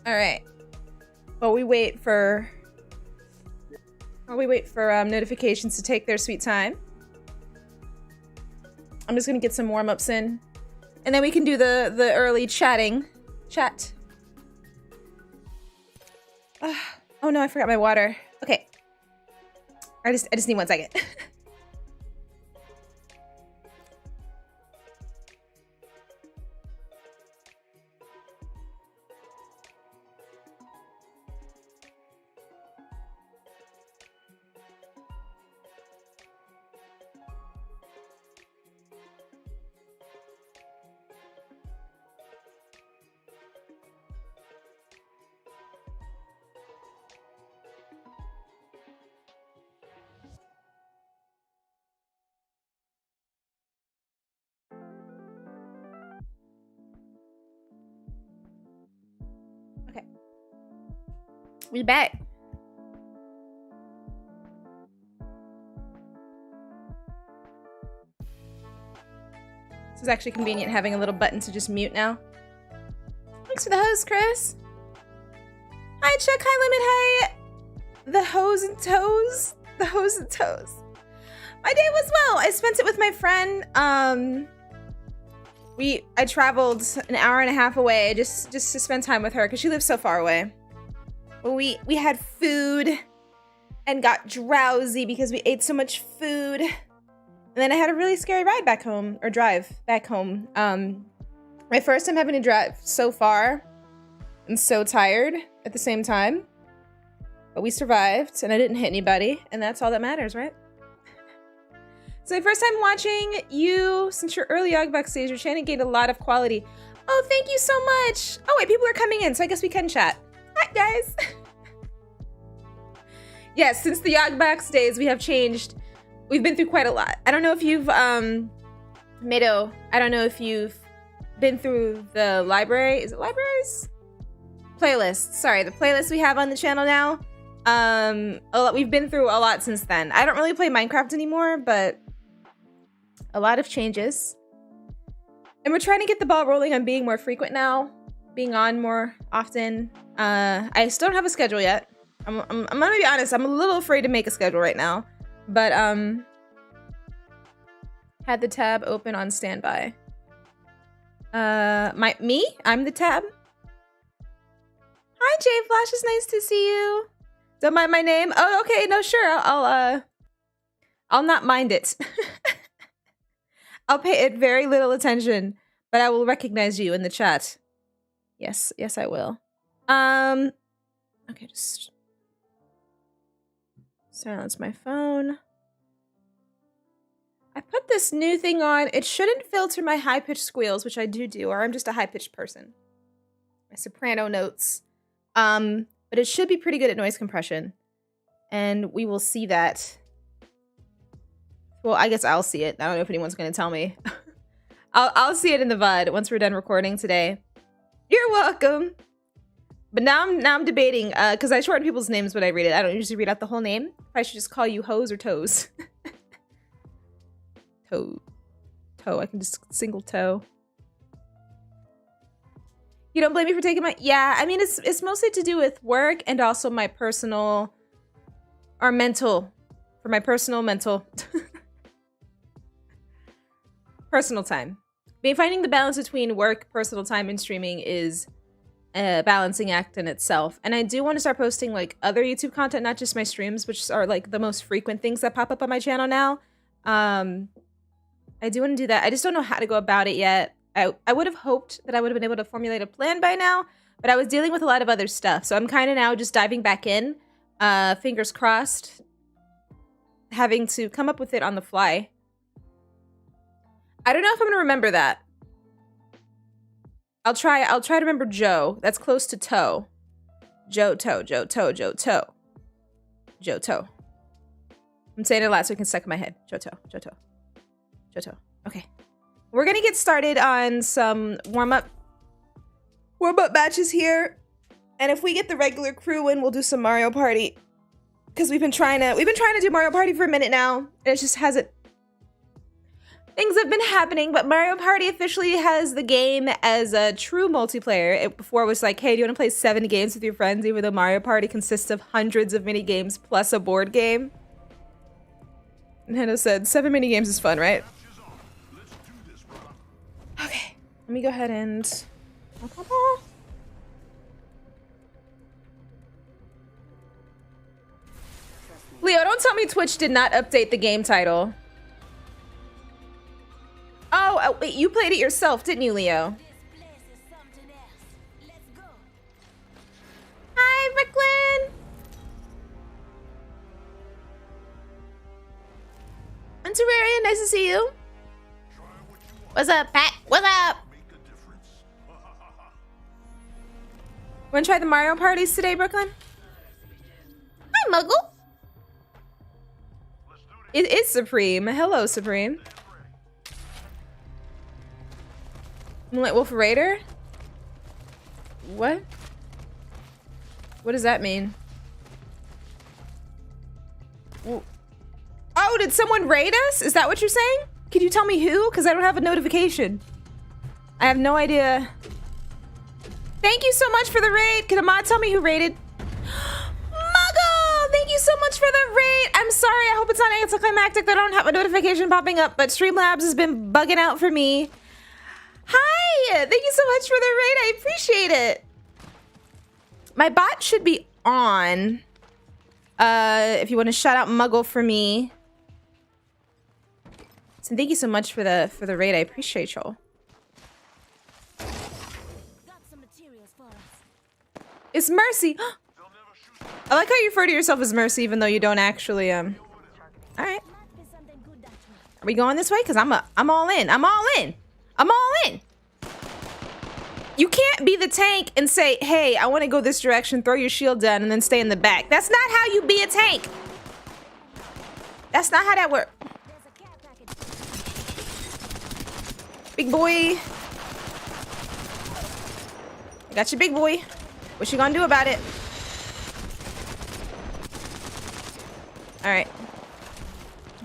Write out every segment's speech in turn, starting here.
All right. While we wait for notifications to take their sweet time, I'm just gonna get some warm-ups in, and then we can do the early chat. Oh no, I forgot my water. Okay. I just need 1 second. Okay. We back. This is actually convenient having a little button to just mute now. Thanks for the host, Chris. Hi, Chuck. Hi, Limit. Hi. The hose and toes. The hose and toes. My day was well. I spent it with my friend. I traveled an hour and a half away just to spend time with her because she lives so far away. But we had food and got drowsy because we ate so much food. And then I had a really scary ride back home, or drive back home. My first time having to drive so far and so tired at the same time. But we survived and I didn't hit anybody, and that's all that matters, right? So my first time watching you since your early Yogg stage, your channel gained a lot of quality. Oh, thank you so much. Oh wait, people are coming in, so I guess we can chat. Hi, guys. Yes, since the Yogg days, we have changed. We've been through quite a lot. I don't know if you've, Mado, I don't know if you've been through the library. Is it libraries? Playlists. Sorry, the playlist we have on the channel now. We've been through a lot since then. I don't really play Minecraft anymore, but a lot of changes. And we're trying to get the ball rolling on being more frequent now, being on more often. I still don't have a schedule yet. I'm gonna be honest, I'm a little afraid to make a schedule right now. But, had the tab open on standby. I'm the tab. Hi, Jay Flash, it's nice to see you. Don't mind my name? Oh, okay, no, sure, I'll not mind it. I'll pay it very little attention, but I will recognize you in the chat. Yes, I will. Okay, just silence my phone. I put this new thing on. It shouldn't filter my high-pitched squeals, which I do, or I'm just a high-pitched person. My soprano notes. But it should be pretty good at noise compression. And we will see that. Well, I guess I'll see it. I don't know if anyone's going to tell me. I'll see it in the VOD once we're done recording today. You're welcome. But now I'm debating, because I shorten people's names when I read it. I don't usually read out the whole name. If I should just call you Hose or Toes. Toe. I can just single toe. You don't blame me for taking my... Yeah, I mean, it's mostly to do with work and also my personal... or mental. For my personal mental. Personal time. Finding the balance between work, personal time, and streaming is a balancing act in itself. And I do want to start posting like other YouTube content, not just my streams, which are like the most frequent things that pop up on my channel now. I do want to do that. I just don't know how to go about it yet. I would have hoped that I would have been able to formulate a plan by now, but I was dealing with a lot of other stuff. So I'm kind of now just diving back in, fingers crossed, having to come up with it on the fly. I don't know if I'm gonna remember that. I'll try to remember Joe. That's close to toe. Joe toe. I'm saying it a lot so it can stuck in my head. Joe toe. Okay. We're gonna get started on some warm-up matches here. And if we get the regular crew in, we'll do some Mario Party. because we've been trying to do Mario Party for a minute now, and it just hasn't. Things have been happening, but Mario Party officially has the game as a true multiplayer. Before it was like, hey, do you want to play 7 games with your friends, even though Mario Party consists of hundreds of mini games plus a board game? Nintendo said 7 mini games is fun, right? Okay, let me go ahead and. Leo, don't tell me Twitch did not update the game title. Oh, wait, you played it yourself, didn't you, Leo? Hi, Brooklyn. And Terraria, nice to see you. What's up, Pat? What's up? Wanna try the Mario parties today, Brooklyn? Hi, Muggle. It is Supreme. Hello, Supreme. Moonlight Wolf Raider? What? What does that mean? Oh, did someone raid us? Is that what you're saying? Could you tell me who? Because I don't have a notification. I have no idea. Thank you so much for the raid. Can Ahmad tell me who raided? Muggle! Thank you so much for the raid. I'm sorry. I hope it's not anticlimactic that I don't have a notification popping up, but Streamlabs has been bugging out for me. Hi! Thank you so much for the raid. I appreciate it. My bot should be on. If you want to shout out Muggle for me. So thank you so much for the raid. I appreciate y'all. It's Mercy. I like how you refer to yourself as Mercy, even though you don't actually. All right. Are we going this way? Cause I'm all in. I'm all in. I'm all in. You can't be the tank and say, hey, I want to go this direction, throw your shield down, and then stay in the back. That's not how you be a tank. That's not how that works. Big boy. I got you, big boy. What you gonna do about it? All right.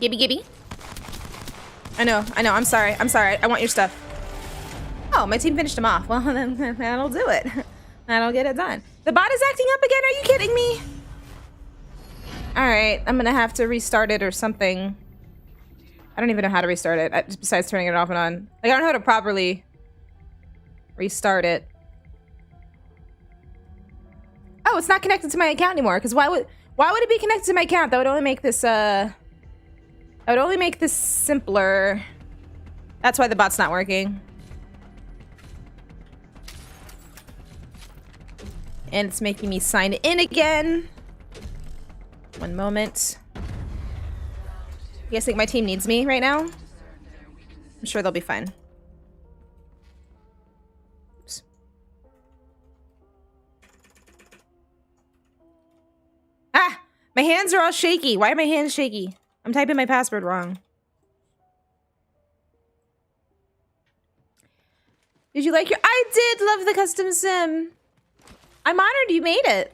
Gibby, Gibby. I know. I'm sorry. I want your stuff. Oh, my team finished him off. Well, then that'll do it. That'll get it done. The bot is acting up again. Are you kidding me? All right. I'm going to have to restart it or something. I don't even know how to restart it, besides turning it off and on. Like, I don't know how to properly restart it. Oh, it's not connected to my account anymore. Because why would it be connected to my account? That would only make this, simpler. That's why the bot's not working. And it's making me sign in again. One moment. You guys think my team needs me right now? I'm sure they'll be fine. Oops. Ah! My hands are all shaky. Why are my hands shaky? I'm typing my password wrong. Did you like your... I did love the custom sim. I'm honored you made it.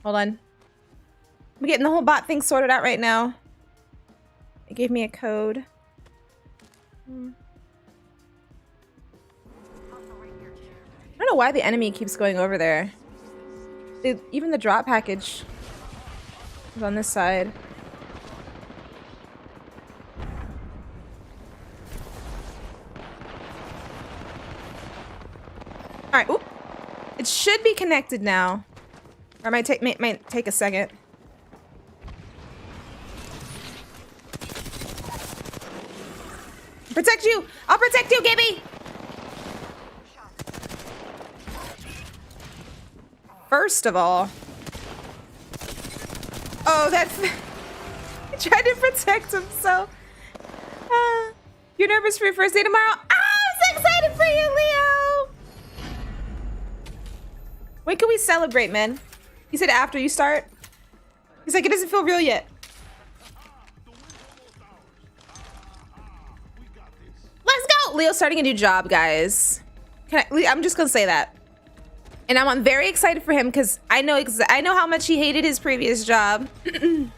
Hold on. I'm getting the whole bot thing sorted out right now. It gave me a code. I don't know why the enemy keeps going over there. Dude, even the drop package is on this side. All right, oop. It should be connected now. Or it might take a second. Protect you! I'll protect you, Gibby! First of all... Oh, that's... I tried to protect himself. You're nervous for your first day tomorrow? Ah, I'm so excited for you, Leo! When can we celebrate, man? He said after you start. He's like, it doesn't feel real yet. Let's go! about Leo starting a new job, guys? I'm just gonna say that. And I'm very excited for him because I know how much he hated his previous job. And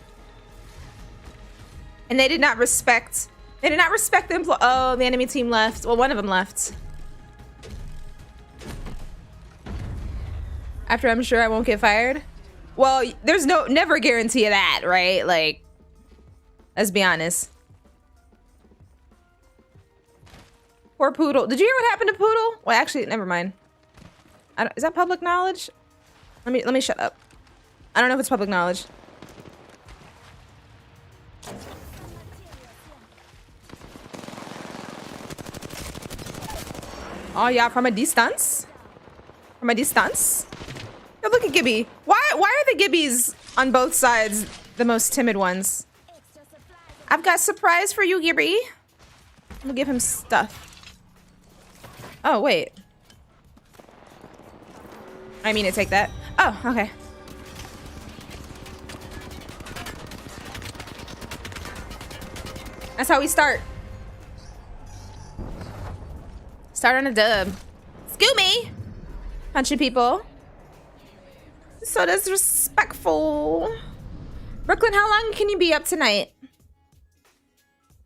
they did not respect the employee. Oh, the enemy team left. Well, one of them left. After I'm sure I won't get fired. Well, there's never a guarantee of that, right? Like, let's be honest. Poor Poodle. Did you hear what happened to Poodle? Well, actually, never mind. Is that public knowledge? Let me shut up. I don't know if it's public knowledge. Oh yeah, from a distance. From a distance. Yo, look at Gibby. Why are the Gibbies on both sides the most timid ones? I've got a surprise for you, Gibby. I'm gonna give him stuff. Oh, wait. I mean to take that. Oh, okay. That's how we start. Start on a dub. Scooby! Punching people. So disrespectful. Brooklyn, how long can you be up tonight?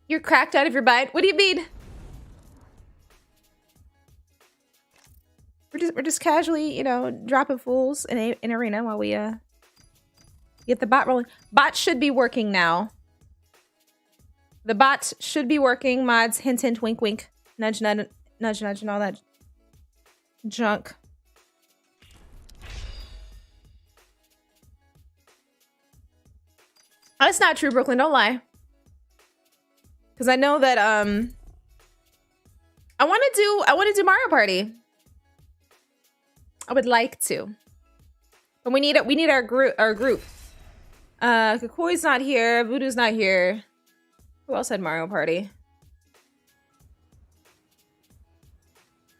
You're cracked out of your bite? What do you mean? We're just casually, you know, dropping fools in arena while we get the bot rolling. Bot should be working now. The bot should be working. Mods, hint, hint, wink, wink, nudge, nudge, nudge, nudge, and all that junk. That's not true, Brooklyn. Don't lie. Because I know that I want to do Mario Party. I would like to, but we need our group. Kakoi's not here. Voodoo's not here. Who else had Mario Party?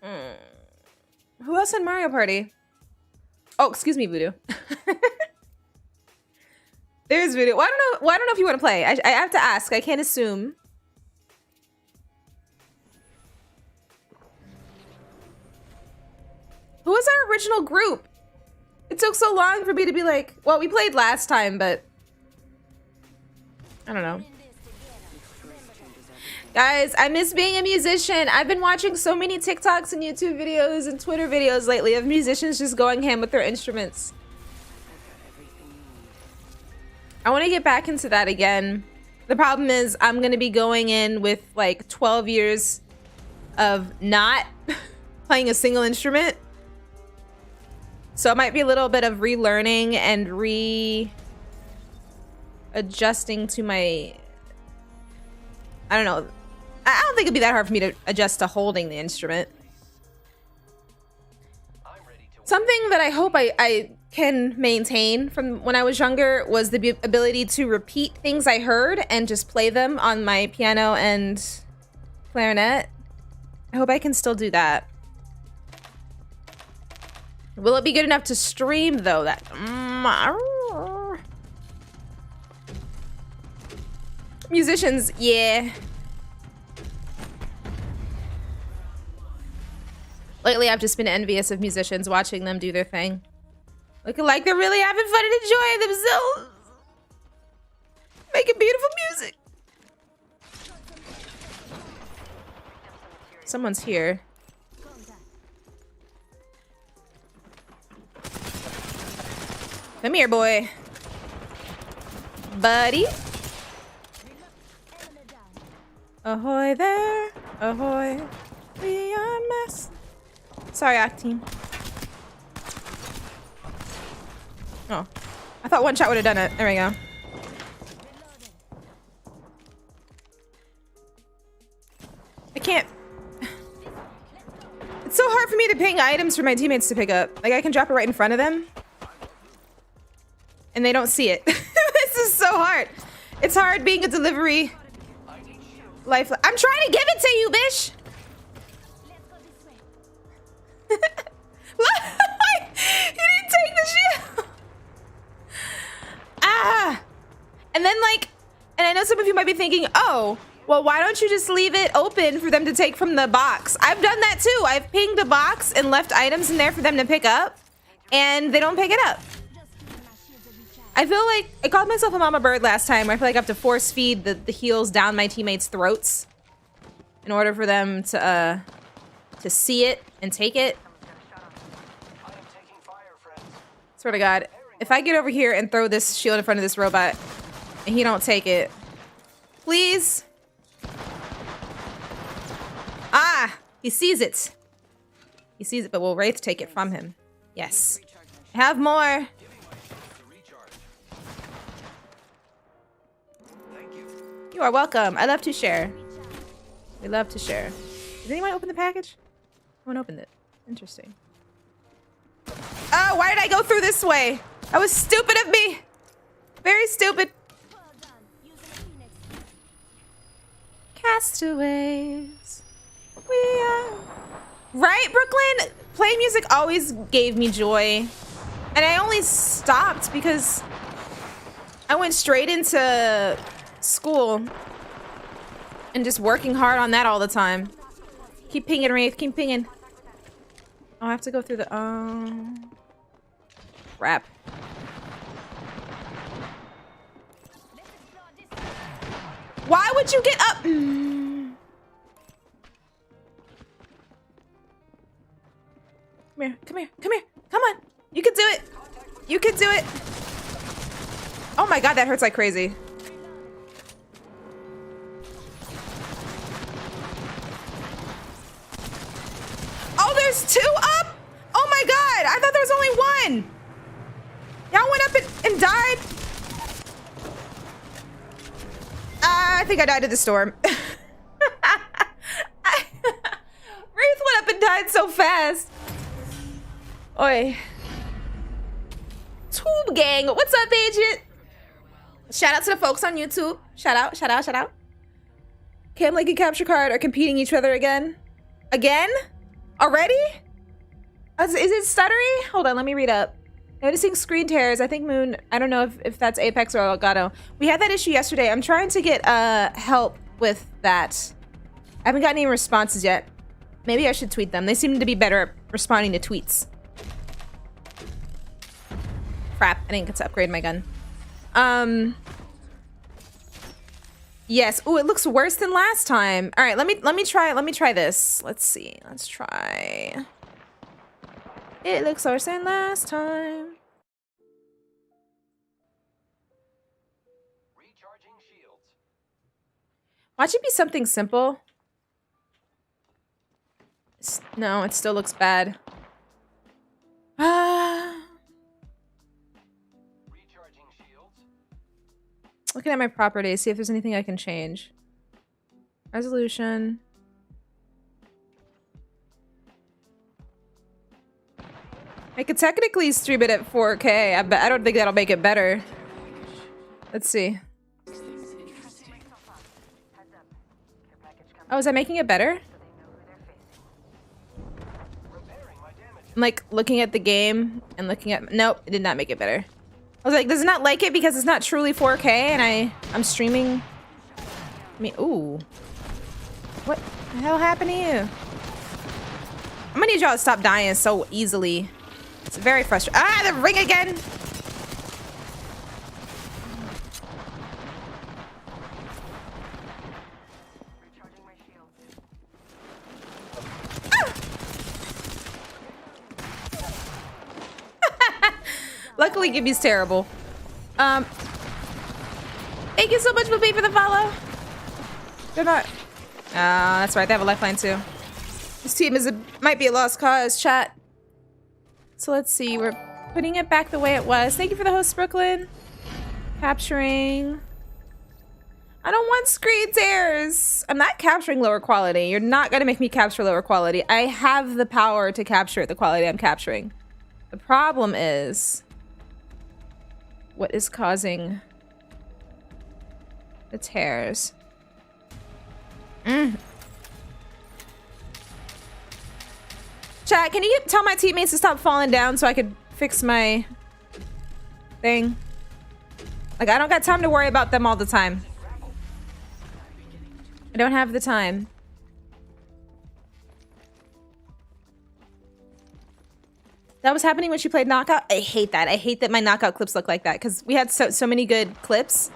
Who else had Mario Party? Oh, excuse me, Voodoo. There's Voodoo. Well, I don't know if you want to play. I have to ask. I can't assume. Who was our original group? It took so long for me to be like, well, we played last time, but I don't know. Guys, I miss being a musician. I've been watching so many TikToks and YouTube videos and Twitter videos lately of musicians just going ham with their instruments. I want to get back into that again. The problem is I'm going to be going in with like 12 years of not playing a single instrument. So it might be a little bit of relearning and readjusting to my, I don't know. I don't think it'd be that hard for me to adjust to holding the instrument. Something that I hope I can maintain from when I was younger was the ability to repeat things I heard and just play them on my piano and clarinet. I hope I can still do that. Will it be good enough to stream though? That musicians, yeah. Lately, I've just been envious of musicians, watching them do their thing. Looking like they're really having fun and enjoying themselves. Making beautiful music. Someone's here. Come here, boy. Buddy. Ahoy there. Ahoy. We are mess. Sorry, Octane. Oh. I thought one shot would have done it. There we go. I can't. It's so hard for me to ping items for my teammates to pick up. Like, I can drop it right in front of them. And they don't see it. This is so hard. It's hard being a delivery life. I'm trying to give it to you, bitch. Look, he didn't take the shield. Ah. And then like, and I know some of you might be thinking, oh, Well, why don't you just leave it open for them to take from the box? I've done that too. I've pinged a box and left items in there for them to pick up, and they don't pick it up. I feel like I called myself a mama bird last time. I feel like I have to force feed the heals down my teammates' throats in order for them to see it and take it. Swear to God, if I get over here and throw this shield in front of this robot and he don't take it, please. Ah, he sees it. He sees it, but will Wraith take it from him? Yes. Have more. You are welcome. I love to share. We love to share. Did anyone open the package? No one opened it. Interesting. Oh, why did I go through this way? That was stupid of me. Very stupid. Castaways. We are. Right, Brooklyn? Play music always gave me joy. And I only stopped because I went straight into school and just working hard on that all the time. Keep pinging, Wraith. Keep pinging. Oh, I have to go through the... crap. Why would you get up? Come here. Come here. Come here. Come on. You can do it. You can do it. Oh my God, that hurts like crazy. Oh, there's two up? Oh my God, I thought there was only one. Y'all went up and died. I think I died in the storm. Wraith went up and died so fast. Oi. Tube gang, what's up, agent? Shout out to the folks on YouTube. Shout out, shout out, shout out. Cam Lake and Capture Card are competing each other again. Again? Already? Is it stuttery? Hold on, let me read up. Noticing screen tears. I think Moon, I don't know if that's Apex or Elgato. We had that issue yesterday. I'm trying to get help with that. I haven't gotten any responses yet. Maybe I should tweet them. They seem to be better at responding to tweets. Crap, I didn't get to upgrade my gun. Yes. Oh, it looks worse than last time. All right, let me try this. Let's see. Let's try. It looks worse than last time. Recharging shields. Watch it be something simple. No, it still looks bad. Recharging shields. Looking at my properties, see if there's anything I can change. Resolution. I could technically stream it at 4K. I don't think that'll make it better. Let's see. Oh, is that making it better? I'm like looking at the game and looking at... Nope, it did not make it better. I was like, does it not like it because it's not truly 4K and I'm streaming... ooh. What the hell happened to you? I'm gonna need y'all to stop dying so easily. It's very frustrating. Ah, the ring again! Luckily, Gibby's terrible. Thank you so much, Bobby, for the follow. They're not. That's right. They have a lifeline too. This team might be a lost cause, chat. So let's see. We're putting it back the way it was. Thank you for the host, Brooklyn. Capturing. I don't want screen tears. I'm not capturing lower quality. You're not gonna make me capture lower quality. I have the power to capture the quality I'm capturing. The problem is what is causing the tears. Chat, can you tell my teammates to stop falling down so I could fix my thing? Like, I don't got time to worry about them all the time. I don't have the time. That was happening when she played Knockout. I hate that. I hate that my Knockout clips look like that because we had so many good clips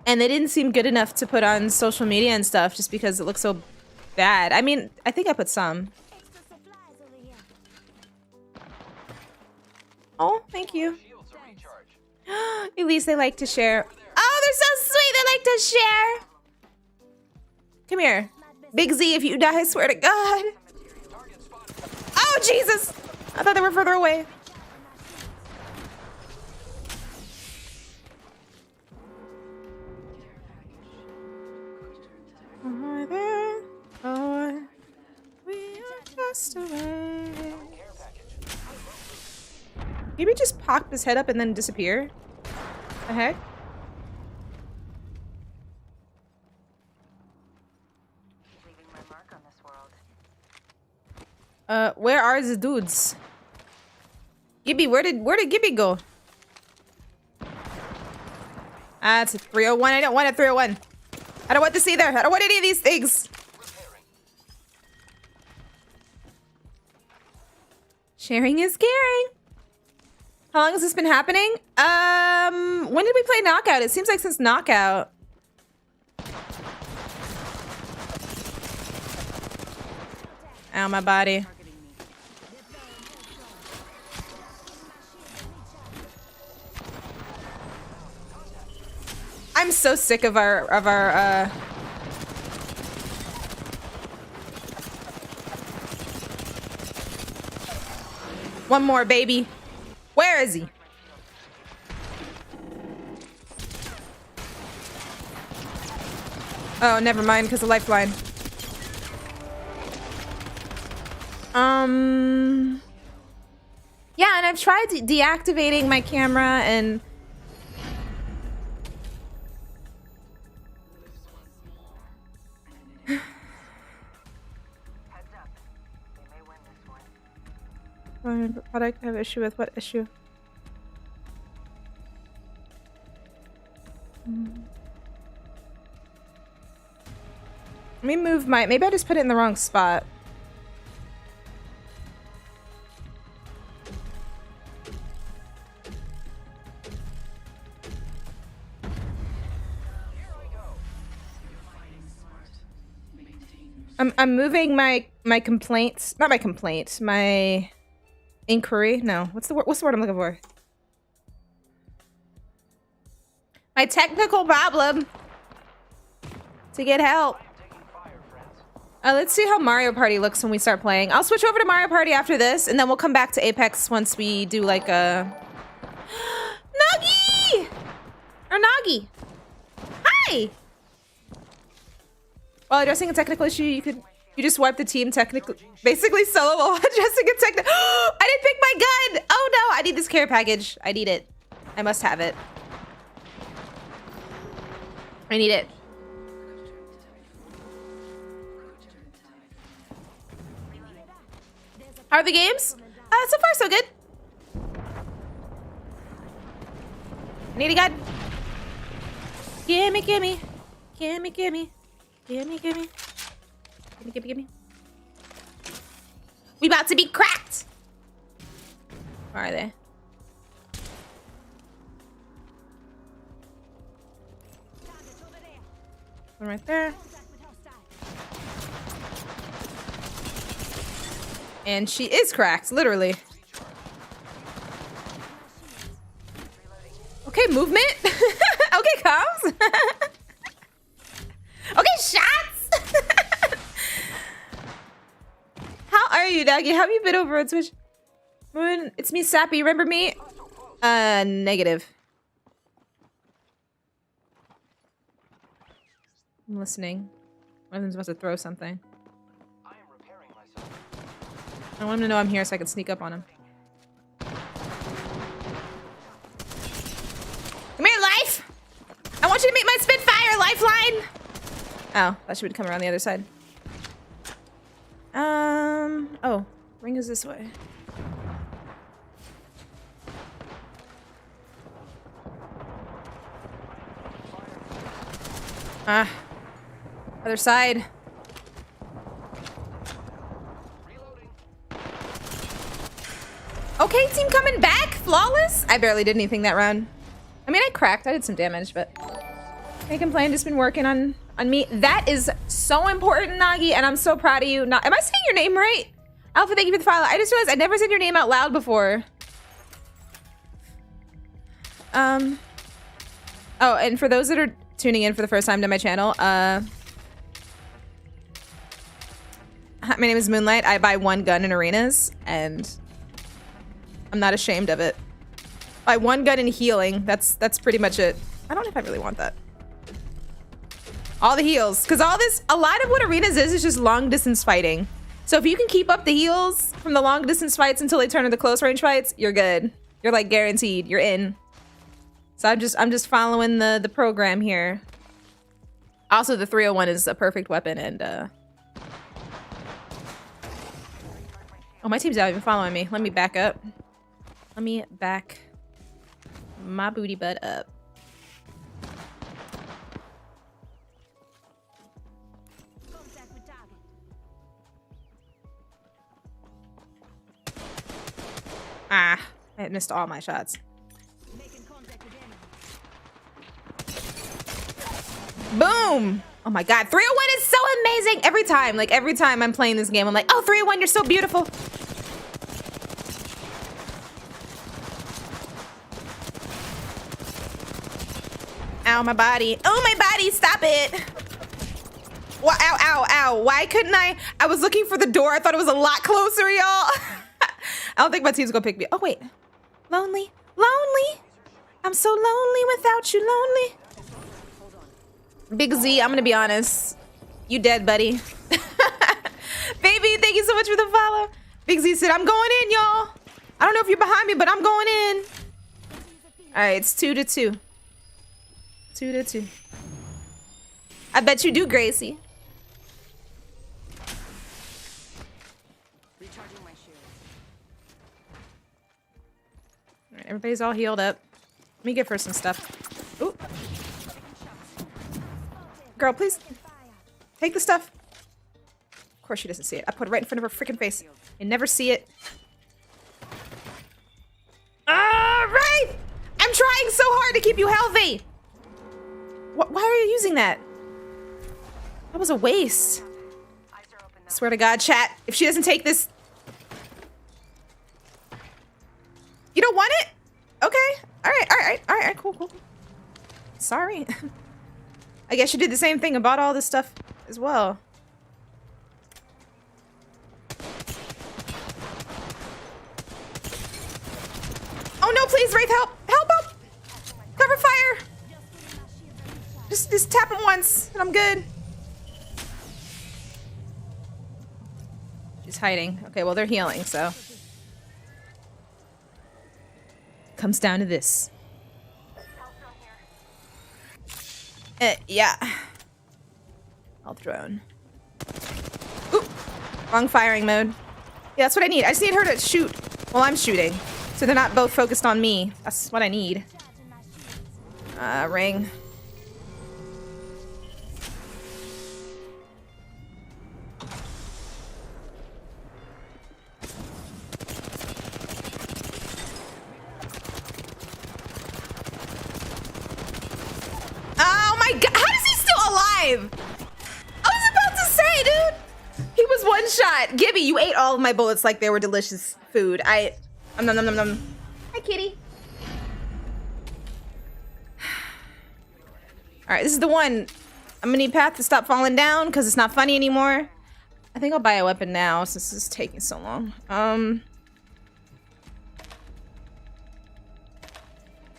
and they didn't seem good enough to put on social media and stuff just because it looks so bad. I mean, I think I put some. Oh, thank you. Shields are recharged. At least they like to share. Oh, they're so sweet. They like to share. Come here. Big Z, if you die, I swear to God. Target spotted. Oh, Jesus. I thought they were further away. Are there, or we are just away. Care package. Maybe just pop his head up and then disappear. The heck? Leaving my mark on this world. Where are the dudes? Gibby, where did Gibby go? Ah, it's a 301. I don't want a 301. I don't want this either. I don't want any of these things. Repairing. Sharing is caring. How long has this been happening? When did we play Knockout? It seems like since Knockout. Ow, my body. I'm so sick of our one more, baby. Where is he? Oh, never mind, because of lifeline. Yeah, and I've tried deactivating my camera and Heads up. They may win this one. product have issue with what issue? Let me move my, maybe I just put it in the wrong spot. I'm moving my complaints, not my complaints, my inquiry. No, what's the word I'm looking for? My technical problem to get help. Taking fire, friends. Let's see how Mario Party looks when we start playing. I'll switch over to Mario Party after this, and then we'll come back to Apex once we do like a Nagi or Nagi. Hi. While addressing a technical issue, you just wipe the team technically, basically solo while addressing a technical. I didn't pick my gun. Oh no, I need this care package. I need it. I must have it. I need it. How are the games? So far so good. I need a gun. Gimme, gimme. Gimme, gimme. Gimme, gimme. Gimme, gimme, gimme. We about to be cracked. Where are they? One right there. And she is cracked, literally. Okay, movement. Okay, comms. Okay, shots. How are you, Doggy? How have you been over on Twitch? Moon, it's me, Sappy. Remember me? Negative. I'm listening. One of them's about to throw something. I am repairing myself. I want him to know I'm here so I can sneak up on him. Come here, Life! I want you to meet my Spitfire lifeline! Oh, that should come around the other side. Oh, ring is this way. Ah. Other side. Reloading. Okay, team coming back. Flawless. I barely did anything that round. I mean, I cracked. I did some damage, but can't complain. Just been working on me. That is so important, Nagi, and I'm so proud of you. Am I saying your name right? Alpha, thank you for the follow. I just realized I never said your name out loud before. Oh, and for those that are tuning in for the first time to my channel, my name is Moonlight. I buy one gun in arenas, and I'm not ashamed of it. Buy one gun in healing. That's pretty much it. I don't know if I really want that. All the heals, because a lot of what arenas is just long distance fighting. So if you can keep up the heals from the long distance fights until they turn into close range fights, you're good. You're like guaranteed. You're in. So I'm just following the program here. Also, the 301 is a perfect weapon, and oh, my team's not even following me. Let me back up. Let me back my booty butt up. Ah, I missed all my shots. Boom! Oh my god, 301 is so amazing! Every time I'm playing this game, I'm like, oh, 301, you're so beautiful! Ow, my body. Oh, my body, stop it! Well, ow, ow, ow. Why couldn't I? I was looking for the door. I thought it was a lot closer, y'all. I don't think my team's gonna pick me. Oh, wait. Lonely. Lonely. I'm so lonely without you, lonely. Big Z, I'm gonna be honest. You dead, buddy. Baby, thank you so much for the follow. Big Z said, I'm going in, y'all. I don't know if you're behind me, but I'm going in. All right, it's 2-2. 2-2. I bet you do, Gracie. Recharging my shield. All right, everybody's all healed up. Let me give her some stuff. Ooh. Girl, please take the stuff. Of course she doesn't see it. I put it right in front of her freaking face. You never see it. All right. I'm trying so hard to keep you healthy. Why are you using that? That was a waste. I swear to God, chat. If she doesn't take this... You don't want it? Okay. All right, cool. Sorry. I guess you did the same thing and bought all this stuff as well. Oh no, please, Wraith, help! Help! Cover fire! Just tap him once, and I'm good. She's hiding. Okay, well, they're healing, so. Comes down to this. Yeah. Health drone. Ooh! Wrong firing mode. Yeah, that's what I need. I just need her to shoot while I'm shooting. So they're not both focused on me. That's what I need. Ring. Oh my god, how is he still alive? I was about to say, dude. He was one shot. Gibby, you ate all of my bullets like they were delicious food. Nom nom nom nom. Hi, kitty. All right, this is the one. I'm gonna need Path to stop falling down because it's not funny anymore. I think I'll buy a weapon now since this is taking so long.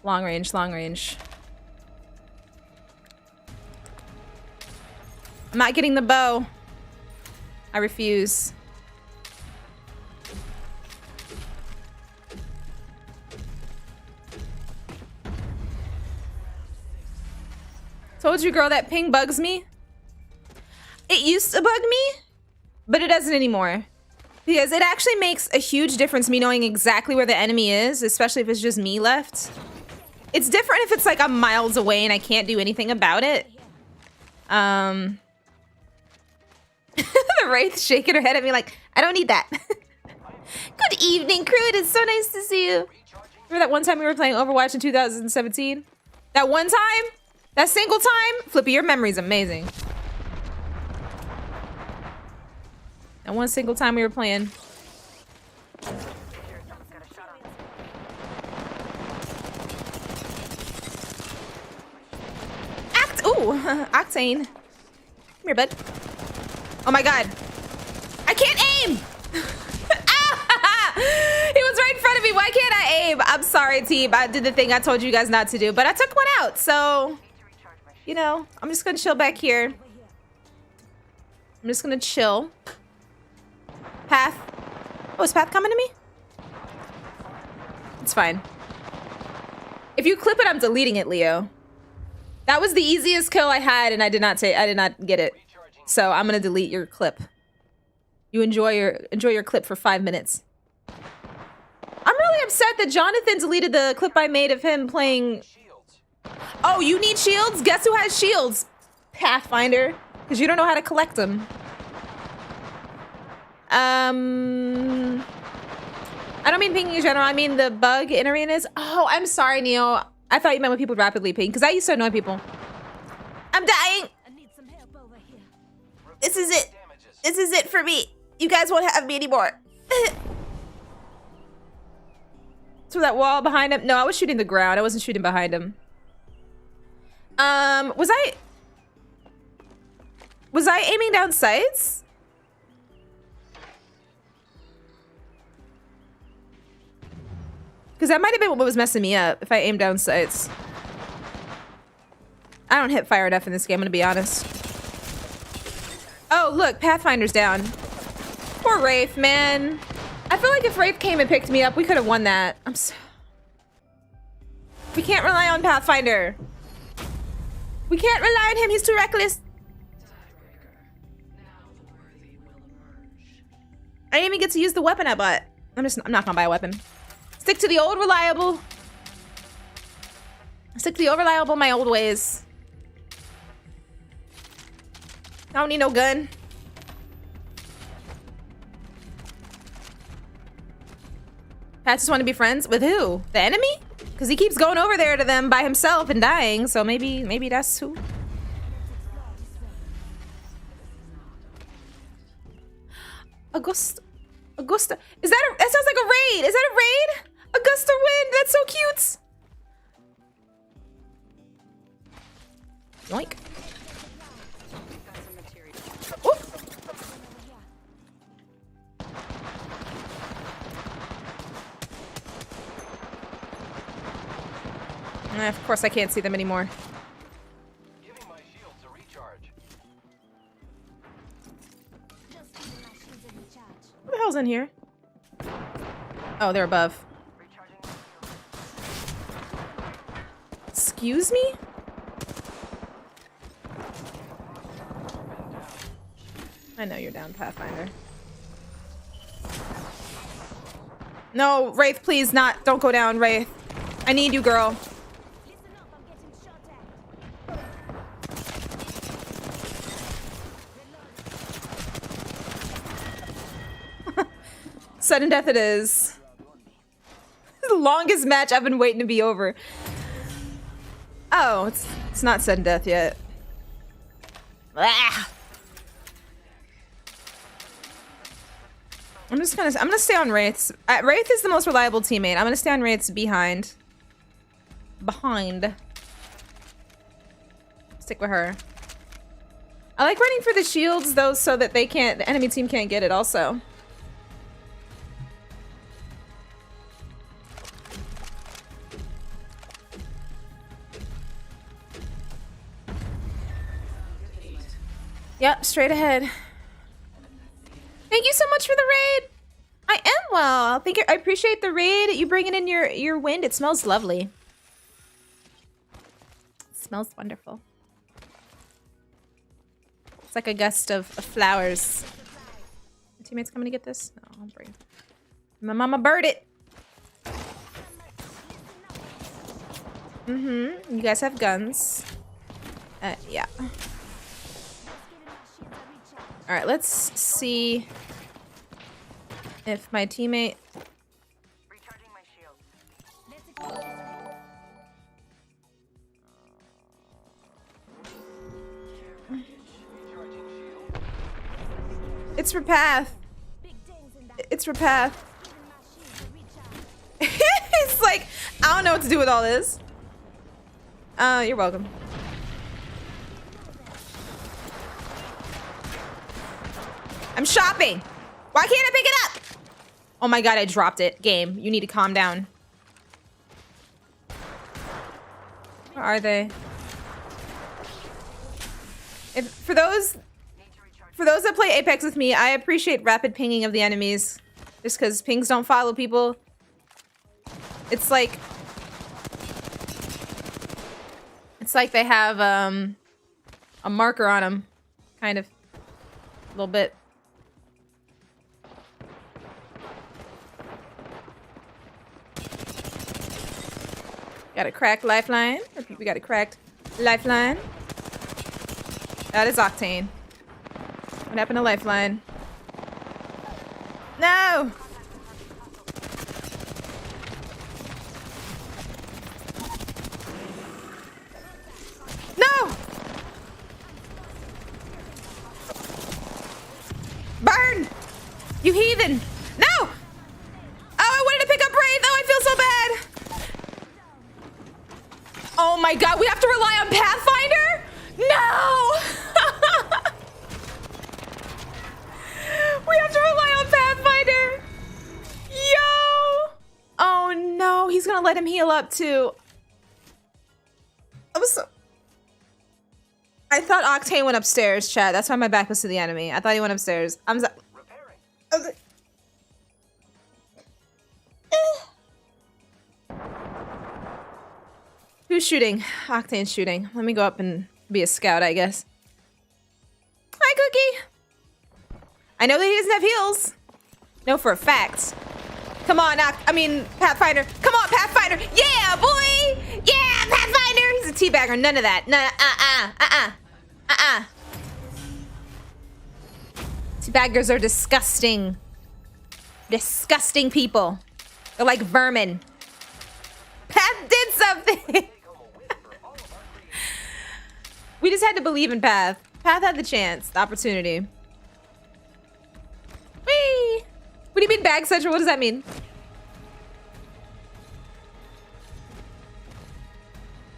Long range, long range. I'm not getting the bow. I refuse. Told you, girl, that ping bugs me. It used to bug me, but it doesn't anymore. Because it actually makes a huge difference me knowing exactly where the enemy is, especially if it's just me left. It's different if it's like I'm miles away and I can't do anything about it. The Wraith shaking her head at me like, I don't need that. Good evening, crew. It is so nice to see you. Remember that one time we were playing Overwatch in 2017? That one time? That single time? Flippy, your memory's amazing. That one single time we were playing. Ooh, Octane. Come here, bud. Oh my god. I can't aim! Ah! He was right in front of me. Why can't I aim? I'm sorry, team. I did the thing I told you guys not to do, but I took one out, so... You know, I'm just gonna chill back here. I'm just gonna chill. Path. Oh, is Path coming to me? It's fine. If you clip it, I'm deleting it, Leo. That was the easiest kill I had, and I did not get it. So I'm gonna delete your clip. You enjoy your clip for 5 minutes. I'm really upset that Jonathan deleted the clip I made of him playing. Oh, you need shields? Guess who has shields? Pathfinder, because you don't know how to collect them. I don't mean pinging in general. I mean the bug in arenas. Oh, I'm sorry, Neo. I thought you meant when people rapidly ping, because I used to annoy people. I'm dying. I need some help over here. This is it. This is it for me. You guys won't have me anymore. So that wall behind him. No, I was shooting the ground. I wasn't shooting behind him. Was I aiming down sights? Because that might have been what was messing me up, if I aim down sights. I don't hit fire enough in this game, I'm gonna be honest. Oh, look, Pathfinder's down. Poor Wraith, man. I feel like if Wraith came and picked me up, we could have won that. We can't rely on Pathfinder. We can't rely on him, he's too reckless. I didn't even get to use the weapon I bought. I'm not gonna buy a weapon. Stick to the old reliable. Stick to the old reliable, my old ways. I don't need no gun. Pat just want to be friends with who? The enemy? Because he keeps going over there to them by himself and dying. So maybe that's who. Augusta. Is that that sounds like a raid. Is that a raid? Augusta Wind. That's so cute. Yoink. Ooh. Of course I can't see them anymore. Giving my shields a recharge. Just giving my shields a recharge. Who the hell's in here? Oh, they're above. Excuse me? I know you're down, Pathfinder. No, Wraith, please not. Don't go down, Wraith. I need you, girl. Listen up, I'm getting shot at. Sudden death it is. The longest match I've been waiting to be over. Oh, it's not sudden death yet. Ah. I'm gonna stay on Wraith's. Wraith is the most reliable teammate. I'm gonna stay on Wraith's behind. Stick with her. I like running for the shields though, so that the enemy team can't get it also. Yep, straight ahead. Thank you so much for the raid. I am well. I appreciate the raid. You bringing in your wind. It smells lovely. It smells wonderful. It's like a gust of flowers. My teammates coming to get this? No, I'll bring it. My mama bird it. Mm-hmm. You guys have guns. Yeah. Just giving my shields a recharge. All right, let's see if my teammate. Recharging my shields. Let's explore this way. Recharging shield. It's for Path. Big dings in that. It's for Path. Giving my shields a recharge. It's like, I don't know what to do with all this. You're welcome. I'm shopping. Why can't I pick it up? Oh my god, I dropped it. Game, you need to calm down. Where are they? For those that play Apex with me, I appreciate rapid pinging of the enemies. Just because pings don't follow people. It's like they have a marker on them, kind of, a little bit. Got a cracked lifeline. We got a cracked lifeline. That is Octane. What happened to lifeline? No! No! Burn! You heathen! No! Oh, I wanted to pick up Wraith. Oh, I feel so bad. Oh my god, we have to rely on Pathfinder? No! We have to rely on Pathfinder. Yo! Oh no, he's gonna let him heal up too. I thought Octane went upstairs, chat. That's why my back was to the enemy. I thought he went upstairs. Repairing. Who's shooting? Octane's shooting. Let me go up and be a scout, I guess. Hi, Cookie. I know that he doesn't have heals. No, for a fact. Come on, Pathfinder. Come on, Pathfinder. Yeah, boy. Yeah, Pathfinder. He's a teabagger. None of that. Teabaggers are disgusting. Disgusting people. They're like vermin. Path did something. We just had to believe in Path. Path had the chance, the opportunity. Whee! What do you mean bag central? What does that mean?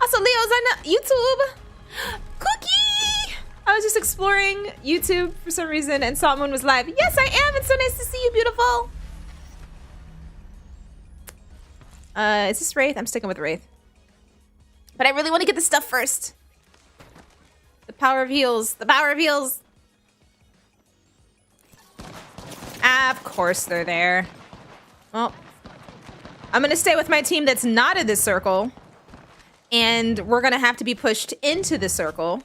Also, Leo's on YouTube. Cookie! I was just exploring YouTube for some reason and someone was live. Yes, I am. It's so nice to see you, beautiful. Is this Wraith? I'm sticking with Wraith. But I really want to get the stuff first. The power of heals. The power of heals. Ah, of course they're there. Well, I'm going to stay with my team that's not in this circle. And we're going to have to be pushed into the circle.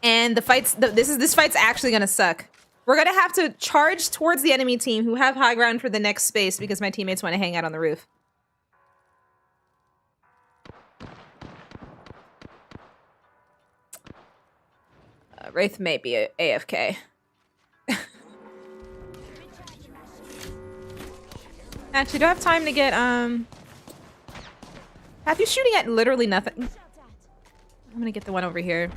And the fight's... This fight's actually going to suck. We're going to have to charge towards the enemy team who have high ground for the next space because my teammates want to hang out on the roof. Wraith may be AFK. Actually, do I have time to get, Path, you shooting at literally nothing. I'm gonna get the one over here.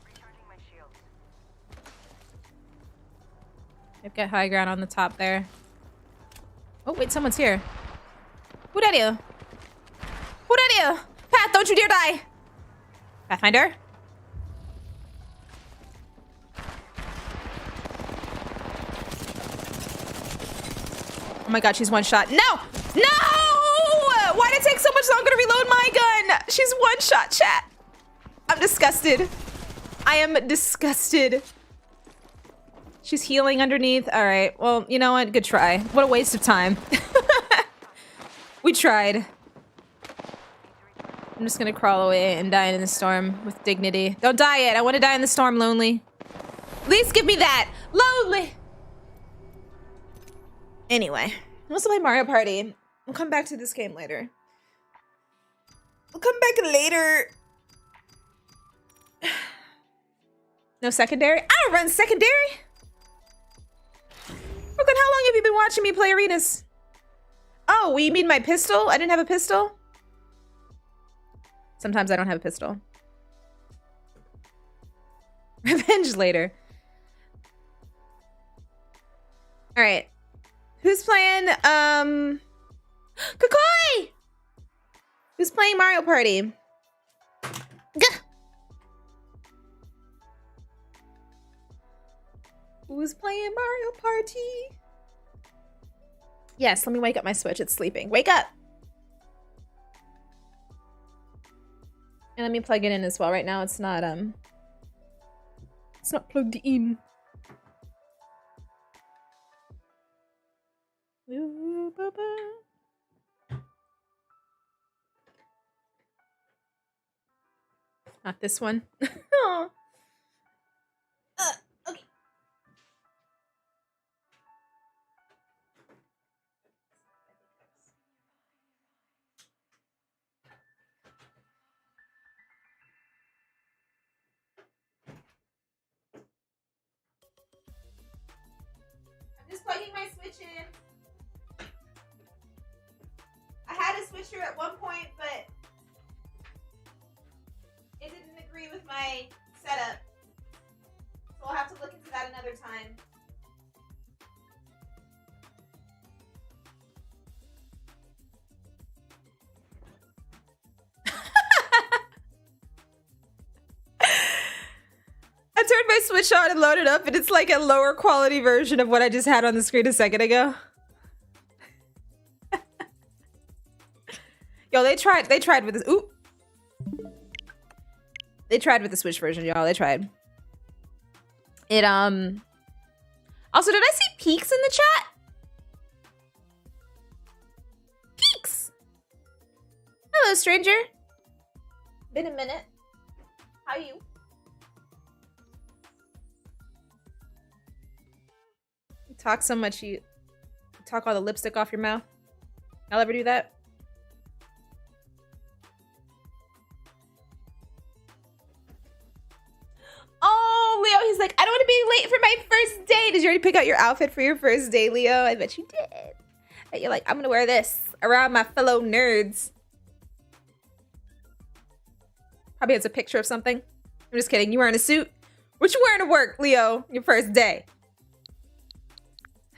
Recharging my shields. I've got high ground on the top there. Oh, wait, someone's here. Who that you? Who that you? Path, don't you dare die! Pathfinder? Oh my god, she's one shot. No! No! Why did it take so much longer to reload my gun? She's one shot, chat. I'm disgusted. I am disgusted. She's healing underneath. All right. Well, you know what? Good try. What a waste of time. We tried. I'm just gonna crawl away and die in the storm with dignity. Don't die yet. I want to die in the storm lonely. At least give me that. Lonely. Anyway, let's play Mario Party. We'll come back to this game later. We'll come back later. No secondary? I don't run secondary. Brooklyn, how long have you been watching me play arenas? Oh, you mean my pistol? I didn't have a pistol? Sometimes I don't have a pistol. Revenge later. All right. Who's playing? Kakoi! Who's playing Mario Party? Gah! Who's playing Mario Party? Yes, let me wake up my Switch. It's sleeping. Wake up! And let me plug it in as well. Right now it's not plugged in. Ooh, ba-ba. Not this one. Aw. Okay. I'm just plugging my Switch in. I had a switcher at one point, but it didn't agree with my setup. So I'll have to look into that another time. I turned my Switch on and loaded up, and it's like a lower quality version of what I just had on the screen a second ago. Yo, they tried with this. Ooh. They tried with the Switch version, y'all. They tried. It, also, did I see Peaks in the chat? Peaks! Hello, stranger. Been a minute. How you? You talk so much, you talk all the lipstick off your mouth. I'll ever do that? Oh, Leo, he's like, I don't want to be late for my first day. Did you already pick out your outfit for your first day, Leo? I bet you did. And you're like, I'm going to wear this around my fellow nerds. Probably has a picture of something. I'm just kidding. You wearing a suit? What you wearing to work, Leo? Your first day.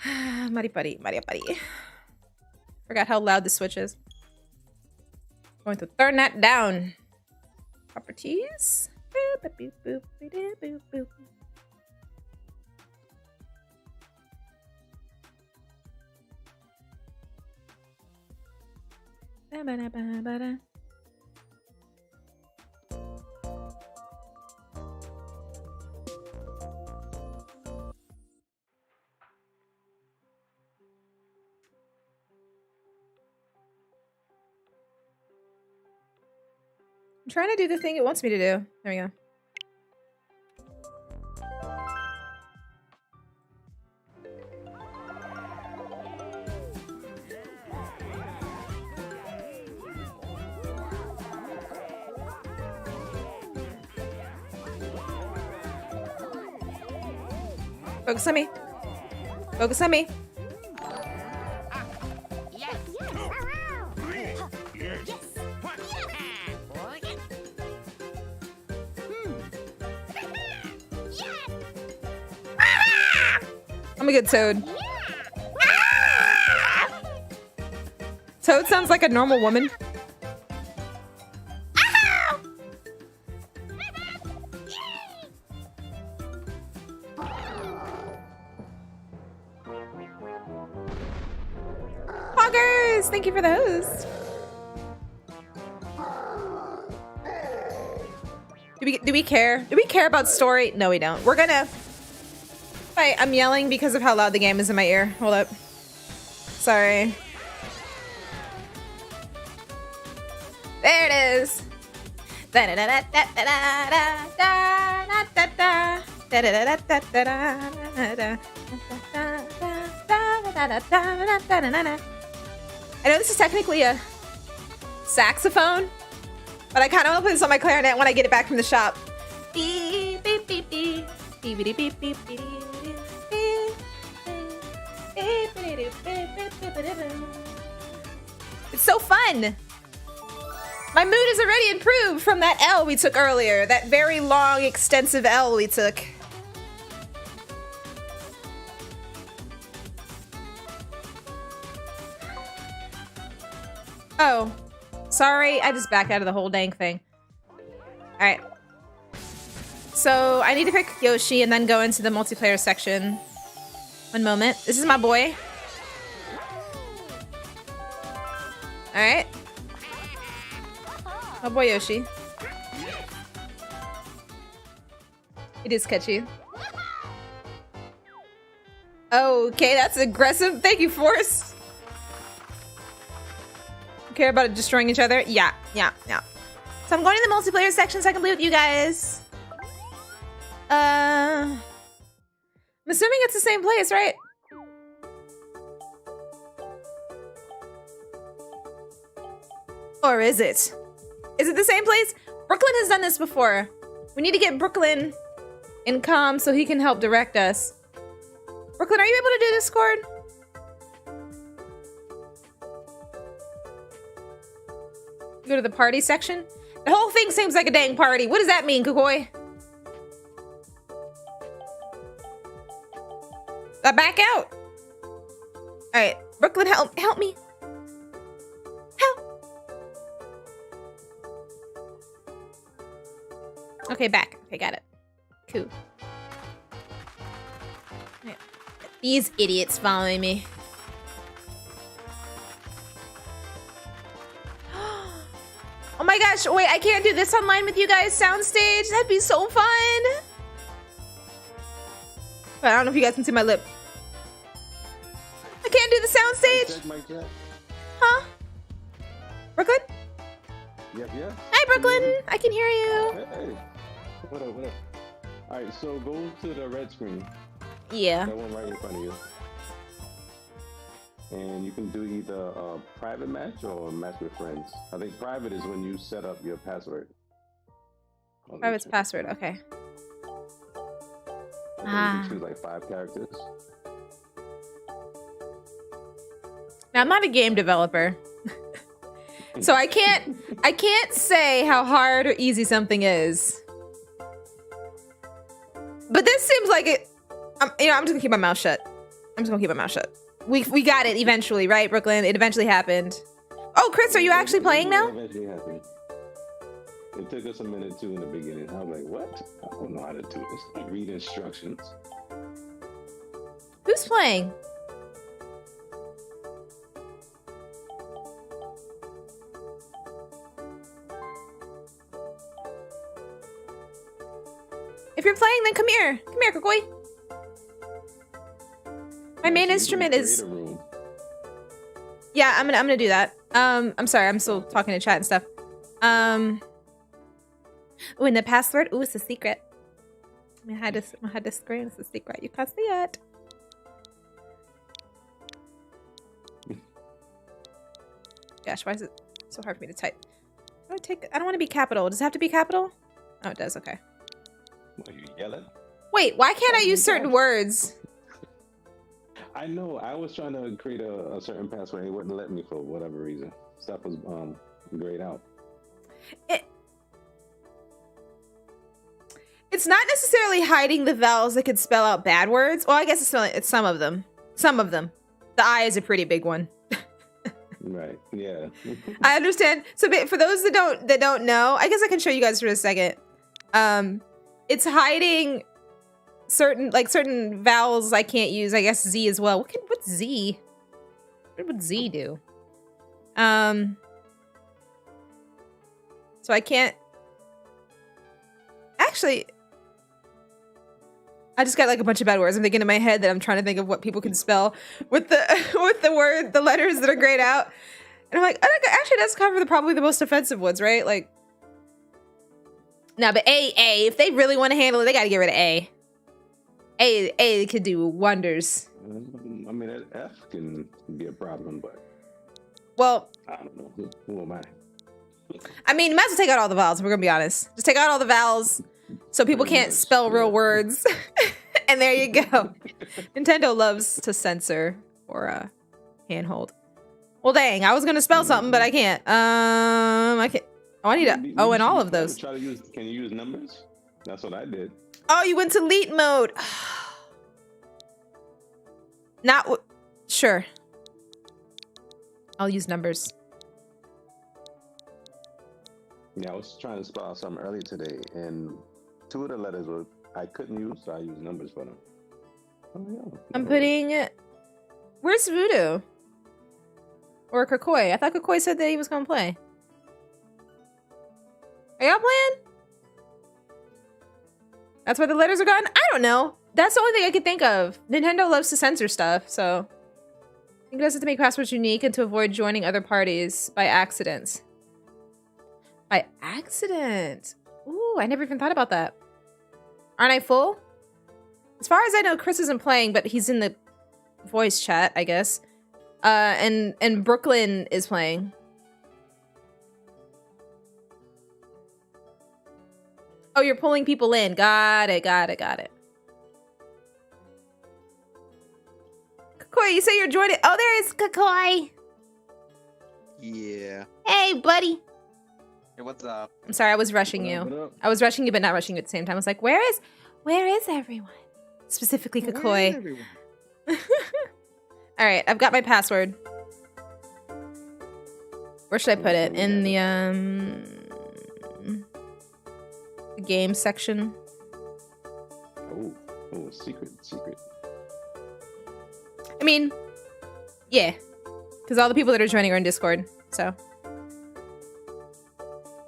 Muddy buddy, muddy buddy. Forgot how loud the Switch is. Going to turn that down. Properties. Boop, boop, boop, boop, boop, boop. Ba-ba-da-ba-ba-da. I'm trying to do the thing it wants me to do. There we go. Focus on me. Focus on me. I'm a good Toad. Toad sounds like a normal woman. Poggers! Thank you for the host. Do we care? Do we care about story? No, we don't. We're gonna... I'm yelling because of how loud the game is in my ear. Hold up. Sorry. There it is. I know this is technically a saxophone, But I kind of want to play this on my clarinet when I get it back from the shop. Beep, beep, beep, beep. Beep, beep, beep, beep, beep, beep, it's so fun. My mood is already improved from that L we took earlier. That very long, extensive L we took. Oh, sorry. I just backed out of the whole dang thing. All right. So I need to pick Yoshi and then go into the multiplayer section. One moment. This is my boy. All right. My boy Yoshi. It is catchy. Okay, that's aggressive. Thank you, Force. Care about destroying each other? Yeah. So I'm going to the multiplayer section so I can play with you guys. I'm assuming it's the same place, right? Or is it? Is it the same place? Brooklyn has done this before. We need to get Brooklyn in comm so he can help direct us. Brooklyn, are you able to do Discord? Go to the party section. The whole thing seems like a dang party. What does that mean, Kukoi? Back out. All right, Brooklyn, help me. Help. Okay, back. Okay, got it. Cool. Right. These idiots following me. Oh my gosh, wait, I can't do this online with you guys, Soundstage. That'd be so fun. But I don't know if you guys can see my lip. I can't do the soundstage. Huh? Brooklyn? Yeah. Hi, Brooklyn. I can hear you. Hey. What up? Alright, so go to the red screen. Yeah. That one right in front of you. And you can do either a private match or a match with friends. I think private is when you set up your password. Private's password, okay. You can choose like 5 characters. Now, I'm not a game developer. So I can't say how hard or easy something is. But this seems like it. I'm just gonna keep my mouth shut. We got it eventually, right, Brooklyn? It eventually happened. Oh, Chris, are you actually playing now? It eventually happened. It took us a minute too in the beginning. I was like, what? I don't know how to do this. I read instructions. Who's playing? If you're playing, then come here. Come here, Kukui. My main instrument is... Yeah, I'm gonna do that. I'm sorry, I'm still talking to chat and stuff. Oh, and the password? Ooh, it's a secret. I had to screen. It's a secret. You can't see it. Gosh, why is it so hard for me to type? I don't want to be capital. Does it have to be capital? Oh, it does. Okay. Are you yelling? Wait, why can't I use certain words? I know. I was trying to create a certain password. It wouldn't let me for whatever reason. Stuff was grayed out. It's not necessarily hiding the vowels that could spell out bad words. Well, I guess it's some of them. Some of them. The I is a pretty big one. Right. Yeah. I understand. So for those that don't know, I guess I can show you guys for a second. It's hiding certain vowels I can't use. I guess Z as well. What's Z? What would Z do? So I can't. Actually, I just got like a bunch of bad words. I'm thinking in my head that I'm trying to think of what people can spell with the letters that are grayed out. And I'm like, actually, that's cover probably the most offensive ones, right? Like, no, but A, if they really want to handle it, they got to get rid of A. A could do wonders. I mean, that F can be a problem, but well, I don't know. Who am I? I mean, you might as well take out all the vowels, if we're gonna be honest. Just take out all the vowels so people Pretty can't much, spell real yeah. words. And there you go. Nintendo loves to censor or handhold. Well, dang, I was gonna spell something, but I can't. I can't. Oh, I need to. Maybe Oh, and you all should of those. Try to use. Can you use numbers? That's what I did. Oh, you went to leet mode. Not sure. I'll use numbers. Yeah, I was trying to spell out something earlier today, and 2 of the letters were I couldn't use, so I used numbers for them. Oh, yeah. I'm putting. Where's Voodoo? Or Kakoi? I thought Kakoi said that he was gonna play. Are y'all playing? That's why the letters are gone? I don't know. That's the only thing I could think of. Nintendo loves to censor stuff, so I think it does it to make passwords unique and to avoid joining other parties by accident. By accident? Ooh, I never even thought about that. Aren't I full? As far as I know, Chris isn't playing, but he's in the voice chat, I guess. And Brooklyn is playing. Oh, you're pulling people in. Got it. Kakoi, you say you're joining. Oh, there is Kakoi. Yeah. Hey, buddy. Hey, what's up? I'm sorry, I was rushing What up, you. what up? I was rushing you, but not rushing you at the same time. I was like, where is everyone? Specifically Where is Kakoi. everyone? All right, I've got my password. Where should I put it? In the game section. Oh, secret. I mean, yeah, because all the people that are joining are in Discord. So.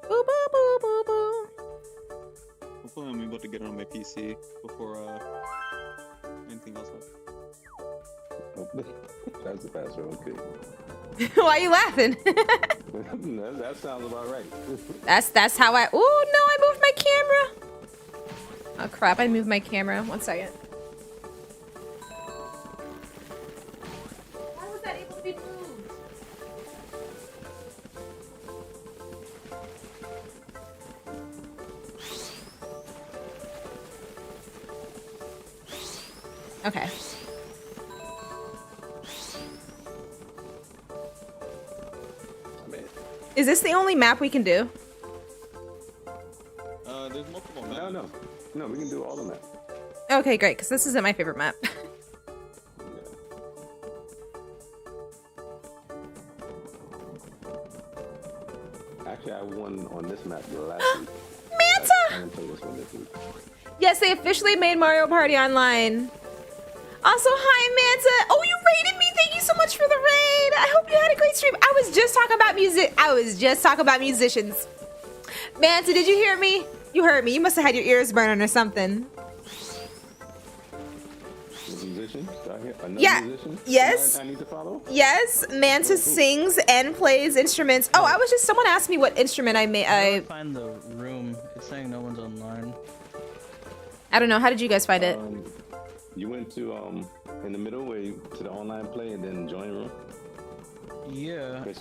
Boo, boo, boo, boo, boo. Hopefully I'm able to get it on my PC before anything else happens. Oh, that's the password. Okay. Why are you laughing? that sounds about right. That's how I. Oh no! I moved my camera. Oh crap! I moved my camera. 1 second. How was that able to be moved? Okay. Is this the only map we can do? There's multiple maps. No, we can do all of that. Okay, great, because this isn't my favorite map. Actually, I won on this map last week. Manta! I didn't play this one this week. Yes, they officially made Mario Party online. Also, hi, Manta. Oh, you raided me. Thank you so much for the raid. I hope you had a great stream. I was just talking about musicians. Manta, did you hear me? You heard me. You must have had your ears burning or something. The musician? Do I hear another Yeah. musician? Yes. I need to follow? Yes, Manta sings and plays instruments. Oh, someone asked me what instrument I made. I find the room. It's saying no one's online. I don't know. How did you guys find it? You went to in the middle where you to the online play and then join room. Yeah. It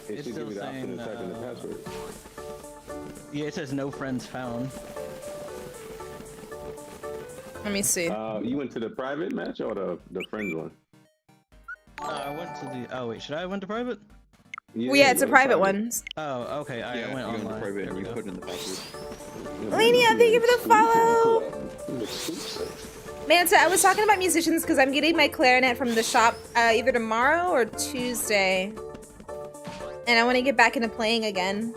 It's should still give you the option to saying, type in the password. Yeah, it says no friends found. Let me see. You went to the private match or the friends one? I went to the. Oh wait, should I went to private? Well, yeah, it's a go to private one. Oh, okay. I Yeah, went you go into online. private There and we you go. put in the password. Lenia, thank you for the follow. follow. Manta, I was talking about musicians because I'm getting my clarinet from the shop either tomorrow or Tuesday. And I want to get back into playing again.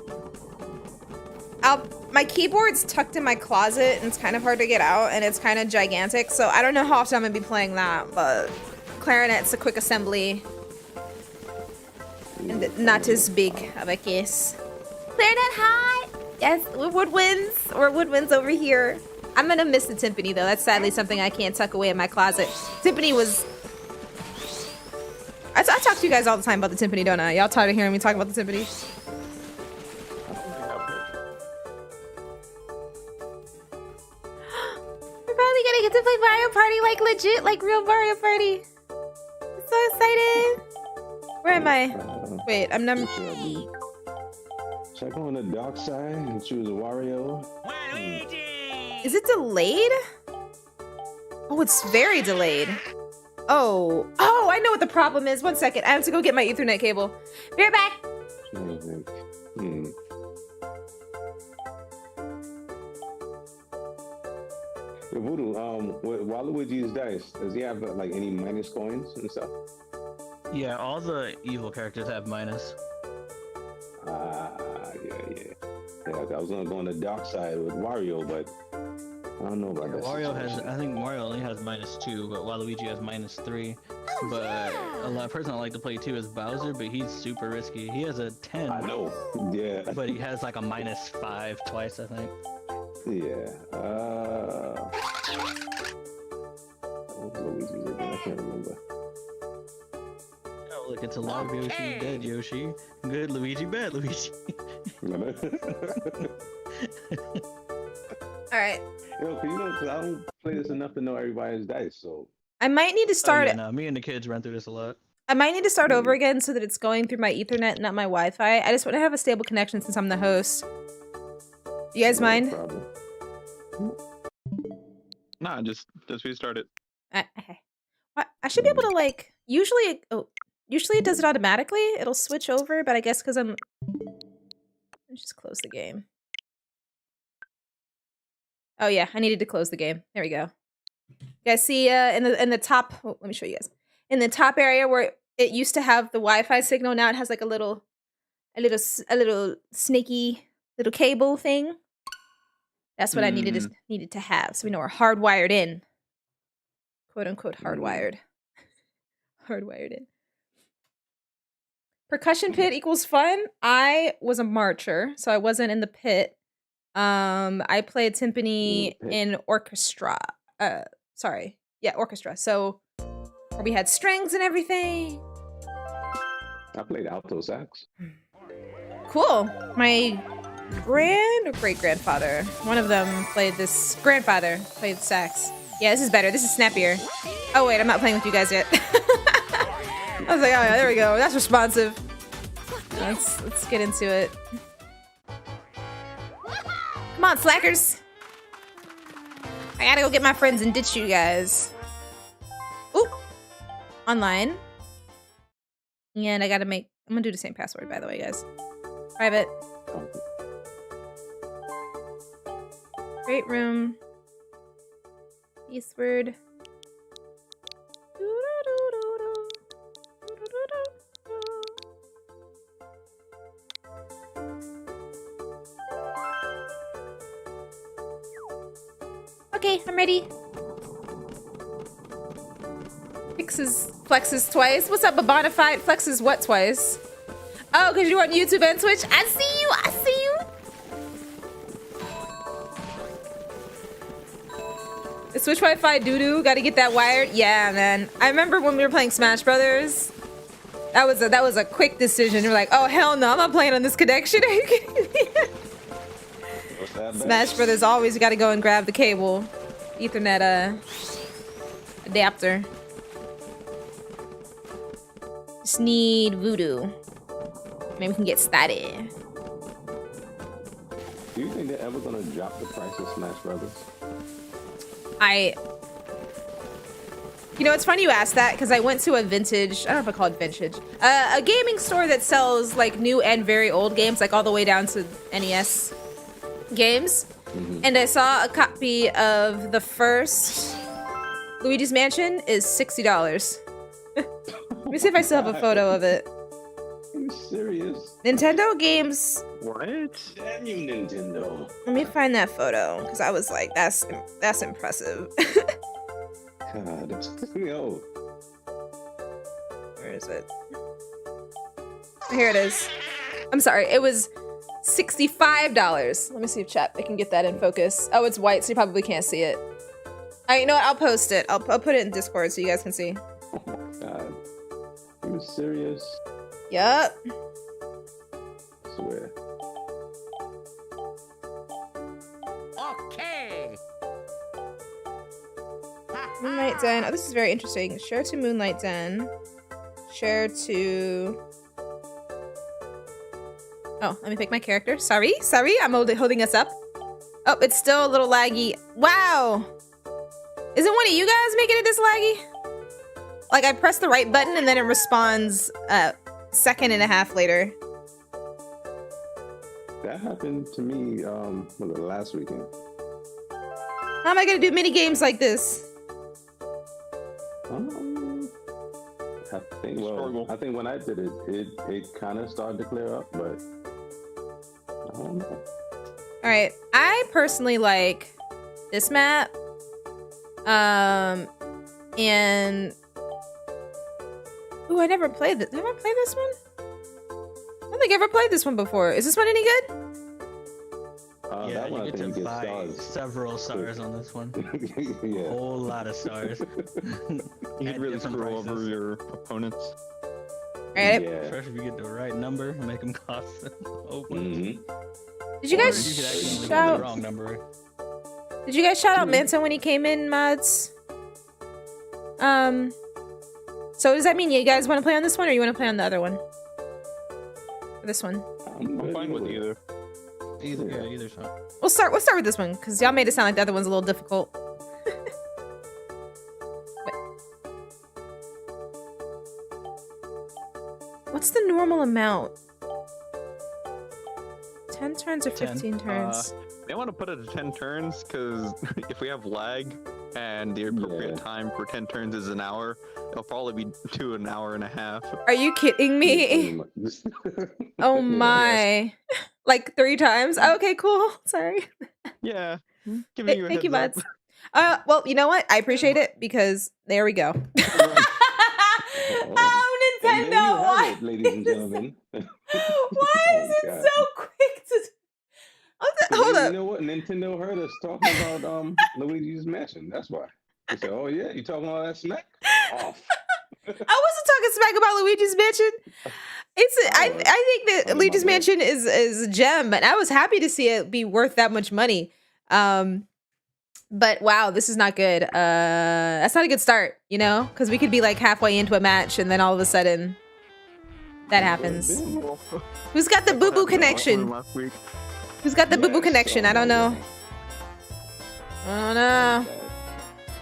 My keyboard's tucked in my closet and it's kind of hard to get out and it's kind of gigantic. So I don't know how often I'm going to be playing that, but clarinet's a quick assembly. And not as big of a case. Clarinet, hi! Yes, we're woodwinds. We're woodwinds over here. I'm gonna miss the timpani though. That's sadly something I can't tuck away in my closet. Timpani was... I talk to you guys all the time about the timpani, don't I? Y'all tired of hearing me talk about the timpani? We're probably gonna get to play Mario Party like legit, like real Mario Party. I'm so excited. Where am I? Wait, I'm number... Should I go on the dark side and choose a Wario? Is it delayed? Oh, it's very delayed. Oh, I know what the problem is. 1 second. I have to go get my Ethernet cable. Be right back. Hmm. Yo, Voodoo, with Waluigi's dice, does he have like any minus coins and stuff? Yeah, all the evil characters have minus. Yeah. I was gonna go on the dark side with Wario, but I don't know about that. Wario situation. I think Mario only has -2, but Waluigi has -3. But a person I like to play too is Bowser, but he's super risky. He has a 10. I know. Yeah. But he has like a -5 twice, I think. Yeah. What was Luigi's again? I can't remember. Oh, look, it's a live Yoshi, dead Yoshi. Good Luigi, bad Luigi. All right. Yo, 'cause I don't play this enough to know everybody's dice, so. I might need to start. Oh, yeah, no, me and the kids run through this a lot. I might need to start over again so that it's going through my Ethernet, not my Wi-Fi. I just want to have a stable connection since I'm the host. You guys mind? Problem. Nah, just restart it. Okay. I should be able to like. Usually it does it automatically. It'll switch over, but I guess because I'm. Let's just close the game. Oh yeah, I needed to close the game. There we go. You guys see in the top. Oh, let me show you guys. In the top area where it used to have the Wi-Fi signal, now it has like a little snaky little cable thing. That's what I needed to have, so we know we're hardwired in. "Quote unquote" hardwired. Hardwired in. Percussion pit equals fun. I was a marcher, so I wasn't in the pit. I played timpani in orchestra. Orchestra. So where we had strings and everything. I played alto sax. Cool. My great-grandfather, one of them played this. Grandfather played sax. Yeah, this is better. This is snappier. Oh wait, I'm not playing with you guys yet. I was like, oh yeah, there we go. That's responsive. Let's get into it. Come on, slackers. I gotta go get my friends and ditch you guys. Ooh. Online. And I'm gonna do the same password, by the way, guys. Private. Great room. Eastward. Okay, I'm ready. Flexes twice. What's up, Babonified? Flexes what twice? Oh, because you're on YouTube and Twitch? I see you! I see you! The Switch Wi-Fi doo-doo. Gotta get that wired. Yeah, man. I remember when we were playing Smash Brothers. That was a quick decision. You're like, oh, hell no. I'm not playing on this connection. Are you kidding me? Smash Brothers always gotta go and grab the cable. Ethernet adapter. Just need Voodoo. Maybe we can get started. Do you think they're ever gonna drop the price of Smash Brothers? You know, it's funny you asked that because I went to a vintage, I don't know if I call it vintage, a gaming store that sells like new and very old games, like all the way down to NES games. And I saw a copy of the first Luigi's Mansion is $60. Let me see if I still have a photo of it. Are you serious? Nintendo games. What? Damn you, Nintendo. Let me find that photo because I was like, that's impressive. God, yo. Where is it? Here it is. I'm sorry, it was $65. Let me see if chat, I can get that in focus. Oh, it's white, so you probably can't see it. You know what? I'll post it. I'll put it in Discord so you guys can see. Oh my God. Are you serious? Yup. I swear. Okay. Moonlight Den. Oh, this is very interesting. Share to Moonlight Den. Share to Oh, let me pick my character. Sorry, I'm holding us up. Oh, it's still a little laggy. Wow. Isn't one of you guys making it this laggy? Like, I press the right button and then it responds a second and a half later. That happened to me last weekend. How am I gonna do mini games like this? I think when I did it, it kind of started to clear up, but I don't know. All right, I personally like this map, and ooh, I never played this. Did I ever play this one? I don't think I ever played this one before. Is this one any good? Yeah, that one you I get think to you buy stars. several stars on this one. Yeah. A whole lot of stars. You At can really different screw over prices. your opponents. All right. Yeah. Especially if you get the right number, make them cost oh, Mhm. Did you Or guys you could actually get the shout? wrong number. Did you guys shout out Manta when he came in, mods? So does that mean you guys want to play on this one, or you want to play on the other one? Or this one. I'm fine with either. Either's fine. We'll start with this one because y'all made it sound like the other one's a little difficult. What's the normal amount? 10 turns or 10. 15 turns? They want to put it at 10 turns because if we have lag and the appropriate time for 10 turns is an hour, it'll probably be an hour and a half. Are you kidding me? Oh my. Like 3 times? Okay, cool. Sorry. Yeah. Giving you a Thank you, heads buds. up. Well, you know what? I appreciate it because there we go. Oh, And there you Nintendo! have Why? it, ladies and gentlemen. Why Oh, is it God. so quick to? Hold You up. know what? Nintendo heard us talking about Luigi's Mansion. That's why. They said, "Oh yeah, you talking all that smack?" Off. I wasn't talking smack about Luigi's Mansion. I think that Oh, Luigi's my Mansion is a gem, and I was happy to see it be worth that much money. But wow, this is not good. That's not a good start, you know, because we could be like halfway into a match, and then all of a sudden, that happens. Who's got the boo boo connection? Last week. Who's got the boo boo Yes, connection? I don't know. I don't know.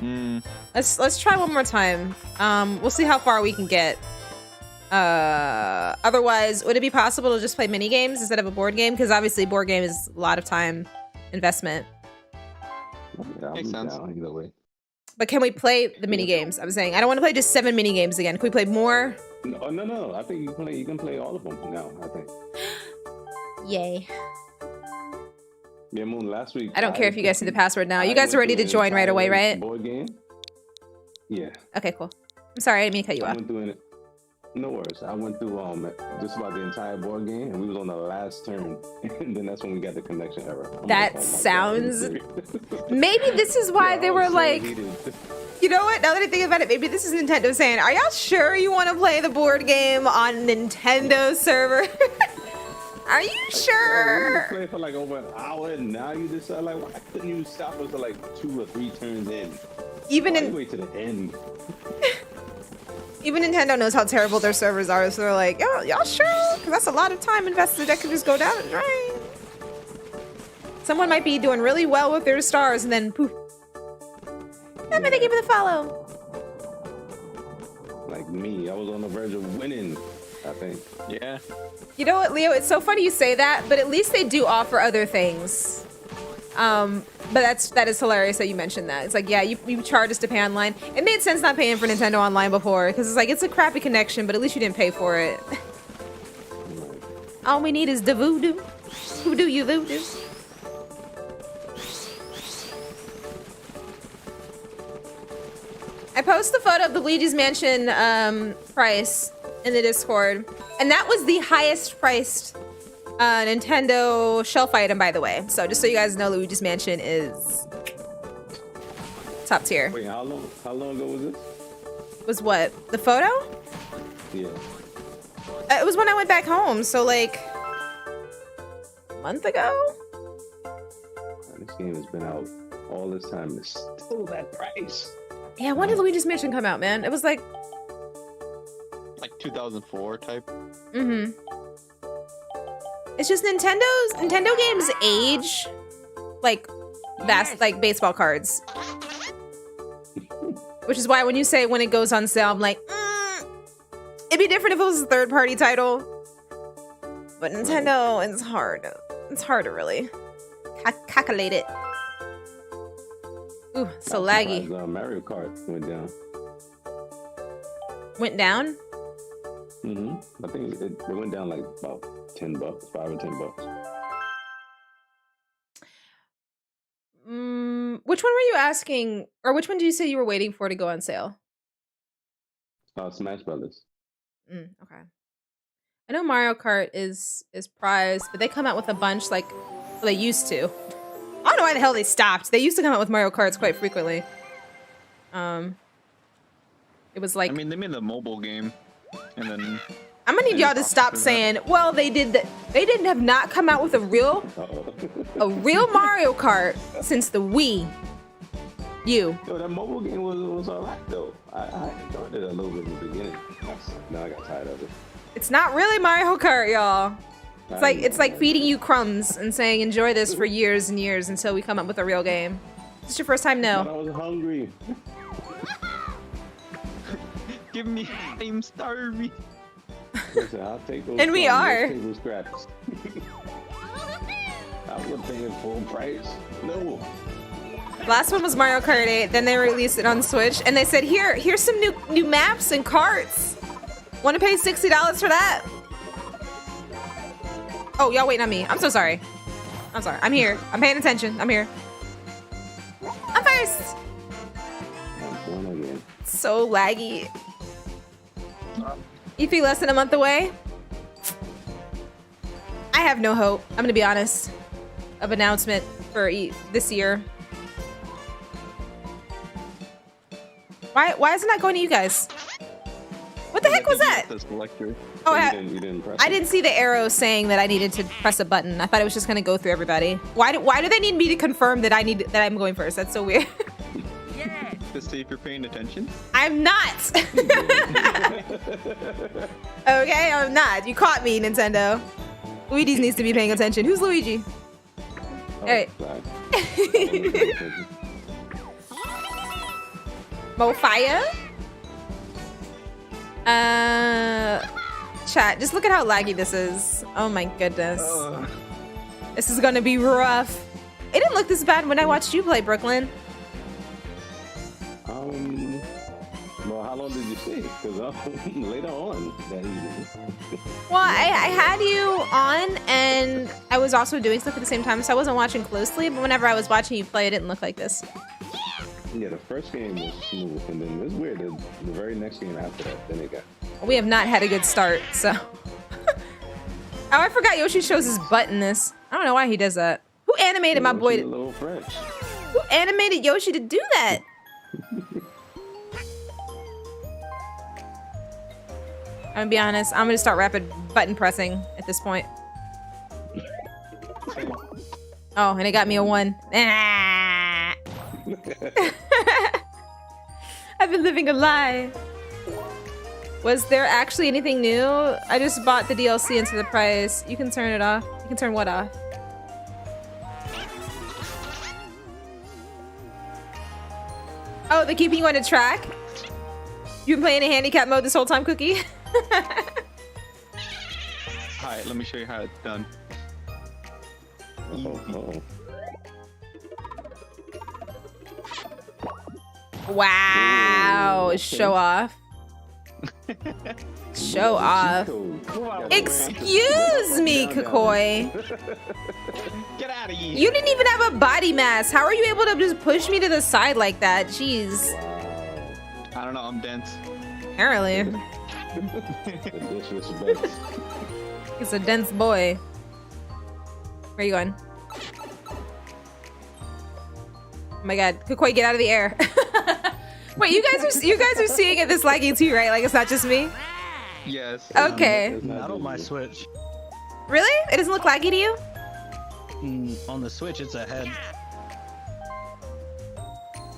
Mm. Let's try one more time. We'll see how far we can get. Otherwise, would it be possible to just play mini games instead of a board game? Because obviously, board game is a lot of time investment. Yeah, Makes sense. down either way. But can we play the mini games? I'm saying I don't want to play just 7 mini games again. Can we play more? No. I think you can play all of them now. I think. Yay! Yeah, Moon. Last week. I don't care if you guys see the password now. I You guys are went ready to through an join right away, entire right? Board game. Yeah. Okay, cool. I'm sorry, I didn't mean to cut you I off. went through it. No worries. I went through just about the entire board game, and we was on the last turn, and then that's when we got the connection error. I'm That like, oh my God, sounds- this is serious. Maybe this is why Yeah, they I were was so like, heated. you know what? Now that I think about it, maybe this is Nintendo saying, "Are y'all sure you want to play the board game on Nintendo server? Are you We sure?" played for like over an hour, and now you decide like, why couldn't you stop us at like 2 or 3 turns in? Even Why in you wait to the end? Even Nintendo knows how terrible their servers are, so they're like, "Yo, y'all sure? Because that's a lot of time invested that could just go down the drain." Someone might be doing really well with their stars, and then poof. I'm gonna give it a follow. Like me, I was on the verge of winning. I think. Yeah. You know what, Leo? It's so funny you say that, but at least they do offer other things. But that is hilarious that you mentioned that. It's like, yeah, you charge us to pay online. It made sense not paying for Nintendo Online before, because it's like, it's a crappy connection, but at least you didn't pay for it. All we need is the voodoo. Voodoo, you voodoo. I posted a photo of the Luigi's Mansion price in the Discord, and that was the highest priced Nintendo shelf item, by the way. So just so you guys know, Luigi's Mansion is top tier. Wait, how long ago was this? Was what? The photo? Yeah. It was when I went back home, so like a month ago? This game has been out all this time. It's still that price. Yeah, when did Luigi's Mansion come out, man? It was like, 2004 type. mm-hmm. It's just Nintendo games age like like baseball cards. Which is why when you say when it goes on sale, I'm like, it'd be different if it was a third-party title. But Nintendo, it's hard. It's hard to really calculate it. Ooh, so laggy. Mario Kart went down. Went down? I think it went down like about $10, $5 or $10. Which one were you asking, or which one did you say you were waiting for to go on sale? Smash Brothers. Okay. I know Mario Kart is prized, but they come out with a bunch like well, they used to. I don't know why the hell they stopped. They used to come out with Mario Karts quite frequently. It was like I mean, they made the mobile game, and then I'm gonna need y'all to stop saying, well, they didn't have not come out with a real Mario Kart since the Wii U. Yo, that mobile game was alright though. I enjoyed it a little bit in the beginning. Now I got tired of it. It's not really Mario Kart, y'all. It's like feeding you crumbs and saying enjoy this for years and years until we come up with a real game. Is this your first time? No. But I was hungry. give me, I'm starving. Listen, I'll take those. And we are. Table scraps. I would pay it full price. No. Last one was Mario Kart 8. Then they released it on Switch, and they said, here's some new maps and carts. Want to pay $60 for that? Oh, y'all waiting on me. I'm so sorry. I'm sorry. I'm here. I'm paying attention. I'm here. I'm first. I'm going again. So laggy. You feel less than a month away? I have no hope. I'm gonna be honest. Of announcement for this year. Why is it not going to you guys? What the heck was that? Oh, You didn't press I it. didn't see the arrow saying that I needed to press a button. I thought it was just gonna go through everybody. Why do they need me to confirm that I'm going first? That's so weird. To see if you're paying attention. I'm not. Okay, I'm not. You caught me, Nintendo. Luigi needs to be paying attention. Who's Luigi? Oh, Alright. sorry. Mofire? Chat, just look at how laggy this is. Oh my goodness. This is gonna be rough. It didn't look this bad when I watched you play, Brooklyn. Well, how long did you see? Because later on that evening. Well, I had you on, and I was also doing stuff at the same time, so I wasn't watching closely, but whenever I was watching you play, it didn't look like this. Yeah, the first game was smooth, and then it's weird. The very next game after that, then it got. We have not had a good start, so. Oh, I forgot Yoshi shows his butt in this. I don't know why he does that. Who animated my boy? A little French. Who animated Yoshi to do that? I'm gonna be honest. I'm gonna start rapid button pressing at this point. Oh, and it got me a 1. Ah. I've been living a lie. Was there actually anything new? I just bought the DLC into the price. You can turn it off. You can turn what off? Oh, they're keeping you on a track? You've been playing in handicap mode this whole time, Cookie? Alright, let me show you how it's done. Wow, show off. Show off. Excuse me, Kakoi. Get out of here! You didn't even have a body mass. How are you able to just push me to the side like that? Jeez. I don't know, I'm dense. Apparently. He's a dense boy. Where are you going? Oh my god. Kakoi, get out of the air. Wait, you guys are seeing it this laggy too, right? Like it's not just me? Yes. Okay. Not on my Switch. Really? It doesn't look laggy to you? On the Switch, it's ahead.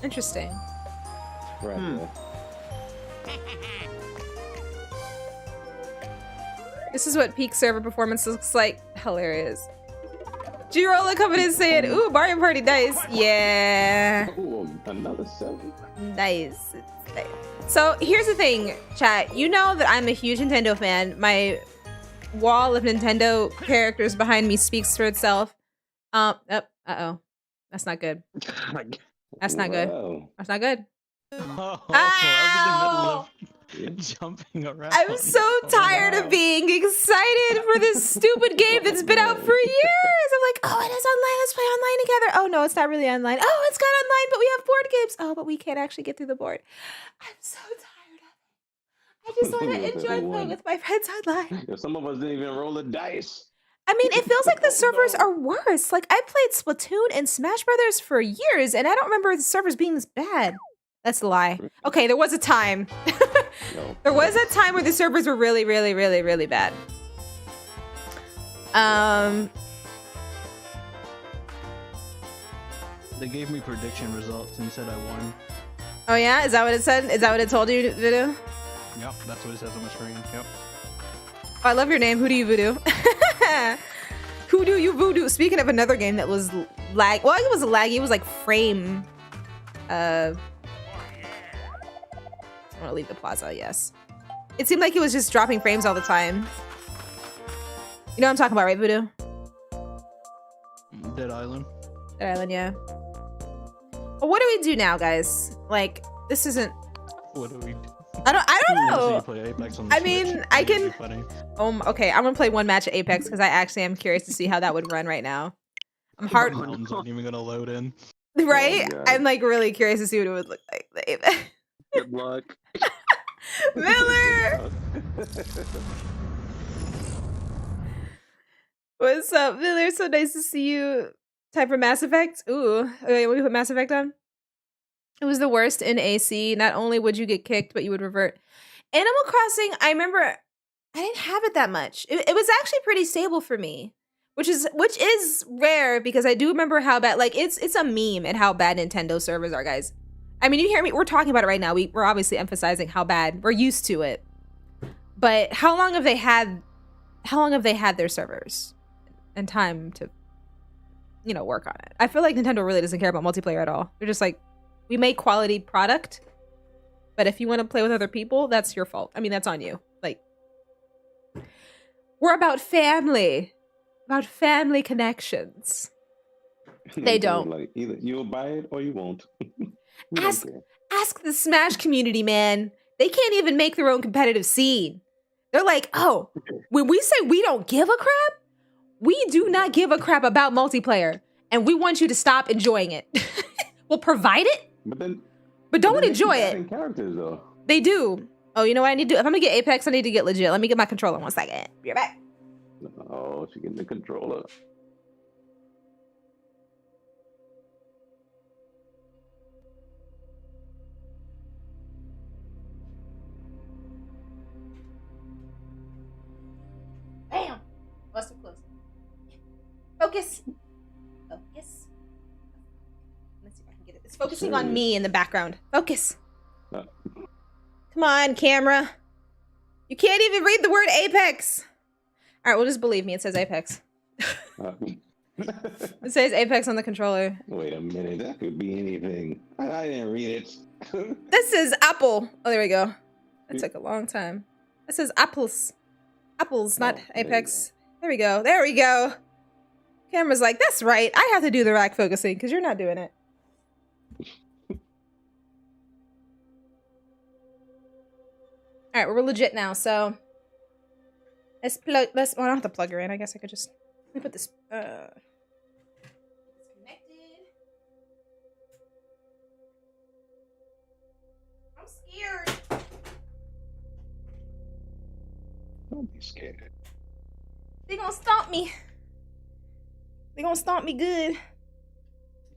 Interesting. Right. This is what peak server performance looks like. Hilarious. Girola coming in saying, ooh, Mario Party, nice. Yeah. Ooh, another 7. Nice. So here's the thing, chat. You know that I'm a huge Nintendo fan. My wall of Nintendo characters behind me speaks for itself. Uh-oh. That's not good. That's not good. Wow. That's not good. Oh, Ow! I was in the middle of jumping around. I'm so tired of being excited for this stupid game that's been out for years. I'm like, oh, it is online. Let's play online together. Oh, no, it's not really online. Oh, it's got online, but we have board games. Oh, but we can't actually get through the board. I'm so tired of it. I just want to enjoy playing with my friends online. If some of us didn't even roll the dice. I mean, it feels like the servers are worse. Like, I played Splatoon and Smash Brothers for years, and I don't remember the servers being this bad. That's a lie. Okay, there was a time. No. There was a time where the servers were really, really, really, really bad. They gave me prediction results and said I won. Oh yeah? Is that what it said? Is that what it told you, Voodoo? Yep, that's what it says on my screen. Yep. Oh, I love your name. Who do you voodoo? Who do you voodoo? Speaking of another game that was lag. Well, it was laggy. It was like frame. I want to leave the plaza. Yes. It seemed like it was just dropping frames all the time. You know what I'm talking about, right, Voodoo? Dead Island. Dead Island, yeah. Well, what do we do now, guys? Like, this isn't. What do we do? I don't So you know. play Apex on the I Switch. mean, I That'd be can. funny. Okay, I'm gonna play one match at Apex because I actually am curious to see how that would run right now. I'm hard, The mountains aren't even gonna load in. right? God. I'm like really curious to see what it would look like. The Apex. Good luck. Miller, what's up, Miller? So nice to see you. Time for Mass Effect. Ooh, okay, we put Mass Effect on. It was the worst in AC. Not only would you get kicked, but you would revert. Animal Crossing, I remember I didn't have it that much. It was actually pretty stable for me, which is rare because I do remember how bad. Like it's a meme and how bad Nintendo servers are, guys. I mean, you hear me? We're talking about it right now. We're obviously emphasizing how bad. We're used to it, but how long have they had their servers and time to, work on it? I feel like Nintendo really doesn't care about multiplayer at all. They're just like, we make quality product, but if you want to play with other people, that's your fault. I mean, that's on you. Like, we're about family connections. They don't. Like, either you'll buy it or you won't. We don't care. Ask the Smash community, man. They can't even make their own competitive scene. They're like, oh, when we say we don't give a crap, we do not give a crap about multiplayer, and we want you to stop enjoying it. We'll provide it, but don't then they enjoy keep it. adding characters though. They do. Oh, you know what I need to do? If I'm gonna get Apex, I need to get legit. Let me get my controller 1 second. Be right back. Oh, she getting the controller. Bam! Bust it close. Focus. Focus. Let's see if I can get it. It's focusing on me in the background. Focus. Uh. Come on, camera. You can't even read the word Apex. All right, well, just believe me. It says Apex. It says Apex on the controller. Wait a minute, that could be anything. I didn't read it. This is Apple. Oh, there we go. That took a long time. It says apples. Apples, not Oh, there you Apex. There we go. There we go. Camera's like, that's right. I have to do the rack focusing because you're not doing it. All right, we're legit now. So let's plug. Well, I don't have to plug her in. I guess I could just let me put this. It's connected. I'm scared. Don't be scared. They gonna stomp me. They gonna stomp me good.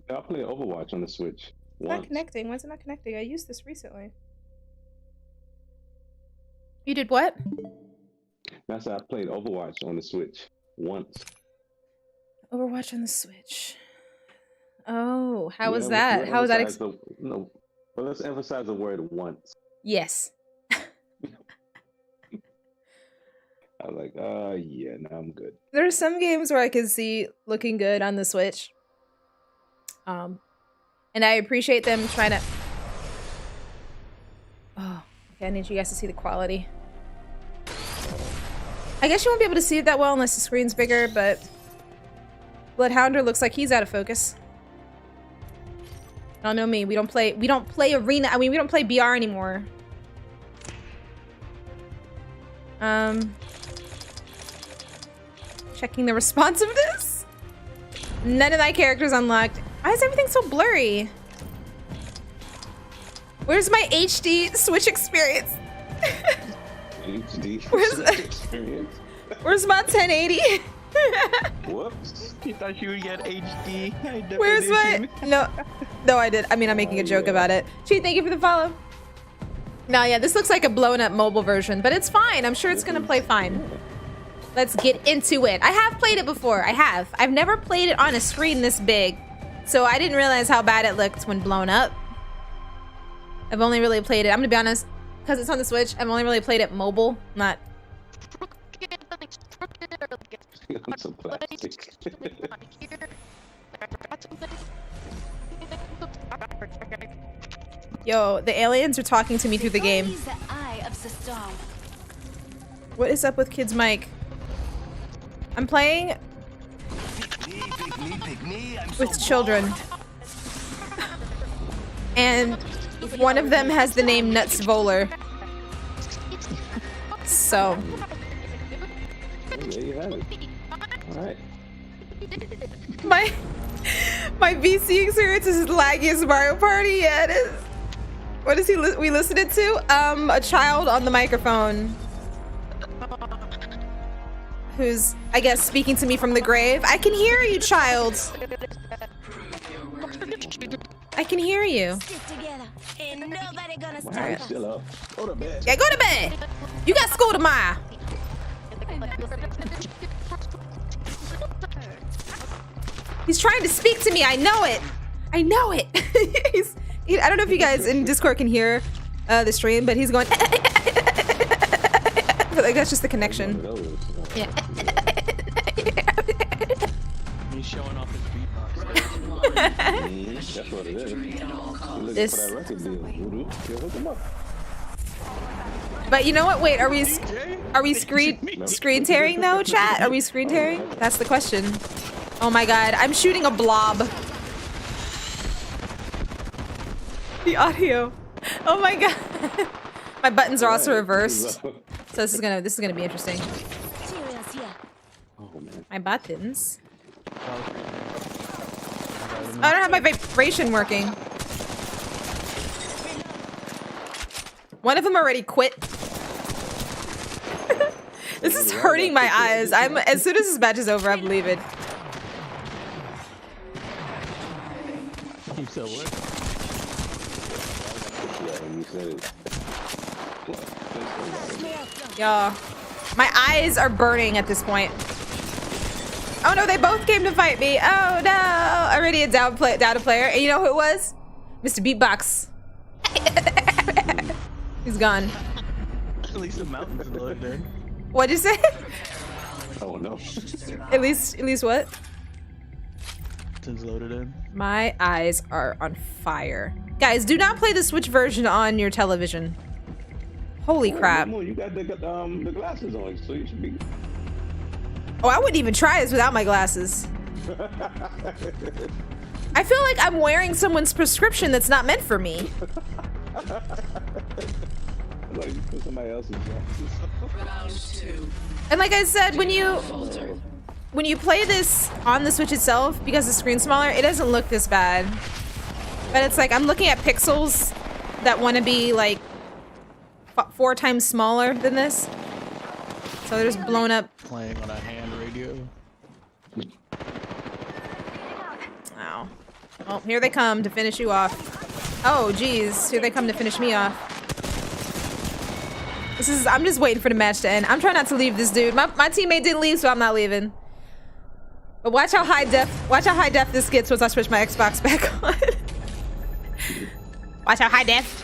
I play Overwatch on the Switch. It's Once. not connecting. Why is it not connecting? I used this recently. You did what? That's how I played Overwatch on the Switch once. Overwatch on the Switch. Oh, how was Yeah, that? How was that? no, but let's emphasize the word once. Yes. I was like, yeah, now I'm good. There are some games where I can see looking good on the Switch. And I appreciate them trying to... Oh, okay, I need you guys to see the quality. I guess you won't be able to see it that well unless the screen's bigger, but... Bloodhounder looks like he's out of focus. I don't know me, we don't play Arena, I mean, we don't play BR anymore. Checking the responsiveness. None of my characters unlocked. Why is everything so blurry? Where's my HD Switch experience? HD Where's- experience. Where's my 1080? Whoops. You thought you would get HD high Where's my... definition? No, I did. I mean, I'm making a joke about it. Cheat, thank you for the follow. No, yeah, this looks like a blown up mobile version, but it's fine. I'm sure it's gonna play fine. Let's get into it. I have played it before. I have. I've never played it on a screen this big, so I didn't realize how bad it looked when blown up. I've only really played it, I'm gonna be honest, because it's on the Switch, I've only really played it mobile, not... I'm so plastic. Yo, the aliens are talking to me through the game. Is the eye of the storm. What is up with kids' mic? I'm playing with children. And one of them has the name Nuts Voller. So, There you have it. Alright. my VC experience is as laggy as Mario Party. Yeah, it is. What is we listening to? A child on the microphone. Who's, I guess, speaking to me from the grave. I can hear you, child. I can hear you. Stick together. Ain't nobody gonna stop Why are you us. still up? Go to bed. Yeah, go to bed. You got school tomorrow. He's trying to speak to me. I know it. I know it. I don't know if you guys in Discord can hear the stream, but he's going. But like that's just the connection. Yeah. He's showing off his beatbox. That's what it is. You're looking This- for that record deal. Voodoo. Yeah, hook him up. But you know what? Wait, are we screen tearing though, chat? Are we screen tearing? That's the question. Oh my god, I'm shooting a blob. The audio. Oh my god. My buttons are also reversed. So this is gonna be interesting. Serious here. Oh man. My buttons. I don't have my vibration working. One of them already quit. This is hurting my eyes. As soon as this match is over, I'm leaving. You said what? Yeah, you said it. Y'all, my eyes are burning at this point. Oh no, they both came to fight me. Oh no, already a down player. And you know who it was? Mr. Beatbox. He's gone. At least the mountain's loaded in. What'd you say? Oh no. At least what? Mountain's loaded in. My eyes are on fire. Guys, do not play the Switch version on your television. Holy crap. Moon, you got the glasses on, so you should be. Oh, I wouldn't even try this without my glasses. I feel like I'm wearing someone's prescription that's not meant for me. Like you put somebody else's glasses. And like I said, when you play this on the Switch itself, because the screen's smaller, it doesn't look this bad. But it's like I'm looking at pixels that want to be like 4 times smaller than this. So they're just blown up. Playing on a hand radio. Ow. Oh, here they come to finish you off. Oh, geez. Here they come to finish me off. I'm just waiting for the match to end. I'm trying not to leave this dude. My teammate didn't leave, so I'm not leaving. But watch how high def this gets once I switch my Xbox back on. Watch how high def.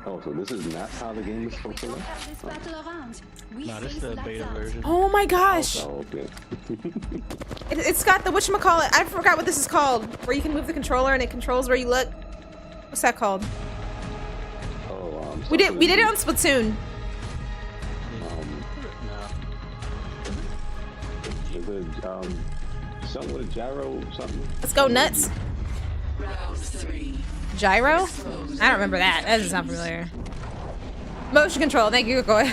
Oh, so this is not how the game is supposed to look? This battle around. We Nah, this is face the lights beta out. version. Oh my gosh. Oh, okay. It's got the whatchamacallit. I forgot what this is called. Where you can move the controller and it controls where you look. What's that called? Oh, We did it on Splatoon. Is it something with a gyro something? Let's go nuts. Gyro? I don't remember that. That doesn't sound familiar. Motion control. Thank you, Koi.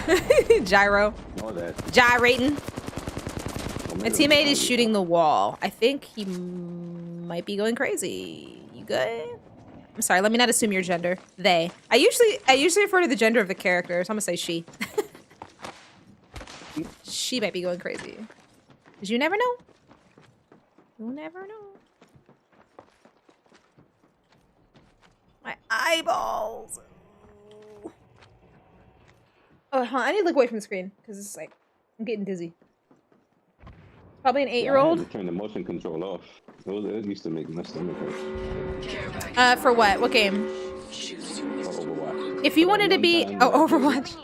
Gyro. All that. Gyrating. Oh, My maybe teammate it's is shooting the wall. I think he might be going crazy. You good? I'm sorry. Let me not assume your gender. They. I usually refer to the gender of the character, so I'm gonna say she. She might be going crazy. Cause you never know. You'll never know. My eyeballs. Oh, hold on. I need to look away from the screen because it's like I'm getting dizzy. Probably an Yeah, I had 8-year-old. to turn the motion control off. It used to make my stomach hurt. For what? What game? For Overwatch. If you But wanted to one be time oh when I played Overwatch.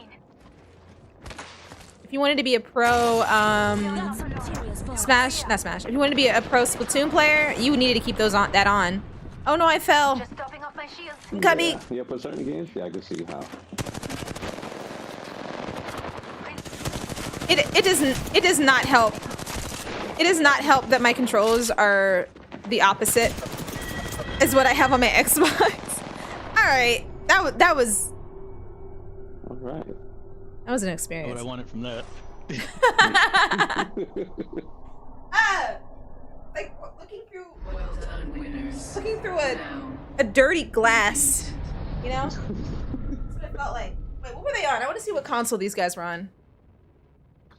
If you wanted to be a pro Got some materials for Smash, not Smash. If you wanted to be a pro Splatoon player, you needed to keep that on. Oh no, I fell. Just topping off my shields. Got me. Yeah, for certain games, yeah, I can see how. It does not help. It does not help that my controls are the opposite as what I have on my Xbox. All right, that was All right. an What I experience. wanted from that. Like looking through a dirty glass, you know? That's what it felt like. Wait, what were they on? I want to see what console these guys were on.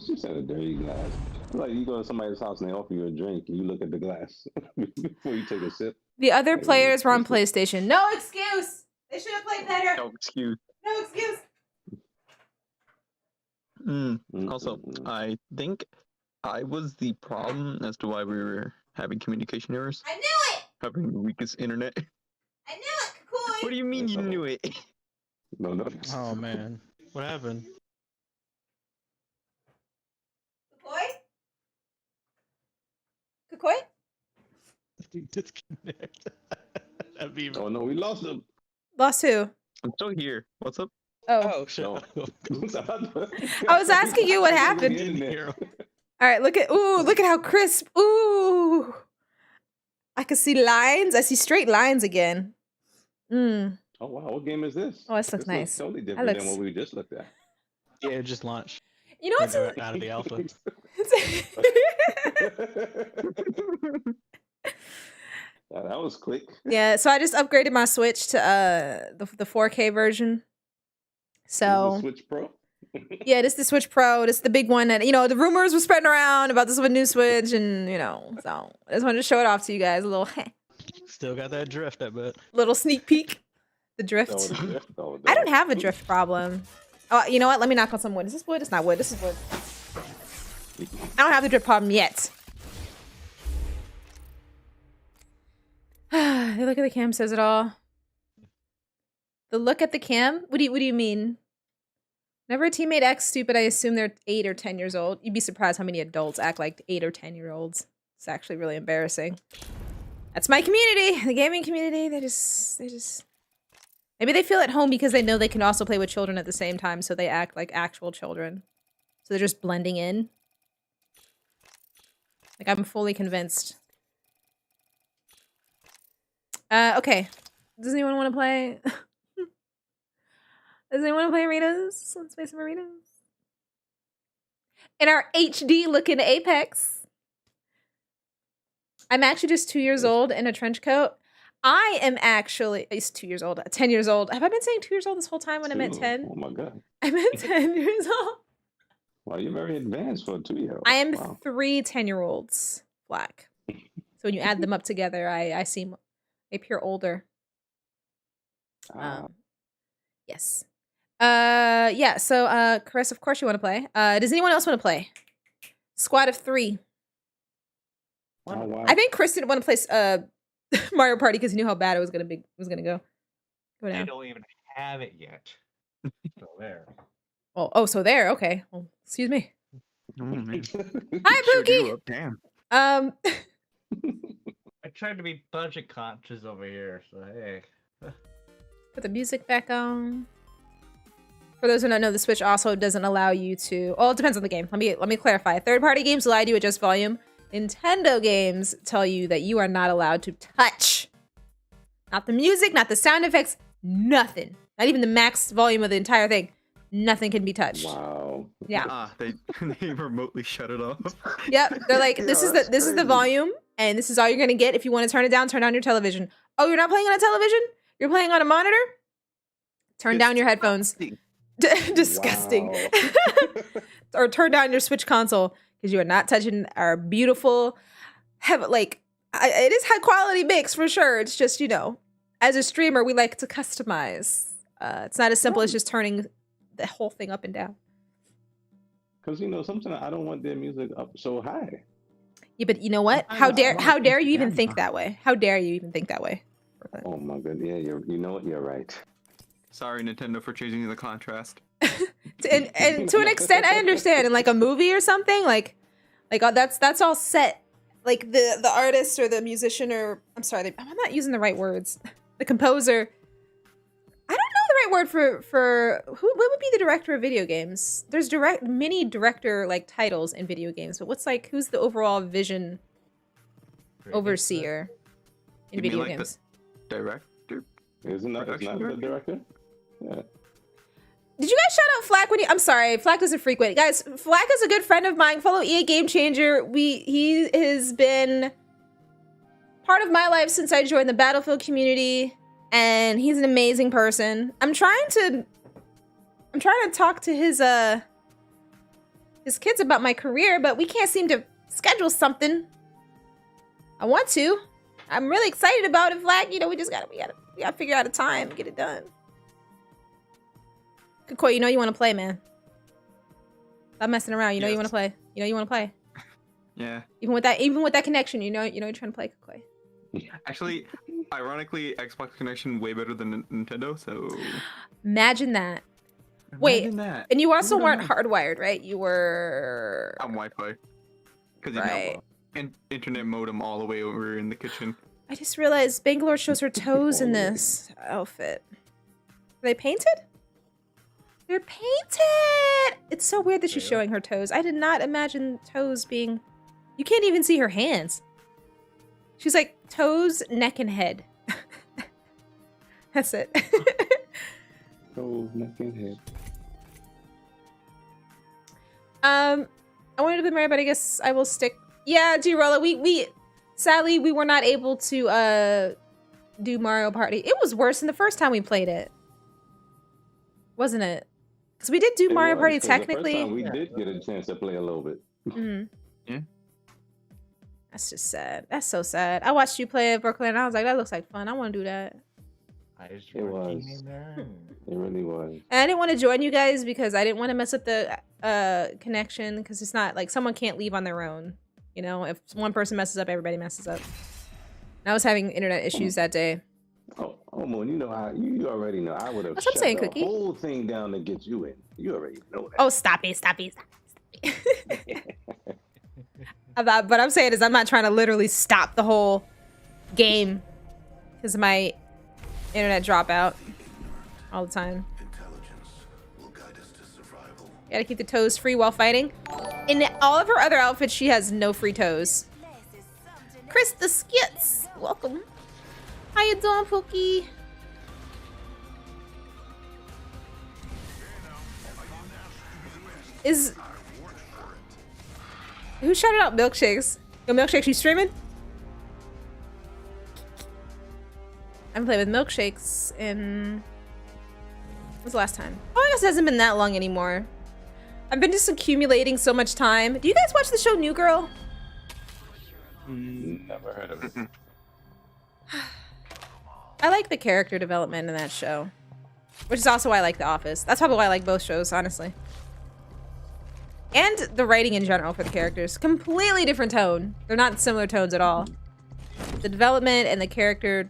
She said a dirty glass. Like you go to somebody's house and they offer you a drink and you look at the glass before you take a sip. The other players were on PlayStation. No excuse. They should have played better. No excuse. No excuse. Also, Mm-mm-mm. I think I was the problem as to why we were having communication errors, I knew it. having the weakest internet. I knew it. Kakui. What do you mean you knew it? No. Oh man, what happened? Kakui? Disconnect. That'd be. Oh no, we lost him. Lost who? I'm still here. What's up? Oh. Oh shit. No. I was asking you what happened. Get in there. All right, look at how crisp. Ooh. I can see lines. I see straight lines again. Mm. Oh wow, what game is this? Oh, this looks nice. Totally That different looks- than what we just looked at. Yeah, it just launched. You know what's Out of the alpha. That was quick. Yeah, so I just upgraded my Switch to the 4K version. So Switch Pro. yeah, this is the Switch Pro. This is the big one that the rumors were spreading around about this new Switch, and so I just wanted to show it off to you guys. A little Still got that drift, I bet. little sneak peek. The drift. I don't have a drift problem. Oh, you know what? Let me knock on some wood. Is this wood? It's not wood. This is wood. I don't have the drift problem yet. The look at the cam says it all. The look at the cam? What do you mean? Whenever a teammate acts stupid, I assume they're 8 or 10 years old. You'd be surprised how many adults act like 8 or 10-year-olds. It's actually really embarrassing. That's my community, the gaming community. They just maybe they feel at home because they know they can also play with children at the same time, so they act like actual children. So they're just blending in. Like, I'm fully convinced. Okay. Does anyone want to play? Does anyone want to play arenas? Let's play some arenas. In our HD looking Apex. I'm actually just 2 years old in a trench coat. I am actually, he's 2 years old, 10 years old. Have I been saying 2 years old this whole time when I meant 10? Oh my god. I meant 10 years old. Wow, you're very advanced for a 2-year-old. I am Wow. 3 10-year-olds black. So when you add them up together, I seem appear older. Ah, Yes. Yeah, so Chris, of course you want to play. Does anyone else want to play? Squad of 3. oh, wow. I think Chris didn't want to play Mario Party because he knew how bad it was gonna go. Go They down. don't even have it yet. So there. Oh, so there. Okay. Well, excuse me. Oh, man. Hi, Sure do, Pookie. Damn. I tried to be budget conscious over here, so hey. Put the music back on. For those who don't know, the Switch also doesn't allow you to. Oh, it depends on the game. Let me clarify. Third-party games allow you to adjust volume. Nintendo games tell you that you are not allowed to touch. Not the music, not the sound effects, nothing. Not even the max volume of the entire thing. Nothing can be touched. Wow. Yeah. They remotely shut it off. Yep. They're like, this is the volume, and this is all you're gonna get. If you want to turn it down, turn on your television. Oh, you're not playing on a television? You're playing on a monitor? Turn down your headphones. Disgusting. Wow. Or turn down your Switch console because you are not touching our beautiful, it is high quality mix for sure. It's just, as a streamer, we like to customize. It's not as simple as just turning the whole thing up and down. Because sometimes I don't want their music up so high. Yeah, but you know what? How dare you even think that way? How dare you even think that way? Oh my god, yeah, you know what? You're right. Sorry, Nintendo, for changing the contrast. and to an extent, I understand. In like a movie or something, that's all set. Like the artist or the musician, or I'm sorry, I'm not using the right words. The composer. I don't know the right word for what would be the director of video games. There's many director like titles in video games, but who's the overall vision overseer in You mean video like games? Director? Isn't that the director? Yeah. Did you guys shout out Flack when I'm sorry, Flack doesn't frequent. Guys, Flack is a good friend of mine, fellow EA Game Changer. He has been part of my life since I joined the Battlefield community, and he's an amazing person. I'm trying to talk to his kids about my career, but we can't seem to schedule something. I want to. I'm really excited about it, Flack. We gotta figure out a time to get it done. Kukoi, you want to play, man. Stop messing around. You want to play. You want to play. Yeah. Even with that connection, you're trying to play, Kukoi. Actually, ironically, Xbox connection way better than Nintendo, so... Imagine that. Imagine that. And you also weren't hardwired, right? You were... I'm Wi-Fi. Because Right. internet modem all the way over in the kitchen. I just realized Bangalore shows her toes in this outfit. Are they painted? They're painted! It's so weird that she's showing her toes. I did not imagine toes being... You can't even see her hands. She's like toes, neck, and head. That's it. Toes, neck, and head. I wanted to be married, but I guess I will stick... Yeah, G-Rolla, we sadly, we were not able to do Mario Party. It was worse than the first time we played it. Wasn't it? Because we did do Mario Party technically. The first time we did get a chance to play a little bit. Mm-hmm. Yeah. That's just sad. That's so sad. I watched you play at Brooklyn and I was like, that looks like fun. I want to do that. It was. It really was. And I didn't want to join you guys because I didn't want to mess up the connection, because it's not like someone can't leave on their own. If one person messes up, everybody messes up. And I was having internet issues that day. Oh, Moon, you already know. I would have That's what I'm saying, shut the Cookie. whole thing down to get you in. You already know that. Oh, stop it. But I'm saying is I'm not trying to literally stop the whole game because of my internet dropout all the time. Gotta keep the toes free while fighting. In all of her other outfits, she has no free toes. Chris the Skits, welcome. How you doing, Pookie? Who shouted out Milkshakes? Yo, Milkshakes, you streaming? I've played with Milkshakes in... When was the last time? Oh, I guess it hasn't been that long anymore. I've been just accumulating so much time. Do you guys watch the show New Girl? Never heard of it. I like the character development in that show. Which is also why I like The Office. That's probably why I like both shows, honestly. And the writing in general for the characters. Completely different tone. They're not similar tones at all. The development and the character,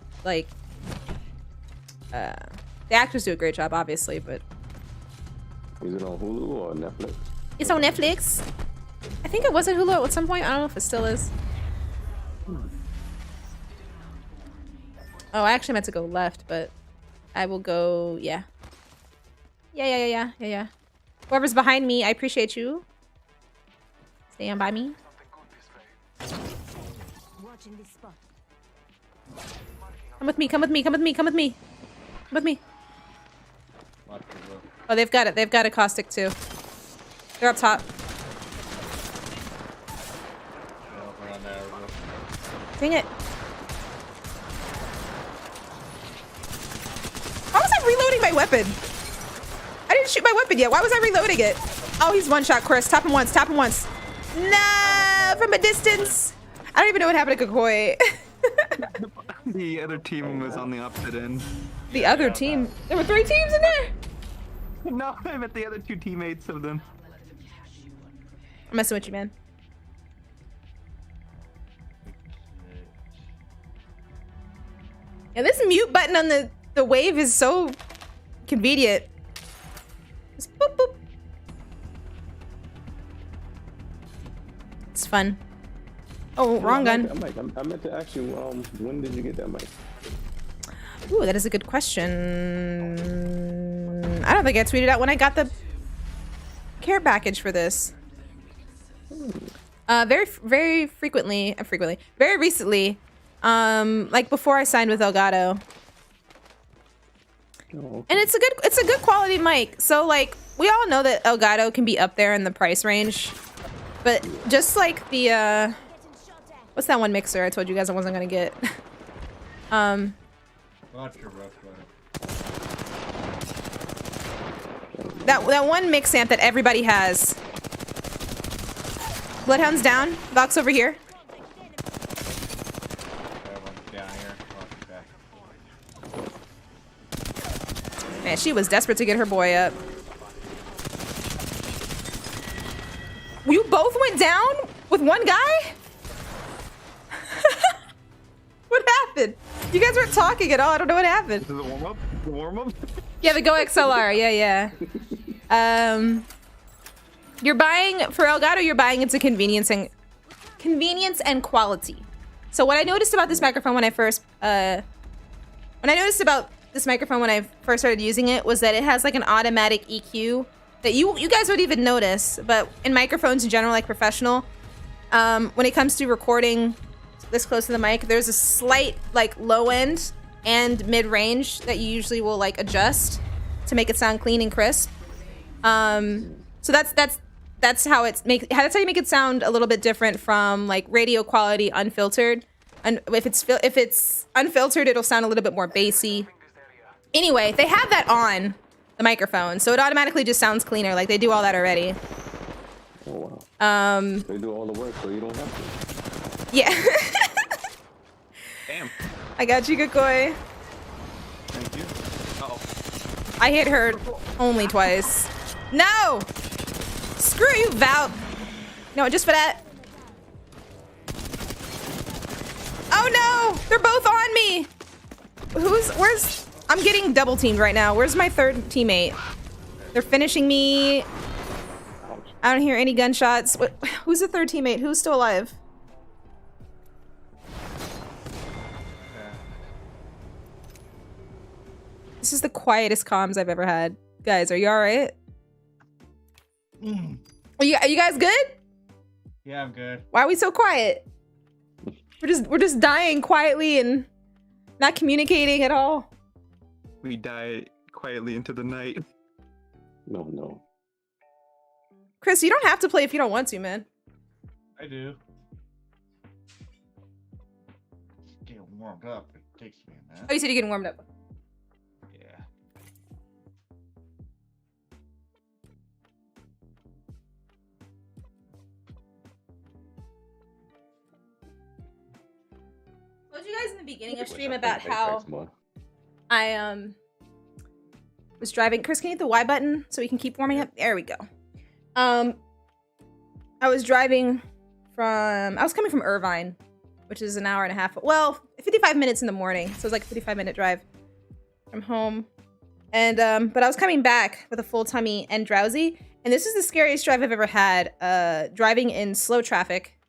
The actors do a great job, obviously, but Is it on Hulu or Netflix? it's on Netflix. I think it was at Hulu at some point. I don't know if it still is. Oh, I actually meant to go left, but I will go, yeah. Yeah. Whoever's behind me, I appreciate you. Stand by me. Watching this spot. Come with me, come with me, come with me, come with me. Come with me. Watch your look. Oh, they've got it. They've got a caustic too. They're up top. We're on there. Dang it. How was I reloading my weapon? I didn't shoot my weapon yet. Why was I reloading it? Oh, he's one shot, Chris. Tap him once. Tap him once. Nah, from a distance. I don't even know what happened to Kakoi. The other team was on the opposite end. The other team. There were 3 teams in there. No, I meant the other 2 teammates of them. I'm messing with you, man. Yeah, this mute button on the wave is so convenient. Just boop, boop. It's fun. Oh, wrong gun. I meant to ask you, when did you get that mic? Ooh, that is a good question. I don't think I tweeted out when I got the care package for this. Very frequently, very recently. Like before I signed with Elgato. Oh, okay. And it's a good quality mic. So like we all know that Elgato can be up there in the price range. But just like the what's that one mixer I told you guys I wasn't gonna get? Watch your rough one. That one mix amp that everybody has. Bloodhound's down. Vox over here. Everyone's down here. Watch your back. Man, she was desperate to get her boy up. You both went down with one guy? What happened? You guys weren't talking at all. I don't know what happened. This is the warm-up? The warm-up? Yeah, the Go XLR. Yeah. You're buying for Elgato. You're buying into convenience and quality. So what I noticed about this microphone when I first started using it was that it has like an automatic EQ that you guys would even notice. But in microphones in general, like professional, when it comes to recording this close to the mic, there's a slight like low end and mid range that you usually will like adjust to make it sound clean and crisp. So that's how how you make it sound a little bit different from like radio quality unfiltered. And if it's unfiltered, it'll sound a little bit more bassy. Anyway, they have that on the microphone, so it automatically just sounds cleaner. Like they do all that already. Oh wow. They do all the work, so you don't have to. Yeah. Damn. I got you, Kakoi. Thank you. Uh-oh. I hit her only twice. No! Screw you, Val. No, just for that. Oh no! They're both on me! Where's... I'm getting double teamed right now. Where's my third teammate? They're finishing me. I don't hear any gunshots. Who's the third teammate? Who's still alive? This is the quietest comms I've ever had. Guys, are you alright? Are you guys good? Yeah, I'm good. Why are we so quiet? We're just dying quietly and not communicating at all. We die quietly into the night. No. Chris, you don't have to play if you don't want to, man. I do. Getting warmed up. It takes me a minute. Oh, you said you're getting warmed up. Yeah. I told you guys in the beginning of stream about how I was driving. Chris, can you hit the Y button so we can keep warming up? There we go. I was driving I was coming from Irvine, which is an hour and a half. Well, 55 minutes in the morning. So it was like a 55-minute drive from home. And but I was coming back with a full tummy and drowsy, and this is the scariest drive I've ever had. Driving in slow traffic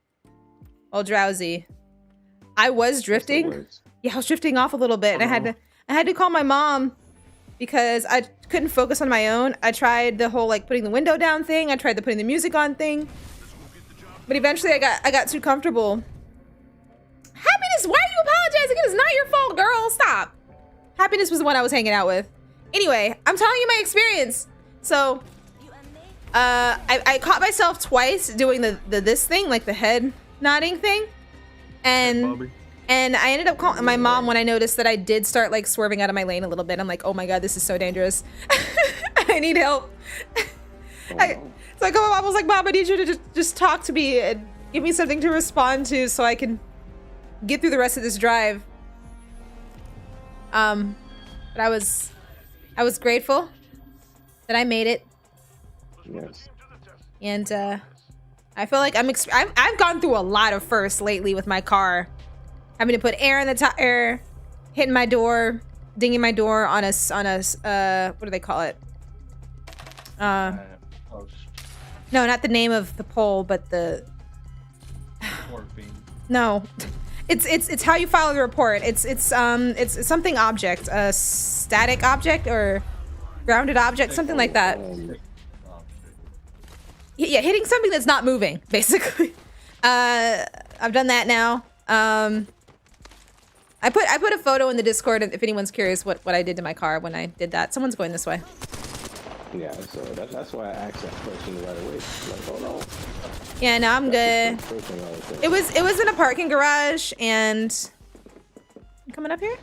while drowsy. I was drifting. Yeah, I was drifting off a little bit, and I had to call my mom because I couldn't focus on my own. I tried the whole like putting the window down thing. I tried the putting the music on thing, but eventually I got too comfortable. Happiness, why are you apologizing? It's not your fault, girl. Stop. Happiness was the one I was hanging out with. Anyway, I'm telling you my experience. So, I caught myself twice doing the this thing, like the head nodding thing, and I ended up calling my mom when I noticed that I did start like swerving out of my lane a little bit. I'm like, oh my god, this is so dangerous. I need help. So I called my mom. I was like, Mom, I need you to just talk to me and give me something to respond to so I can get through the rest of this drive. But I was grateful that I made it. Yes. And I feel like I've gone through a lot of firsts lately with my car. Having to put air in the tire, hitting my door, dinging my door on a what do they call it? Post. No, not the name of the pole, but the Morphine. no. It's how you file the report. It's something object, a static object or grounded object, something like that. Yeah, hitting something that's not moving, basically. I've done that now. I put a photo in the Discord if anyone's curious what I did to my car when I did that. Someone's going this way. Yeah, so that's why I asked that question right away. Like, oh no. Yeah, no, I'm good. It was in a parking garage, and you coming up here?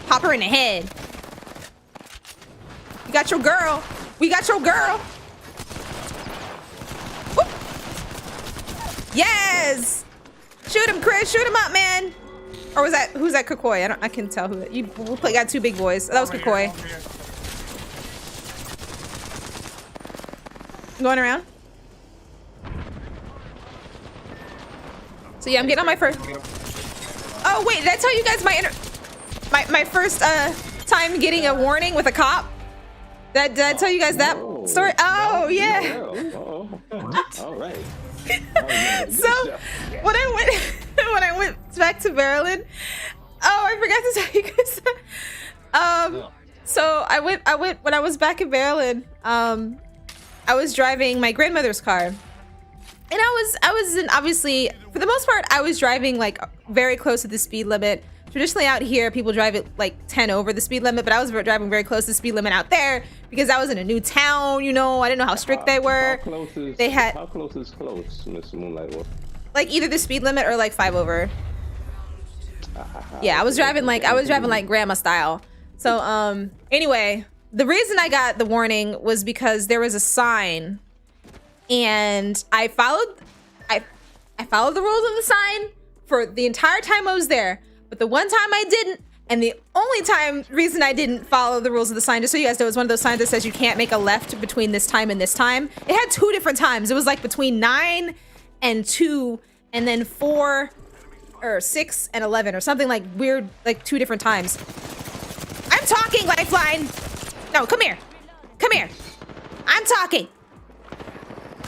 Pop her in the head. You got your girl. We got your girl. Whoop. Yes. Shoot him, Chris. Shoot him up, man. Or was that who's that? Kukoi. I can tell who you got two big boys. That was Kukoi. Going around. So yeah, I'm getting on my first. Oh wait, did I tell you guys my first time getting a warning with a cop? Did I tell you guys that story? Oh yeah. All right. So when I went back to Maryland, oh, I forgot to tell you guys that. So I went when I was back in Maryland. I was driving my grandmother's car, and I was in, obviously for the most part I was driving like very close to the speed limit. Traditionally out here people drive it like 10 over the speed limit, but I was driving very close to the speed limit out there because I was in a new town, you know. I didn't know how strict they were. How close is close, Miss Moonlight? Like either the speed limit or like 5 over. Yeah, I was driving like grandma style. So anyway, the reason I got the warning was because there was a sign, and I followed the rules of the sign for the entire time I was there. But the one time I didn't, and the only reason I didn't follow the rules of the sign, just so you guys know, it was one of those signs that says you can't make a left between this time and this time. It had 2 different times. It was like between 9 and 2, and then 4 or 6 and 11 or something like weird, like 2 different times. I'm talking, Lifeline. No, come here. Come here. I'm talking.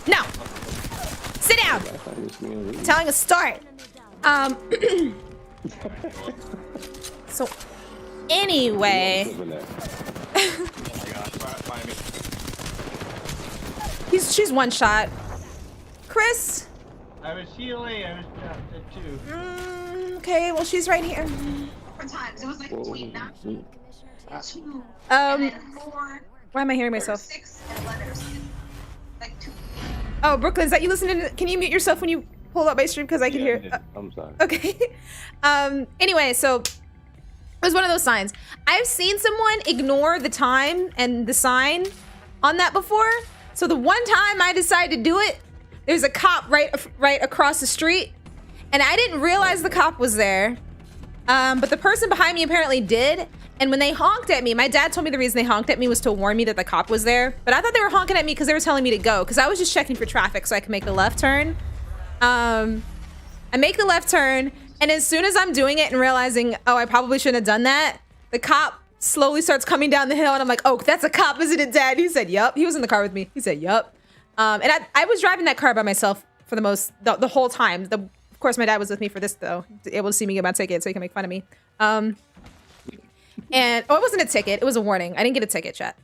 No. Sit down. Telling a story. So anyway. She's one shot. Chris. I was healing. I was dropped too. Okay, well she's right here. Times. It was like between 9 and 2. Why am I hearing myself? 6 and 11 or something. Like 2. Oh, Brooklyn, is that you listening to, can you mute yourself when you pull up my stream because I can hear? I'm sorry. Okay. Anyway, so it was one of those signs. I've seen someone ignore the time and the sign on that before. So the one time I decided to do it, there's a cop right across the street, and I didn't realize the cop was there. But the person behind me apparently did. And when they honked at me, my dad told me the reason they honked at me was to warn me that the cop was there. But I thought they were honking at me because they were telling me to go, because I was just checking for traffic so I could make the left turn. I make the left turn, And as soon as I'm doing it and realizing, oh, I probably shouldn't have done that, the cop slowly starts coming down the hill, and I'm like, oh, that's a cop, isn't it, Dad? He said, yup. He was in the car with me. He said, yup. And I was driving that car by myself for the whole time. Of course, my dad was with me for this, though, able to see me get my ticket so he can make fun of me. And, oh, it wasn't a ticket. It was a warning. I didn't get a ticket, chat.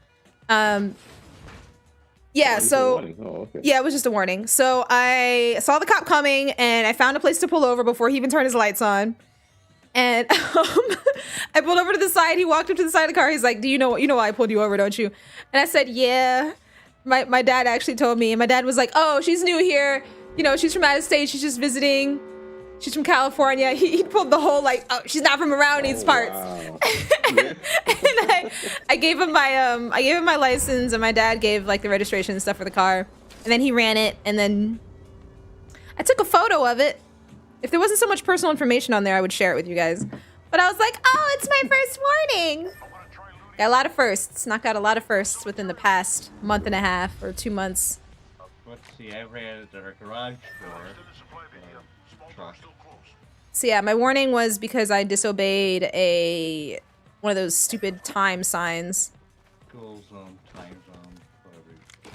Yeah, so, okay. yeah, it was just a warning. So I saw the cop coming, and I found a place to pull over before he even turned his lights on. And I pulled over to the side. He walked up to the side of the car. He's like, you know why I pulled you over, don't you? And I said, yeah. My dad actually told me. And my dad was like, oh, she's new here. You know, she's from out of state. She's just visiting. She's from California. He pulled the whole, like, oh, she's not from around these parts. Wow. And I gave him my license, and my dad gave, like, the registration and stuff for the car. And then he ran it, and then I took a photo of it. If there wasn't so much personal information on there, I would share it with you guys. But I was like, oh, it's my first warning. Got a lot of firsts. Knocked out a lot of firsts within the past month and a half or 2 months. Let's see, I ran at our garage door. Truck. So yeah, my warning was because I disobeyed one of those stupid time signs. School zone, time zone, whatever you can.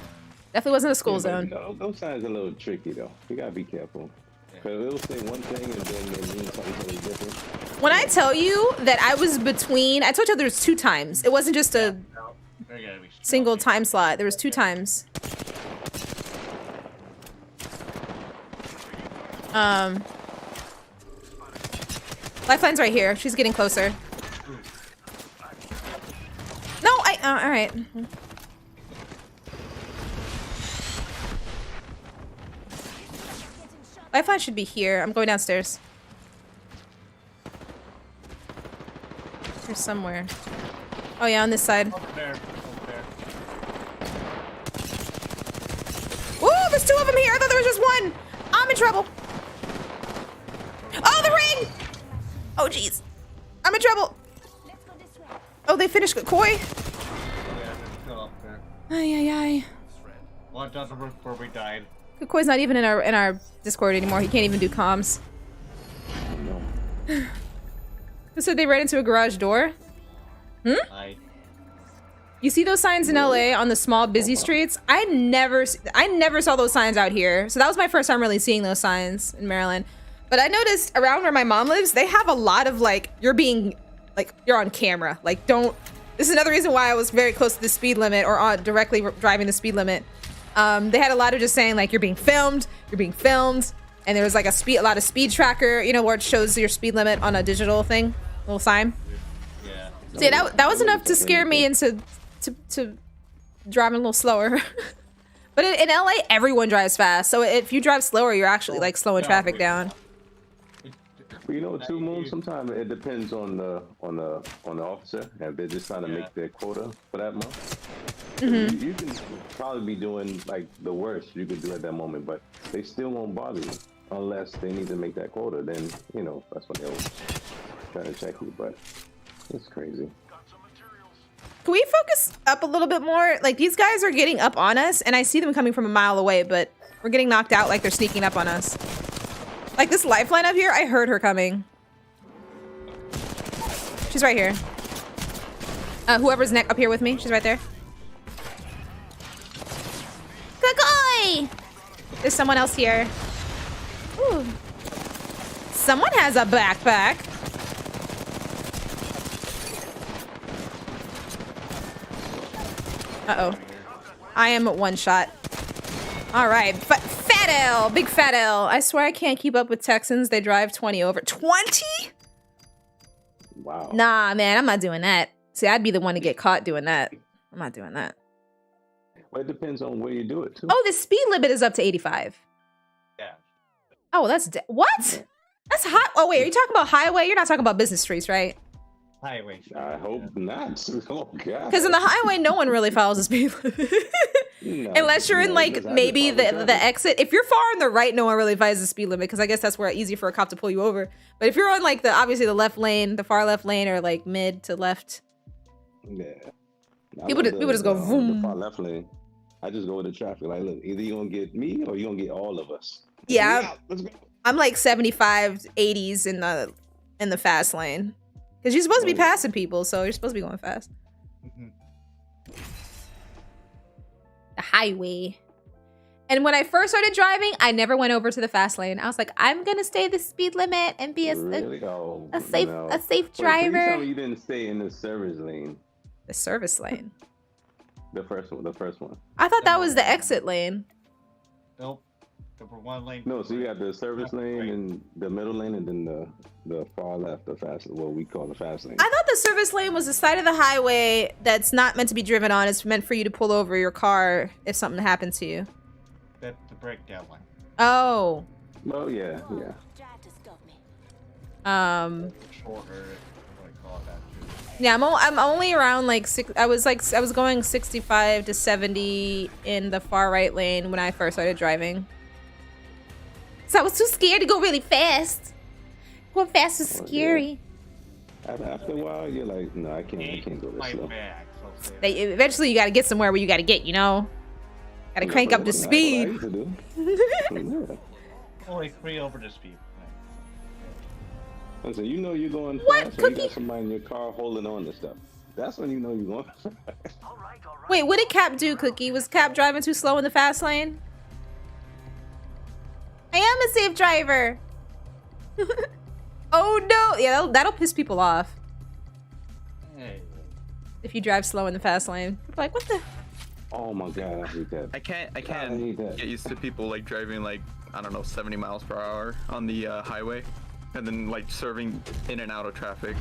Definitely wasn't a school Yeah, zone. but those signs are a little tricky though. You gotta be careful. Because it'll say one thing and then they mean something totally different. When I tell you that I was between, I told you there was 2 times. It wasn't just a There gotta be single time slot. There was 2 times. Lifeline's right here. She's getting closer. No, all right. Lifeline should be here. I'm going downstairs. There's somewhere. Oh yeah, on this side. Up there, up there. Ooh, there's 2 of them here. I thought there was just 1. I'm in trouble. Oh, the ring! Oh, jeez. I'm in trouble. Oh, they finished Koi? Yeah, they're still up there. Ay, ay, ay. One doesn't work before we died. Koi's not even in our Discord anymore. He can't even do comms. Who said they ran into a garage door? You see those signs in LA on the small busy streets? I never saw those signs out here. So that was my first time really seeing those signs in Maryland. But I noticed around where my mom lives, they have a lot of like, you're on camera. Like, this is another reason why I was very close to the speed limit or directly driving the speed limit. They had a lot of just saying like, you're being filmed. And there was like a lot of speed tracker, you know, where it shows your speed limit on a digital thing, little sign. Yeah. So yeah, that was enough to scare me into to driving a little slower. But in LA, everyone drives fast. So if you drive slower, you're actually like slowing traffic down. Well, you know, Two Moons, sometimes it depends on the officer, and they're just trying to make their quota for that month. Mm-hmm. You can probably be doing like the worst you could do at that moment, but they still won't bother you unless they need to make that quota. Then, you know, that's when they'll try to check you, but it's crazy. Can we focus up a little bit more? Like, these guys are getting up on us, and I see them coming from a mile away, but we're getting knocked out like they're sneaking up on us. Like, this Lifeline up here, I heard her coming. She's right here. Whoever's up here with me, she's right there. Kagoi! There's someone else here. Ooh. Someone has a backpack. Uh-oh. I am one shot. All right. Fat L. Big Fat L. I swear I can't keep up with Texans. They drive 20 over. 20? Wow. Nah, man. I'm not doing that. See, I'd be the one to get caught doing that. I'm not doing that. Well, it depends on where you do it, too. Oh, the speed limit is up to 85. Yeah. Oh, that's... what? That's hot. Oh, wait. Are you talking about highway? You're not talking about business streets, right? Highway. I hope not. Oh, God. Because in the highway, no one really follows the speed limit. No, Unless you're in, like, because I maybe just follow the traffic. exit. If you're far on the right, no one really follows the speed limit, because I guess that's where it's easy for a cop to pull you over. But if you're on, like, obviously the left lane, the far left lane, or, like, mid to left. Yeah. People just go vroom. The far left lane. I just go with the traffic. Like, look, either you're going to get me or you're going to get all of us. Yeah. Let's go. I'm like 75, 80s in the fast lane. Because you're supposed to be passing people, so you're supposed to be going fast. The highway. And when I first started driving, I never went over to the fast lane. I was like, I'm gonna stay the speed limit and be Really? Oh, a safe no. a safe Wait, so you tell driver. me you didn't stay in the service lane. The service lane. The first one. The first one. I thought that was the exit lane. Nope. Number one lane. No, so you got the service lane and the middle lane, and then the far left, the fast, what we call the fast lane. I thought the service lane was the side of the highway that's not meant to be driven on. It's meant for you to pull over your car if something happened to you. That's the breakdown line. Oh. Oh yeah, yeah. Try to stop me. Shorter, what I call that too. Yeah, I'm only around like I was going 65 to 70 in the far right lane when I first started driving. So I was too scared to go really fast. Going fast is scary. After a while, you're like, no, I can't go this My slow. back, so say Eventually, you got to get somewhere where you got to get, you know? Got to crank up the speed. That's what I used to do. Yeah. only 3 over the speed. I said, you know you're going What, fast when you Cookie? got somebody in your car holding on to stuff. That's when you know you're going fast. Wait, what did Cap do, Cookie? Was Cap driving too slow in the fast lane? I am a safe driver. Oh no! Yeah, that'll piss people off Hey. if you drive slow in the fast lane. Like, what the? Oh my god, I hate that. I I can't need that. get used to people like driving like, I don't know, 70 miles per hour on the highway, and then like swerving in and out of traffic.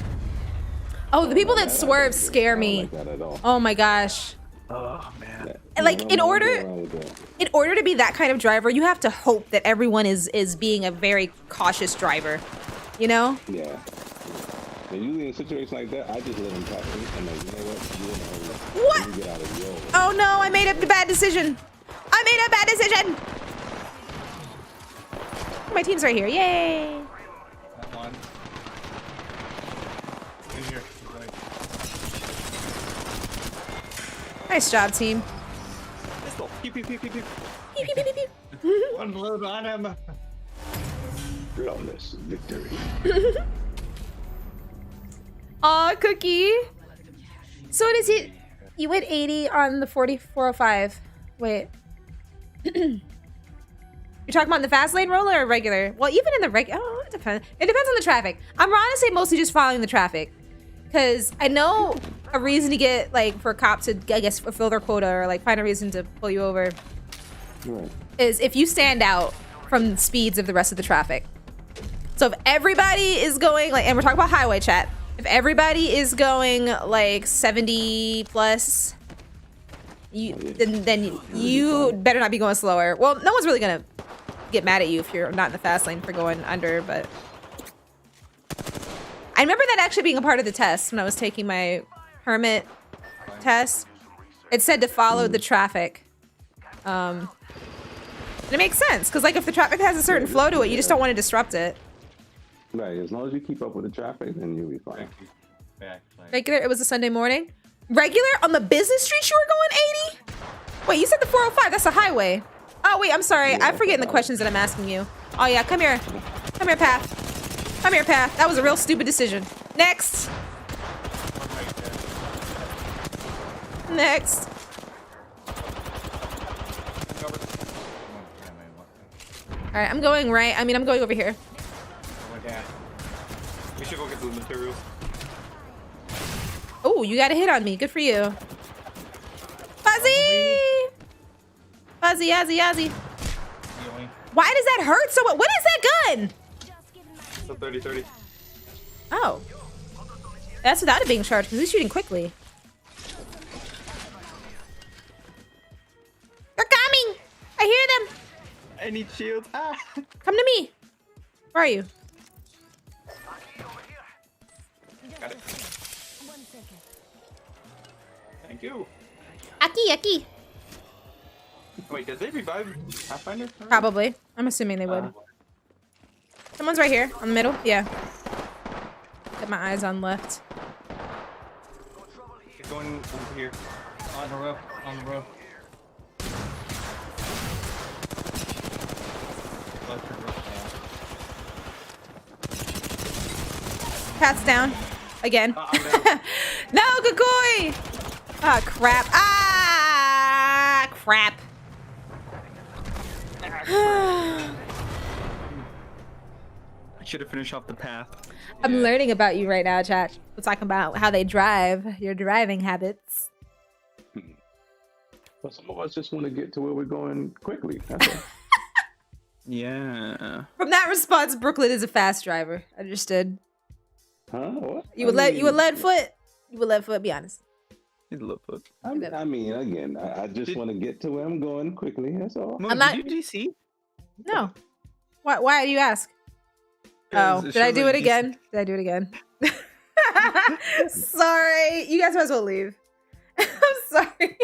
Oh, the people that I swerve don't scare like me. that at all. Oh my gosh! Oh man. Like, No, in I'm order- not going around with that. In order to be that kind of driver, you have to hope that everyone is being a very cautious driver. You know? Yeah. And usually in situations like that, I just let them pass me. I'm like, you know what? You know, What? you get out of your way. Oh no! I made a bad decision. I made a bad decision. My team's right here. Yay! That one. In here. Right. Nice job, team. Let's go. Pew, pew, pew, pew, pew. Pew, pew, pew, pew, pew. One load on him. Flawless victory. Aw, Cookie. So what is it? You went 80 on the 405. Wait. You're talking about the fast lane roller or regular? Well, even in the oh, it depends. It depends on the traffic. I'm honestly mostly just following the traffic. Because I know a reason to get, like, for a cop to, I guess, fulfill their quota or, like, find a reason to pull you over Right. is if you stand out from the speeds of the rest of the traffic. So if everybody is going, like, and we're talking about highway chat, if everybody is going like 70 plus, then you better not be going slower. Well, no one's really gonna get mad at you if you're not in the fast lane for going under, but I remember that actually being a part of the test when I was taking my hermit test. It said to follow the traffic. And it makes sense because, like, if the traffic has a certain flow to it, you just don't want to disrupt it. Right. As long as you keep up with the traffic, then you'll be fine. Back. Like, Regular, it was a Sunday morning. Regular on the business street, you were going 80? Wait, you said the 405. That's a highway. Oh, wait, I'm sorry. Yeah, I'm forgetting the questions that I'm asking you. Oh, yeah, come here. Come here, Path. Come here, Path. That was a real stupid decision. Next. Next. All right, I'm going right. I mean, I'm going over here. We should go get the materials. Oh, you got a hit on me. Good for you. Fuzzy! Fuzzy, Yazzie, Yazzie. Why does that hurt so much? What is that gun? So 30-30. Oh. That's without it being charged, because he's shooting quickly. They're coming! I hear them! I need shields. Ah. Come to me. Where are you? Got it. Thank you. Aki, Aki. Wait, does they revive Pathfinder? Probably. I'm assuming they would. Someone's right here, on the middle. Yeah. Got my eyes on left. Get going over here. on the roof. On the roof. Left and roof Pat's down. Again. I'm down. No, Kukui! Ah, crap. Ah, crap. I should have finished off the path. I'm learning about you right now, chat. We're talking about how they drive, your driving habits. But some of us just want to get to where we're going quickly. That's all. Yeah. From that response, Brooklyn is a fast driver. Understood. Huh? What? You would lead foot? You would lead foot, be honest. He's a little foot. I mean, again, I just want to get to where I'm going quickly. That's all. Mo, I'm not- Did you DC? No. Why do you ask? Oh, did I do it again? Did I do it again? Sorry. You guys might as well leave. I'm sorry.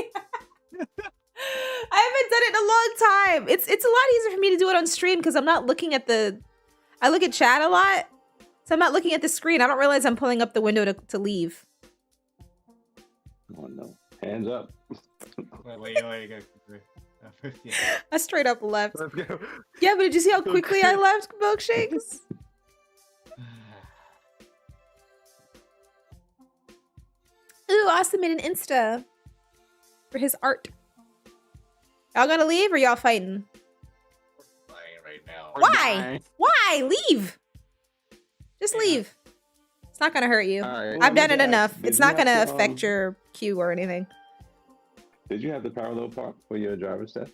I haven't done it in a long time. It's a lot easier for me to do it on stream because I'm not looking at I look at chat a lot. So I'm not looking at the screen. I don't realize I'm pulling up the window to leave. Oh no. Hands up. Wait, go. Yeah. I straight up left. Let's go. Yeah, but did you see how quickly I left Milkshakes? Ooh, Austin made an Insta for his art. Y'all gonna leave or y'all fighting? Flying right now. Why? Why? Leave. Just leave. It's not gonna hurt you. All right. I've done it Did enough. you It's not have gonna to, affect your queue or anything. Did you have the parallel park for your driver's test?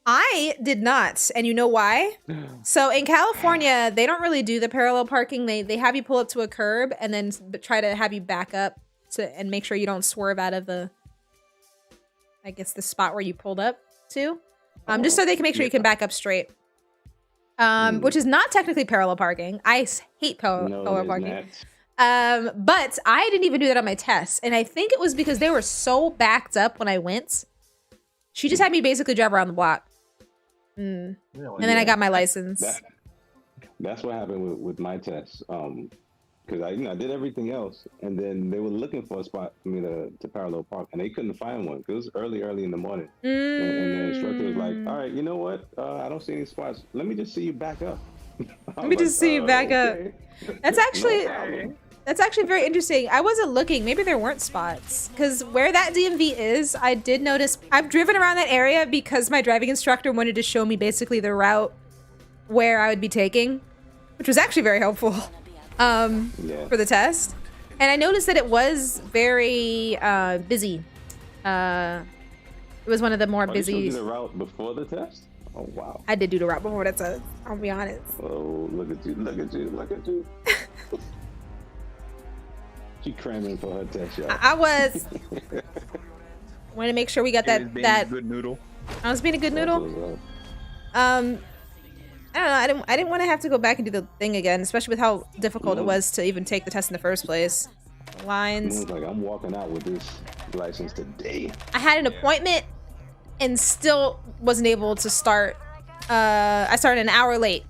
I did not, and you know why? So in California, they don't really do the parallel parking. They have you pull up to a curb and then try to have you back up and make sure you don't swerve out of the, I guess, the spot where you pulled up to, just so they can make sure you can back up straight. Which is not technically parallel parking. I hate parallel parking. But I didn't even do that on my test, and I think it was because they were so backed up when I went. She just had me basically drive around the block. And then I got my license. That's what happened with my test. Because I did everything else, and then they were looking for a spot for me to parallel park, and they couldn't find one because it was early in the morning. And the instructor was like, "All right, you know what? I don't see any spots. Let me just see you back up." Let me just see you back up. That's actually very interesting. I wasn't looking. Maybe there weren't spots. Because where that DMV is, I did notice. I've driven around that area because my driving instructor wanted to show me basically the route where I would be taking, which was actually very helpful for the test. And I noticed that it was very busy. It was one of the more busy. You did the route before the test? Oh, wow. I did do the route before the test. I'll be honest. Oh, look at you. Look at you. Look at you. She cramming for her test, y'all. I was. Want to make sure we got that. Good noodle. I was being a good noodle. I don't know. I didn't want to have to go back and do the thing again, especially with how difficult it was to even take the test in the first place. Lines. Like I'm walking out with this license today. I had an appointment and still wasn't able to start. I started an hour late.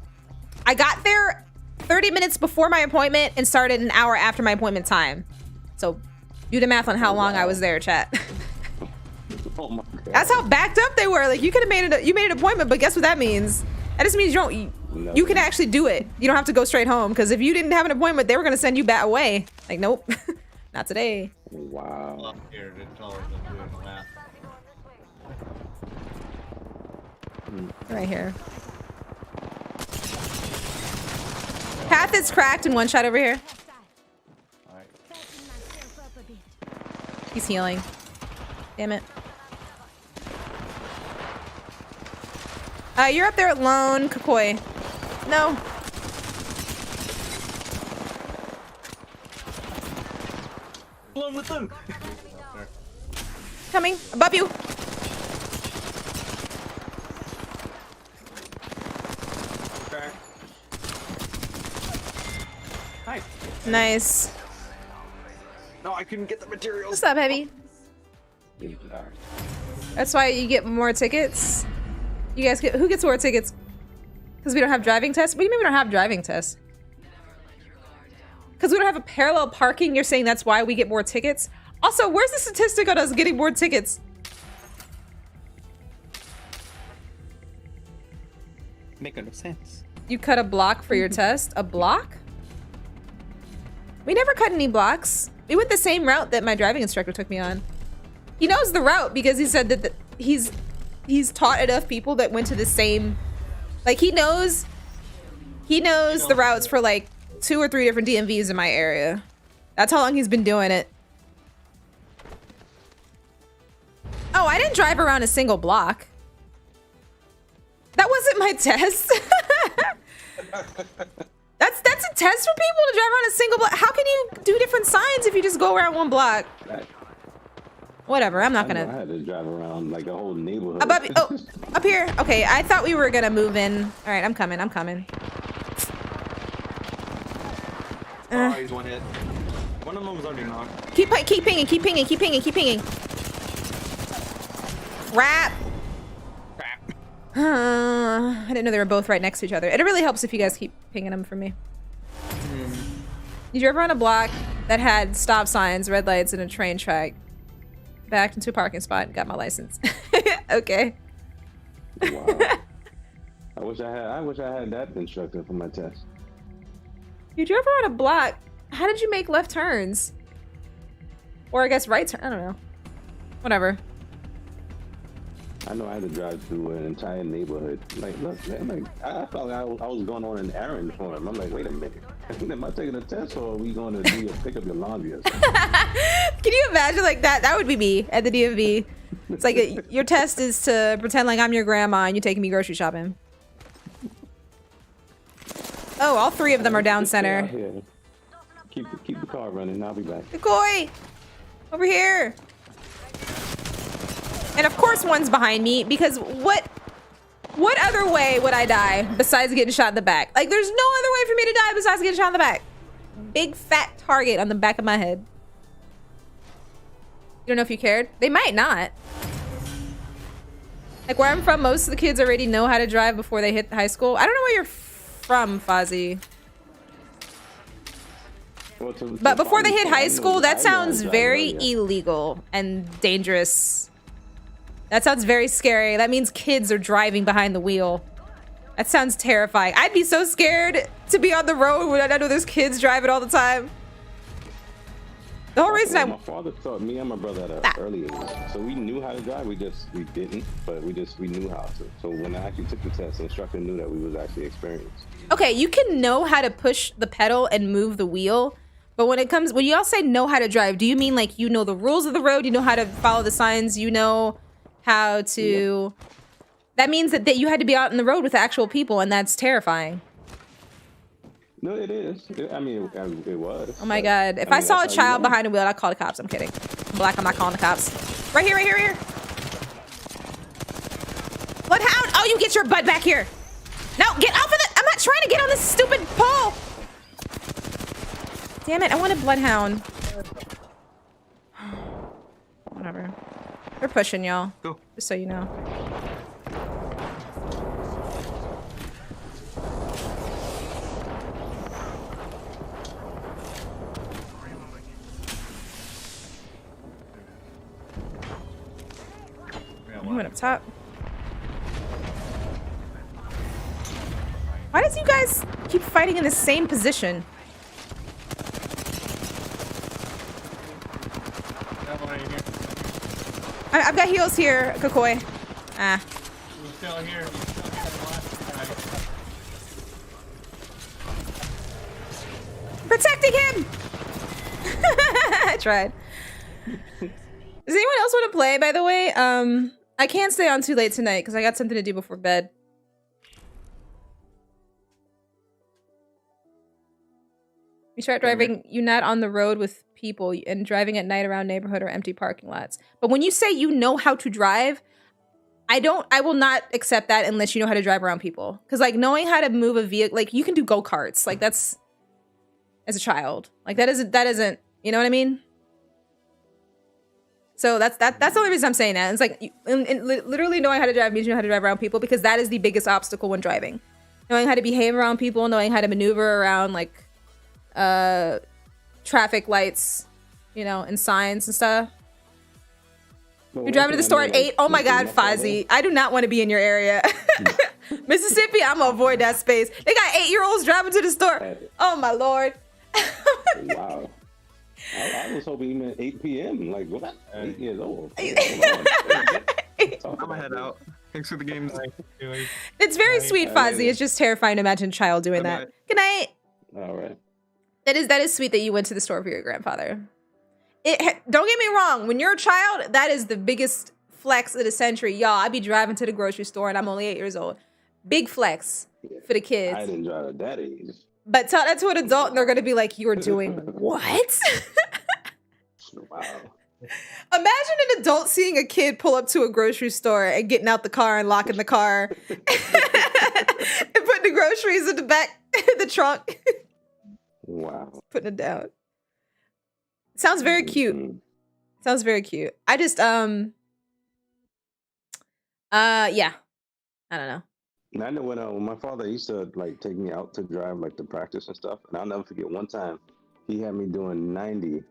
I got there 30 minutes before my appointment and started an hour after my appointment time. So do the math on how long I was there, chat. Oh my god. That's how backed up they were. Like you could have made it. You made an appointment, but guess what that means? That just means you can actually do it. You don't have to go straight home because if you didn't have an appointment, they were gonna send you back away. Like nope, not today. Wow. Up here, it's always been doing the math. Right here. Path is cracked and one shot over here. Alright. He's healing. Damn it. You're up there alone, Kakoi. No. Along with them. Coming. Above you. Hi. Nice. No, I couldn't get the materials. What's up, Heavy? That's why you get more tickets. You guys get, who gets more tickets? Because we don't have driving tests? What do you mean we don't have driving tests? Because we don't have a parallel parking, you're saying that's why we get more tickets? Also, where's the statistic on us getting more tickets? Make no sense. You cut a block for your test? A block? We never cut any blocks. We went the same route that my driving instructor took me on. He knows the route because he said that he's taught enough people that went to the same, like he knows the routes for like 2 or 3 different DMVs in my area. That's how long he's been doing it. Oh, I didn't drive around a single block. That wasn't my test. That's a test for people to drive around a single block. How can you do different signs if you just go around one block? Whatever, I'm not I gonna. had to drive around like the whole neighborhood. Up here. Okay, I thought we were gonna move in. All right, I'm coming. Oh, he's one hit. One of them was already knocked. Keep pinging. Crap. I didn't know they were both right next to each other. It really helps if you guys keep pinging them for me. Did you ever on a block that had stop signs, red lights, and a train track? Backed into a parking spot and got my license. Okay. Wow. I wish I had that instructor for my test. You drove around a block. How did you make left turns? Or I guess right turn. I don't know. Whatever. I know I had to drive through an entire neighborhood. Like, look, man, like I thought I was going on an errand for him. I'm like, wait a minute. Am I taking a test or are we going to pick up your laundry or something? Can you imagine like that? That would be me at the DMV. It's like your test is to pretend like I'm your grandma and you taking me grocery shopping. Oh, all 3 of them are down center. Keep the car running. I'll be back. Decoy! Over here! And of course one's behind me because what other way would I die besides getting shot in the back? Like there's no other way for me to die besides getting shot in the back. Big fat target on the back of my head. You don't know if you cared? They might not. Like where I'm from, most of the kids already know how to drive before they hit high school. I don't know where you're from, Fozzie. Well, But before they hit high I school, know- that I sounds know very earlier. illegal and dangerous. That sounds very scary. That means kids are driving behind the wheel. That sounds terrifying. I'd be so scared to be on the road when I know there's kids driving all the time. The whole reason My father taught me and my brother at an early age, so we knew how to drive. We didn't, but we knew how to. So when I actually took the test, the instructor knew that we was actually experienced. Okay, you can know how to push the pedal and move the wheel, but when you all say know how to drive, do you mean like you know the rules of the road, you know how to follow the signs, you know how to... That means that you had to be out in the road with actual people, and that's terrifying. No, it is. I mean, it was. Oh my god. If I saw a child behind a wheel, I'd call the cops. I'm kidding. I'm black, I'm not calling the cops. Right here. Bloodhound! Oh, you get your butt back here! No, get off of the... I'm not trying to get on this stupid pole! Damn it, I wanted Bloodhound. Whatever. They're pushing, y'all. Go. Just so you know. He went up top. Why does you guys keep fighting in the same position? I've got heals here, Kakoi. Ah. He's still here. Protecting him! I tried. Does anyone else want to play, by the way? I can't stay on too late tonight because I got something to do before bed. You start driving, you're not on the road with people and driving at night around neighborhood or empty parking lots. But when you say you know how to drive, I will not accept that unless you know how to drive around people. Because like knowing how to move a vehicle, like you can do go-karts. Like that's, as a child. Like that isn't, you know what I mean? So that's the only reason I'm saying that. It's like literally knowing how to drive means you know how to drive around people because that is the biggest obstacle when driving. Knowing how to behave around people, knowing how to maneuver around like traffic lights, you know, and signs and stuff. You're driving to the store at 8. Oh my God, Fozzie. I do not want to be in your area. Mississippi, I'm gonna avoid that space. They got 8-year-olds driving to the store. Oh my Lord. Wow. I was hoping he meant 8 p.m. Like, what? 8 years old. I'm gonna head out. Thanks for the games. It's very Bye. sweet, Fozzie. It's just terrifying to imagine a child doing that. Bye-bye. Good night. All right. That is sweet that you went to the store for your grandfather. Don't get me wrong. When you're a child, that is the biggest flex of the century, y'all. I be driving to the grocery store and I'm only 8 years old. Big flex for the I kids. didn't drive at that age. But tell that to an adult and they're gonna be like, "You're doing what?" Wow. Imagine an adult seeing a kid pull up to a grocery store and getting out the car and locking the car and putting the groceries in the back of the trunk, Wow. putting it down. Sounds very cute. Mhm. Sounds very cute. I just yeah. I don't know. And I know when my father used to like take me out to drive like to practice and stuff, and I'll never forget one time he had me doing 90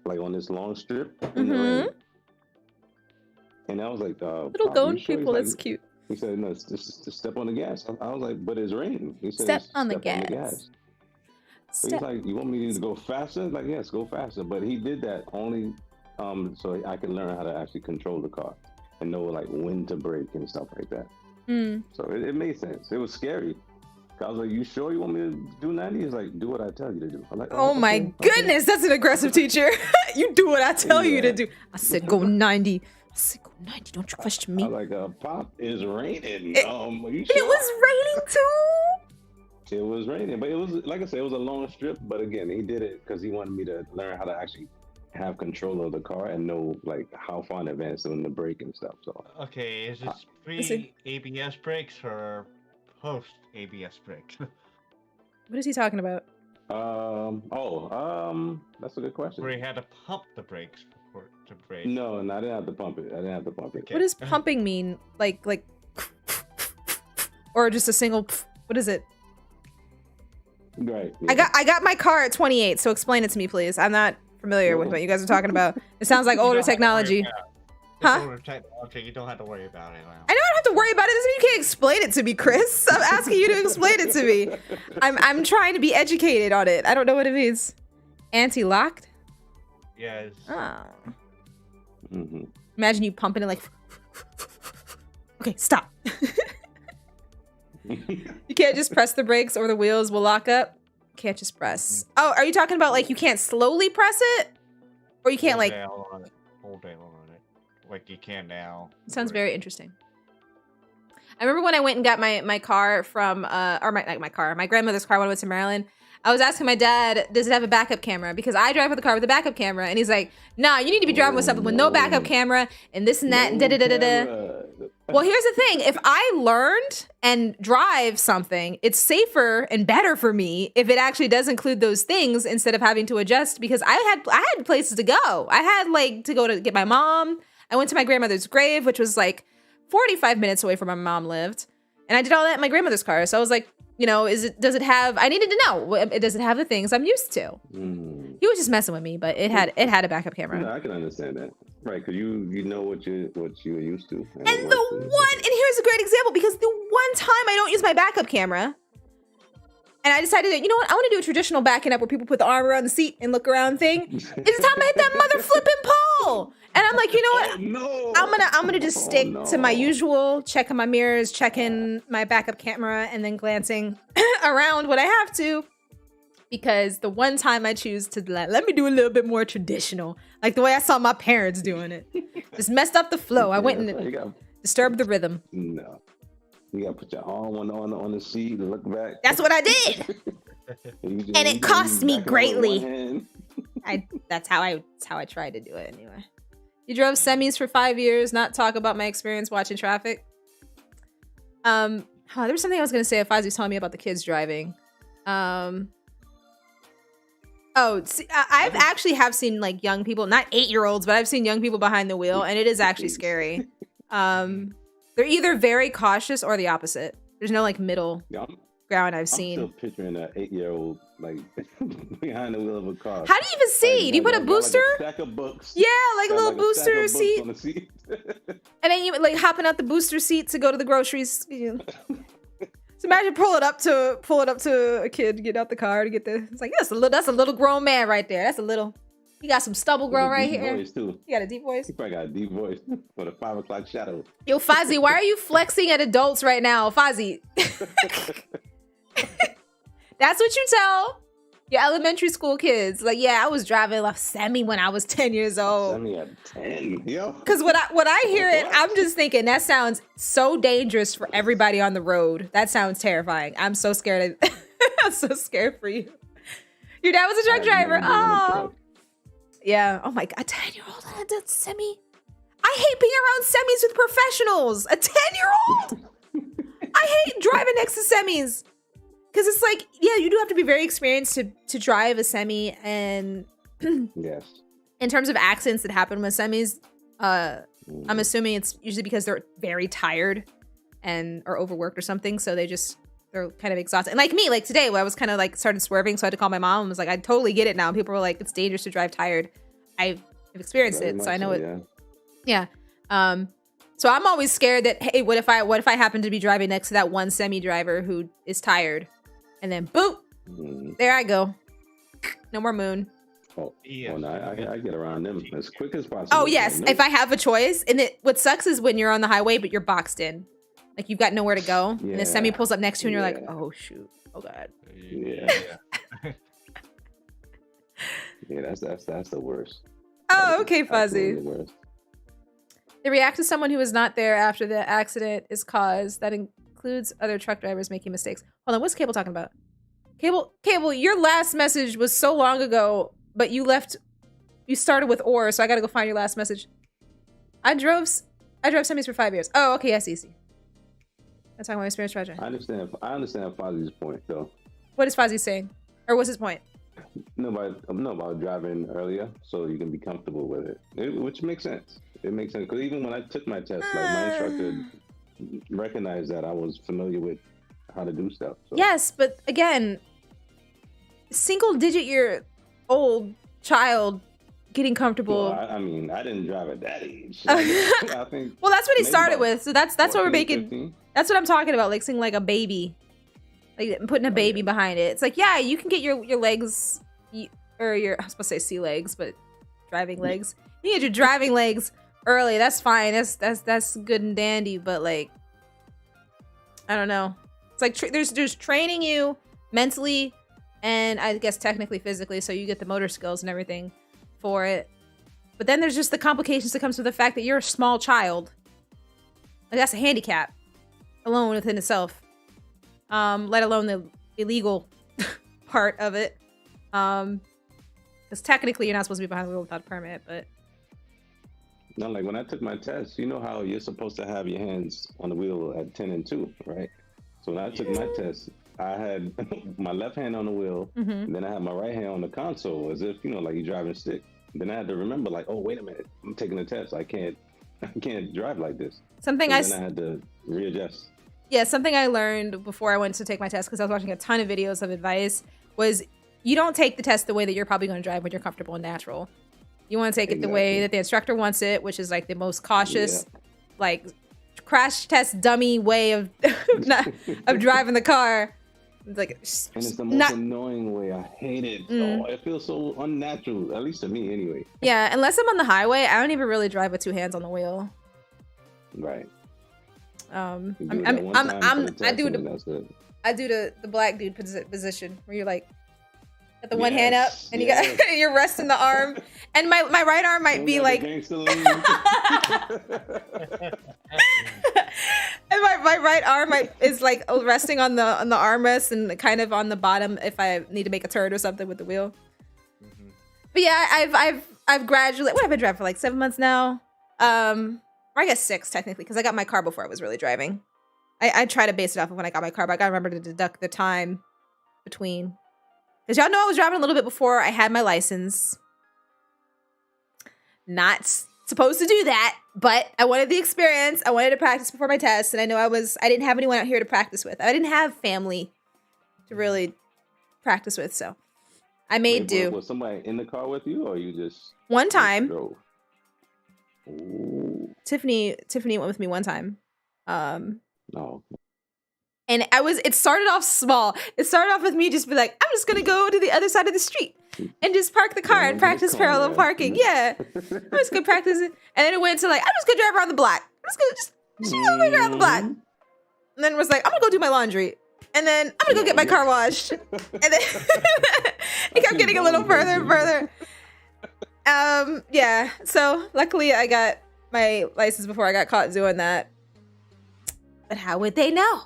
like on this long strip in the rain. And I was like, Little "Pop, you going sure?" He's people, like- that's cute. He said, "No, it's just step on the gas." I was like, "But it's raining." He said, Step "Just on the step gas. So he's like, "You want me to go faster?" Like, yes, go faster. But he did that only so I can learn how to actually control the car and know like when to brake and stuff like that. Mm. So it made sense. It was scary. I was like, "You sure you want me to do 90?" He's like, "Do what I tell you to do." I'm like, Oh my okay, okay." goodness, that's an aggressive teacher. You do what I tell you to Yeah. do. I said go 90. I said go 90. Don't you question me. I was like, "Pop, it's raining." Are you And sure? it was raining too. It was raining, but it was like I said, it was a long strip. But again, he did it because he wanted me to learn how to actually have control of the car and know like how far in advance on the brake and stuff. So Okay, is this Listen. pre-ABS brakes or post-ABS brakes? What is he talking about? that's a good question. Where he had to pump the brakes to brake. No, I didn't have to pump it. I didn't have to pump it. Okay. What does pumping mean? Like or just a single what is it? Right. I got my car at 28, so explain it to me, please. I'm not familiar with what you guys are talking about. It sounds like You older don't have to worry technology. about it. Huh? It's older technology, you don't have to worry about it now. I know I don't have to worry about it. Doesn't mean you can't explain it to me, Chris. I'm asking you to explain it to me. I'm trying to be educated on it. I don't know what it means. Anti-locked? Yes. Oh. hmm Imagine you pumping it like. Okay, stop. You can't just press the brakes or the wheels will lock up. Can't just press. Oh, are you talking about like you can't slowly press it, or you can't like? Hold down on it. Like you can now. Sounds very interesting. I remember when I went and got my car from my grandmother's car when I went to Maryland. I was asking my dad, does it have a backup camera? Because I drive with a car with a backup camera, and he's like, nah, you need to be driving with something with no backup camera and this and that and da da da da da. Well, here's the thing. If I learned and drive something, it's safer and better for me if it actually does include those things instead of having to adjust, because I had places to go. I had like to go to get my mom. I went to my grandmother's grave, which was like 45 minutes away from where my mom lived. And I did all that in my grandmother's car. So I was like, you know, does it have, I needed to know, does it have the things I'm used to? Mm. He was just messing with me, but it had a backup camera. No, I can understand that. Right, because you know what you're used to. And here's a great example, because the one time I don't use my backup camera, and I decided that, you know what, I want to do a traditional backing up where people put the arm around the seat and look around thing. It's the time I hit that mother flipping pole. And I'm like, you know what? No. I'm gonna just stick to my usual, checking my mirrors, checking my backup camera, and then glancing around when I have to. Because the one time I choose to let me do a little bit more traditional, like the way I saw my parents doing it, just messed up the flow. I went and disturbed the rhythm. No, you gotta put your arm on the seat and look back. That's what I did, and it cost me greatly. That's how I tried to do it anyway. You drove semis for 5 years, not talk about my experience watching traffic. There was something I was gonna say if Fozzie was telling me about the kids driving. I've actually have seen like young people, not 8-year-olds, but I've seen young people behind the wheel, and it is actually scary. They're either very cautious or the opposite. There's no like middle ground I've seen. I'm still picturing an 8-year-old like behind the wheel of a car. How do you even see? Do you put a booster? Like a stack of books. Yeah, like a Got little like a stack of booster books seat. on the seat. And then you like hopping out the booster seat to go to the groceries. So imagine pull it up to a kid, get out the car to get the. It's like that's a little grown man right there. That's a little. You got some stubble growing right Deep here. voice too. You got a deep voice. He probably got a deep voice for the 5 o'clock shadow. Yo, Fozzie, why are you flexing at adults right now, Fozzie? That's what you tell your elementary school kids. Like, yeah, I was driving a semi when I was 10 years old. Semi at 10, yo. Because when I hear it, I'm just thinking that sounds so dangerous for everybody on the road. That sounds terrifying. I'm so scared. I'm so scared for you. Your dad was a truck driver. Oh, yeah. Oh my God, a 10-year-old on a semi. I hate being around semis with professionals. A 10-year-old. I hate driving next to semis. Because it's like, yeah, you do have to be very experienced to drive a semi. And Yes. in terms of accidents that happen with semis, I'm assuming it's usually because they're very tired and or overworked or something. So they're kind of exhausted. And like me, like today, where I was kind of like started swerving, so I had to call my mom and was like, I totally get it now. And people were like, it's dangerous to drive tired. I've experienced Very it, so much I know it. Yeah. Yeah. So I'm always scared that, hey, what if I happen to be driving next to that one semi driver who is tired, and then boop, there I go. No more moon. Oh, Yeah. no, I get around them as quick as possible. Oh yes, No- if I have a choice. And what sucks is when you're on the highway, but you're boxed in, like you've got nowhere to go, and the semi Yeah. pulls up next to you, and you're like, Yeah. oh shoot, oh god. Yeah. Yeah, that's the worst. Oh, okay, Absolutely Fuzzy. the worst. They react to someone who was not there after the accident is caused. That includes other truck drivers making mistakes. Hold on, what's Cable talking about? Cable, your last message was so long ago, but you started with or, so I gotta go find your last message. I drove semis for 5 years. Oh, okay, yes, easy. That's talking about my experience driving. I understand Fozzie's point though. What is Fozzie saying? Or what's his point? No, about driving earlier so you can be comfortable with it, which makes sense. It makes sense because even when I took my test, like my instructor recognized that I was familiar with how to do stuff. So. Yes, but again, single-digit-year-old child getting comfortable. Well, I mean, I didn't drive at that age. Well, I think that's what he maybe started about with. So that's what we're 14, making. 15. That's what I'm talking about, like saying like a baby, like putting a baby behind it. It's like, yeah, you can get your legs, or your, I was supposed to say sea legs, but driving legs. You can get your driving legs early. That's fine. That's good and dandy. But like, I don't know. It's like there's training you mentally, and I guess technically physically, so you get the motor skills and everything for it. But then there's just the complications that comes with the fact that you're a small child. Like that's a handicap alone within itself. Let alone the illegal part of it. Because technically you're not supposed to be behind the wheel without a permit, but No, like when I took my test, you know how you're supposed to have your hands on the wheel at 10 and 2, right? So when I took my test, I had my left hand on the wheel, and then I had my right hand on the console, as if, like you're driving a stick. Then I had to remember, like, oh, wait a minute, I'm taking a test. I can't drive like this. something Then I had to readjust. something I learned before I went to take my test, because I was watching a ton of videos of advice, was you don't take the test the way that you're probably going to drive when you're comfortable and natural. You want to take it the way that the instructor wants it, which is like the most cautious, like crash test dummy way of of driving the car. It's like, And it's the most annoying way. I hate it. Oh, it feels so unnatural, at least to me anyway. yeah. Unless I'm on the highway, I don't even really drive with two hands on the wheel. Right. I do That's it. the black dude position where you're like got the one hand up and you got you're resting the arm, and my right arm might be like and my right arm is like resting on the armrest and kind of on the bottom if I need to make a turn or something with the wheel. But yeah, I've gradually, what have I driven for like 7 months now? Or I guess 6 technically, because I got my car before I was really driving. I try to base it off of when I got my car, but I gotta remember to deduct the time between. Because y'all know I was driving a little bit before I had my license. Not supposed to do that, but I wanted the experience. I wanted to practice before my test, and I know I didn't have anyone out here to practice with. I didn't have family to really practice with, so I made do. Was somebody in the car with you, or you just One time, drove? Ooh. Tiffany went with me one time. No. And it started off small. It started off with me just be like, I'm just gonna go to the other side of the street and just park the car and practice parallel parking. Yeah. I'm just gonna practice it. And then it went to like, I'm just gonna drive around the block. I'm just gonna go around the block. And then it was like, I'm gonna go do my laundry. And then I'm gonna go get my car washed. And then it kept getting a little further and further. Yeah. So luckily I got my license before I got caught doing that. But how would they know?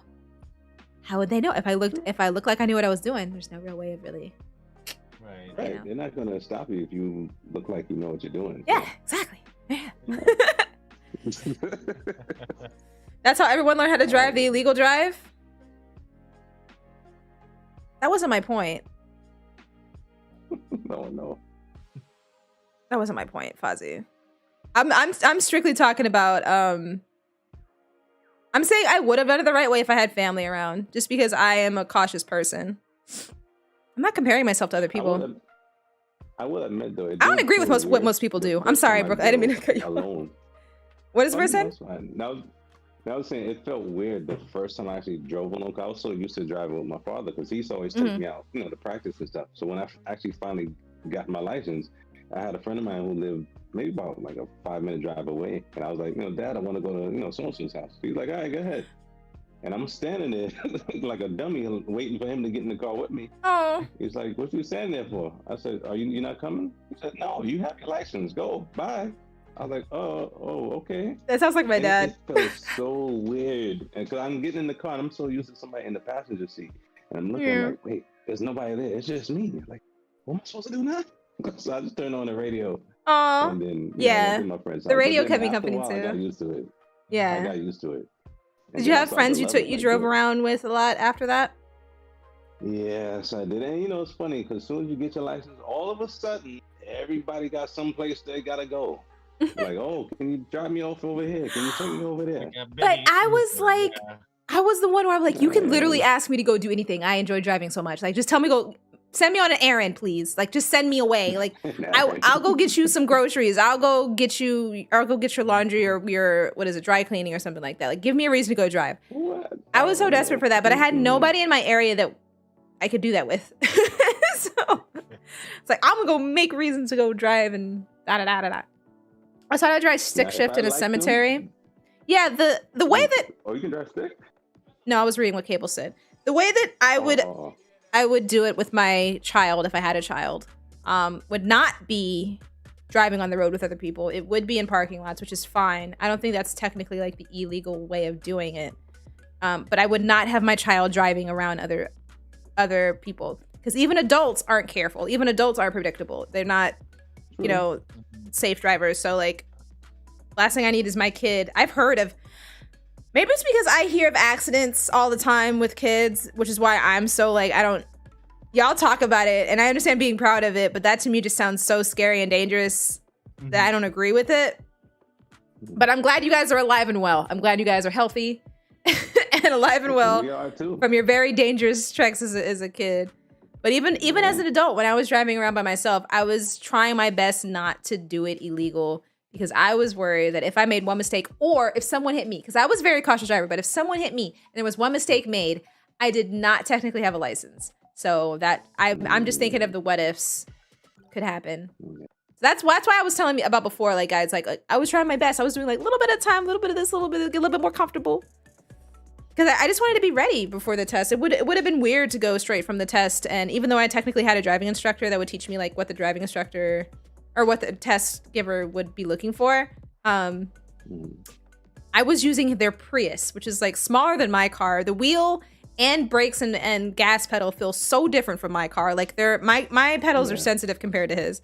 How would they know if I looked like I knew what I was doing? There's no real way of really. Right. Right. You know. They're not gonna stop you if you look like you know what you're doing. Yeah, exactly. Yeah. That's how everyone learned how to drive the illegal drive. That wasn't my point. No. That wasn't my point, Fozzie. I'm strictly talking about I'm saying I would have done it the right way if I had family around, just because I am a cautious person. I'm not comparing myself to other people. I will admit though, I don't agree with what most people do. I'm sorry, Brooke. I didn't mean to cut you off. Alone. What is the person? That's fine. I was saying it felt weird the first time I actually drove on car. I was so used to driving with my father because he's always took me out, to practice and stuff. So when I actually finally got my license, I had a friend of mine who lived maybe about like a 5-minute drive away, and I was like, Dad, I want to go to so-and-so's house. He's like, all right, go ahead. And I'm standing there like a dummy, waiting for him to get in the car with me. Oh. He's like, what you standing there for? I said, you not coming? He said, no, you have your license. Go, bye. I was like, oh, okay. That sounds like my dad. It felt so weird. And because I'm getting in the car and I'm so used to somebody in the passenger seat. And I'm looking like, wait, there's nobody there. It's just me. Like, what am I supposed to do now? So I just turned on the radio. Oh. And then, yeah. my friends The radio kept me company too. I got too. used to it. Yeah. I got used to it. Did you have friends you drove around with a lot after that? Yes, I did. And it's funny because as soon as you get your license, all of a sudden, everybody got someplace they gotta go. Like, oh, can you drop me off over here? Can you take me over there? But I was like, I was the one where I'm like, you can literally ask me to go do anything. I enjoy driving so much. Like, just tell me send me on an errand, please. Like, just send me away. Like, I'll go get you some groceries. I'll go get your laundry or your, dry cleaning or something like that. Like, give me a reason to go drive. What? I was so desperate for that, but I had nobody in my area that I could do that with. So it's like, I'm gonna go make reasons to go drive and da-da-da-da-da. I started to drive stick shift in a cemetery. Yeah, the way that... Oh, you can drive stick? No, I was reading what Cable said. The way that I would do it with my child, if I had a child, would not be driving on the road with other people. It would be in parking lots, which is fine. I don't think that's technically like the illegal way of doing it. But I would not have my child driving around other people, because even adults aren't careful. Even adults aren't predictable. They're not, safe drivers. So like, last thing I need is my kid. I've heard of, maybe it's because I hear of accidents all the time with kids, which is why I'm so like, y'all talk about it and I understand being proud of it, but that to me just sounds so scary and dangerous that I don't agree with it. But I'm glad you guys are alive and well. I'm glad you guys are healthy and alive and well We are too. from your very dangerous treks as a kid. But even as an adult, when I was driving around by myself, I was trying my best not to do it illegal, because I was worried that if I made one mistake or if someone hit me, because I was a very cautious driver, but if someone hit me and there was one mistake made, I did not technically have a license. So that I'm just thinking of the what ifs could happen. So that's why I was telling me about before, like guys, like I was trying my best. I was doing like a little bit of time, a little bit of this, a little bit, get a little bit more comfortable. Because I just wanted to be ready before the test. It would have been weird to go straight from the test. And even though I technically had a driving instructor that would teach me like what the driving instructor or what the test giver would be looking for, I was using their Prius, which is like smaller than my car. The wheel and brakes and gas pedal feel so different from my car. Like my pedals are sensitive compared to his.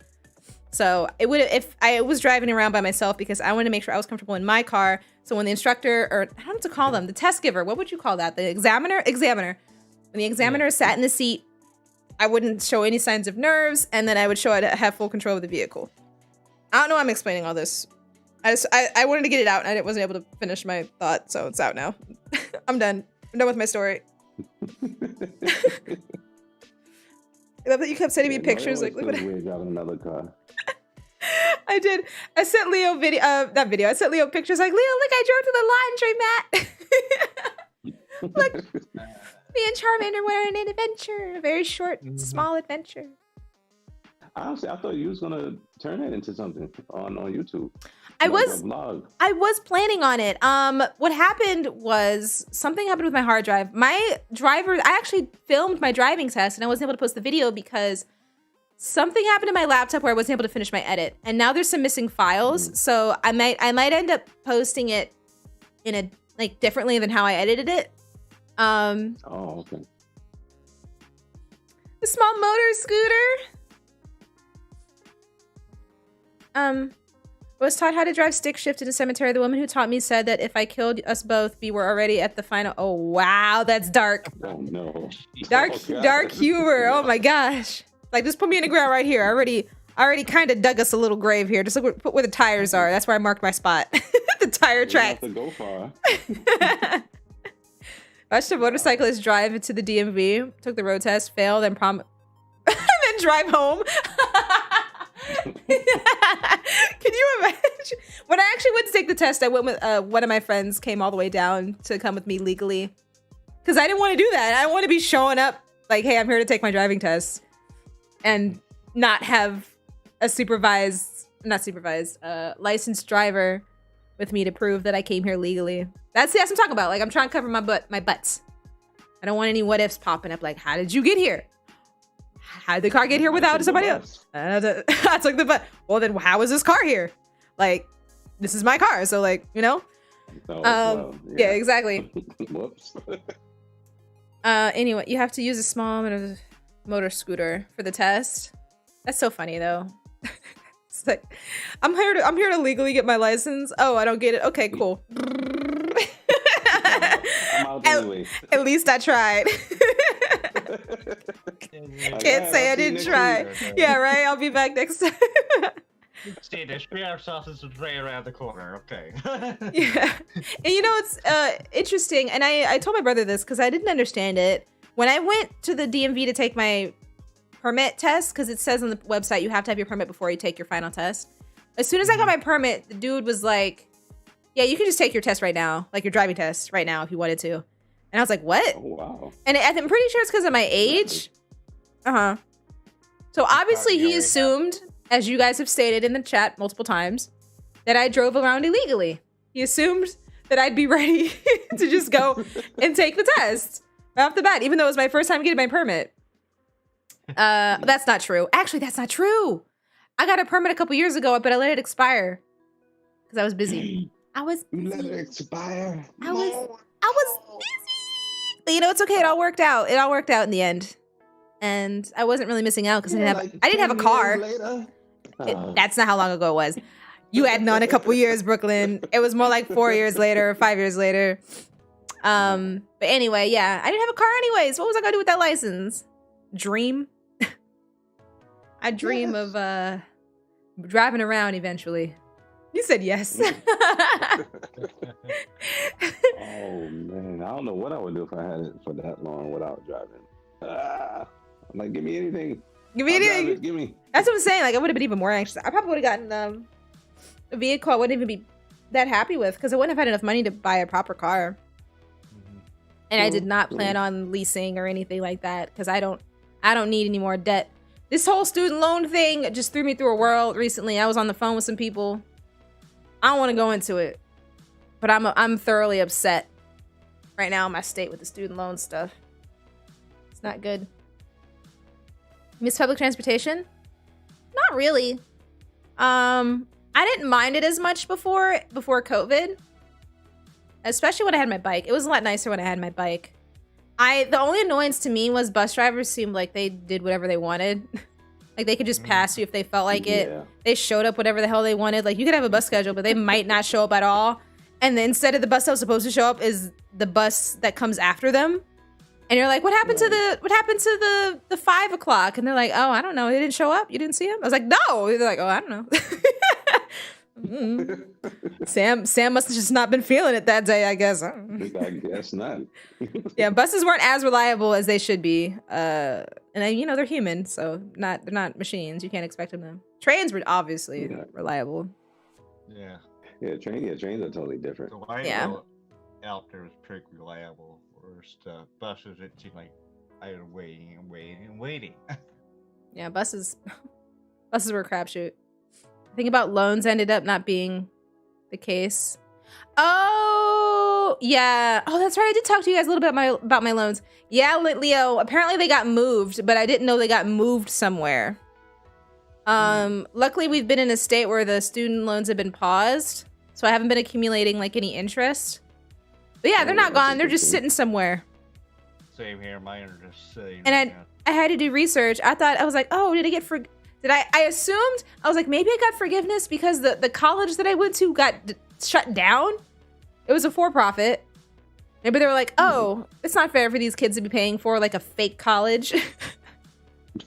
So it would, if I was driving around by myself, because I wanted to make sure I was comfortable in my car. So when the instructor, or I don't know what to call them, the test giver, what would you call that? The examiner. When the examiner sat in the seat, I wouldn't show any signs of nerves, and then I would show I have full control of the vehicle. I don't know why I'm explaining all this. I wanted to get it out, and I wasn't able to finish my thought, so it's out now. I'm done. I'm done with my story. I love that you kept sending me pictures. Like, look what weird driving another car. I did. I sent Leo video. I sent Leo pictures. Like, Leo, look, I drove to the laundry mat. Me and Charmander went on an adventure. A very short, small adventure. Honestly, I thought you was gonna turn it into something on YouTube. I Like was a vlog. I was planning on it. What happened was something happened with my hard drive. I actually filmed my driving test and I wasn't able to post the video because something happened to my laptop where I wasn't able to finish my edit. And now there's some missing files. So I might end up posting it in a like differently than how I edited it. Oh, okay. The small motor scooter. I was taught how to drive stick shift in a cemetery. The woman who taught me said that if I killed us both, we were already at the final. Oh wow, that's dark. Oh no. Dark, Oh, God. dark humor. Oh my gosh. Like just put me in the ground right here. I already kind of dug us a little grave here. Just look where the tires are. That's where I marked my spot. The tire You don't track. have to go far. Watched a motorcyclist drive into the DMV, took the road test, failed, and and then drive home. Can you imagine? When I actually went to take the test, I went with one of my friends came all the way down to come with me legally. Because I didn't want to do that. I didn't want to be showing up like, hey, I'm here to take my driving test. And not have a licensed driver with me to prove that I came here legally. That's what I'm talking about. Like, I'm trying to cover my butts. I don't want any what ifs popping up. Like, how did you get here? How did the car get here without somebody else? I took the bus. Well, then how is this car here? Like, this is my car. So, like, you know? Oh, well, Yeah, exactly. Whoops. Anyway, you have to use a small motor scooter for the test. That's so funny, though. It's like, I'm here to legally get my license. Oh, I don't get it. Okay, cool. I'm out anyway. At least I tried. Can't say I didn't try. Yeah, right. I'll be back next time. See, the spear sausage is right around the corner. Okay. Yeah. And you know, it's interesting. And I told my brother this because I didn't understand it. When I went to the DMV to take my permit test, because it says on the website you have to have your permit before you take your final test. As soon as I got my permit, the dude was like, yeah, you can just take your test right now, like your driving test right now if you wanted to. And I was like, what? Oh, wow. And I'm pretty sure it's because of my age. So obviously he assumed, as you guys have stated in the chat multiple times, that I drove around illegally. He assumed that I'd be ready to just go and take the test right off the bat, even though it was my first time getting my permit. That's not true. Actually, that's not true. I got a permit a couple years ago, but I let it expire because I was busy. I was busy. Let it expire. I was busy. But you know, it's okay. It all worked out. It all worked out in the end. And I wasn't really missing out because I didn't have a car. That's not how long ago it was. You adding on a couple years, Brooklyn. It was more like 4 years later, 5 years later. But anyway, yeah, I didn't have a car anyways. What was I gonna do with that license? Dream. I dream of driving around eventually. You said yes. Oh man, I don't know what I would do if I had it for that long without driving. I'm like, give me anything. Give me I'll drive anything. it, give me. That's what I'm saying. Like, I would have been even more anxious. I probably would have gotten a vehicle I wouldn't even be that happy with because I wouldn't have had enough money to buy a proper car. And I did not plan on leasing or anything like that because I don't need any more debt. This whole student loan thing just threw me through a whirl recently. I was on the phone with some people. I don't want to go into it, but I'm thoroughly upset right now in my state with the student loan stuff. It's not good. Miss public transportation? Not really. I didn't mind it as much before COVID. Especially when I had my bike. It was a lot nicer when I had my bike. The only annoyance to me was bus drivers seemed like they did whatever they wanted. Like they could just pass you if they felt like it. Yeah. They showed up whatever the hell they wanted. Like you could have a bus schedule, but they might not show up at all. And then instead of the bus that was supposed to show up is the bus that comes after them. And you're like, what happened to the 5 o'clock? And they're like, oh, I don't know. They didn't show up. You didn't see him? I was like, no. They're like, oh, I don't know. Sam must have just not been feeling it that day, I guess. I guess not. Yeah, buses weren't as reliable as they should be. And they're human, so they're not machines. You can't expect them to. Trains were obviously reliable. Yeah. Yeah, trains are totally different. So I Yeah. know Alter is pretty reliable for stuff. Buses, it seemed like I was waiting and waiting and waiting. Yeah, buses were a crapshoot. I think about loans ended up not being the case. Oh, yeah. Oh, that's right. I did talk to you guys a little bit about my loans. Yeah, Leo, apparently they got moved, but I didn't know they got moved somewhere. Luckily we've been in a state where the student loans have been paused, so I haven't been accumulating like any interest. But yeah, they're not gone. They're just sitting somewhere. Same here. Mine are just sitting. And I had to do research. I was like, oh, did I get I assumed, I was like, maybe I got forgiveness because the college that I went to got shut down. It was a for-profit. Maybe they were like, oh, it's not fair for these kids to be paying for like a fake college.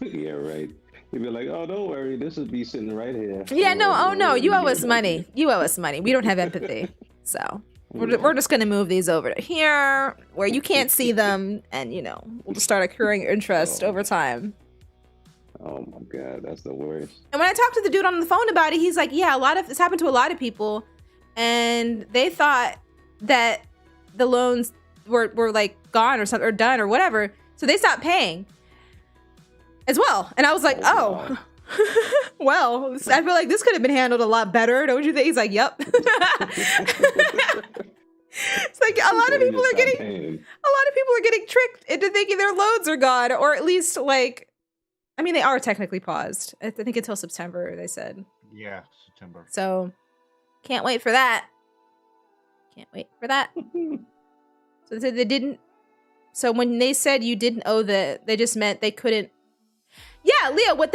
Yeah, right. You'd be like, oh, don't worry, this would be sitting right here. Yeah, no, oh no, you owe us money. You owe us money. We don't have empathy. So we're just gonna move these over to here where you can't see them, and you know, we'll just start accruing interest over time. Oh my god, that's the worst. And when I talked to the dude on the phone about it, he's like, yeah, this happened to a lot of people, and they thought that the loans were like gone or something or done or whatever, so they stopped paying as well. And I was like, oh. Well, I feel like this could have been handled a lot better, don't you think? He's like, yep. It's like a lot of people are getting tricked into thinking their loans are gone, or at least like, I mean, they are technically paused. I think until September, they said. Yeah, September. So can't wait for that. Can't wait for that. So they said they didn't. So when they said you didn't owe they just meant they couldn't. Yeah, Leo, when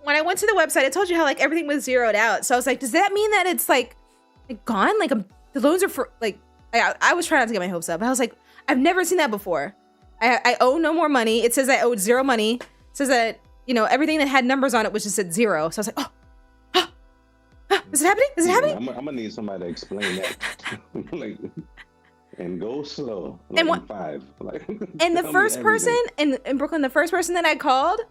I went to the website, I told you how like everything was zeroed out. So I was like, does that mean that it's like gone? Like the loans are for like, I was trying not to get my hopes up. I was like, I've never seen that before. I owe no more money. It says I owed zero money. It says that, you know, everything that had numbers on it was just at zero. So I was like, is it happening? Is it happening? I'm gonna need somebody to explain that. Like, and go slow. Like And what- in 5. Like, And the tell me first person everything. in Brooklyn, the first person that I called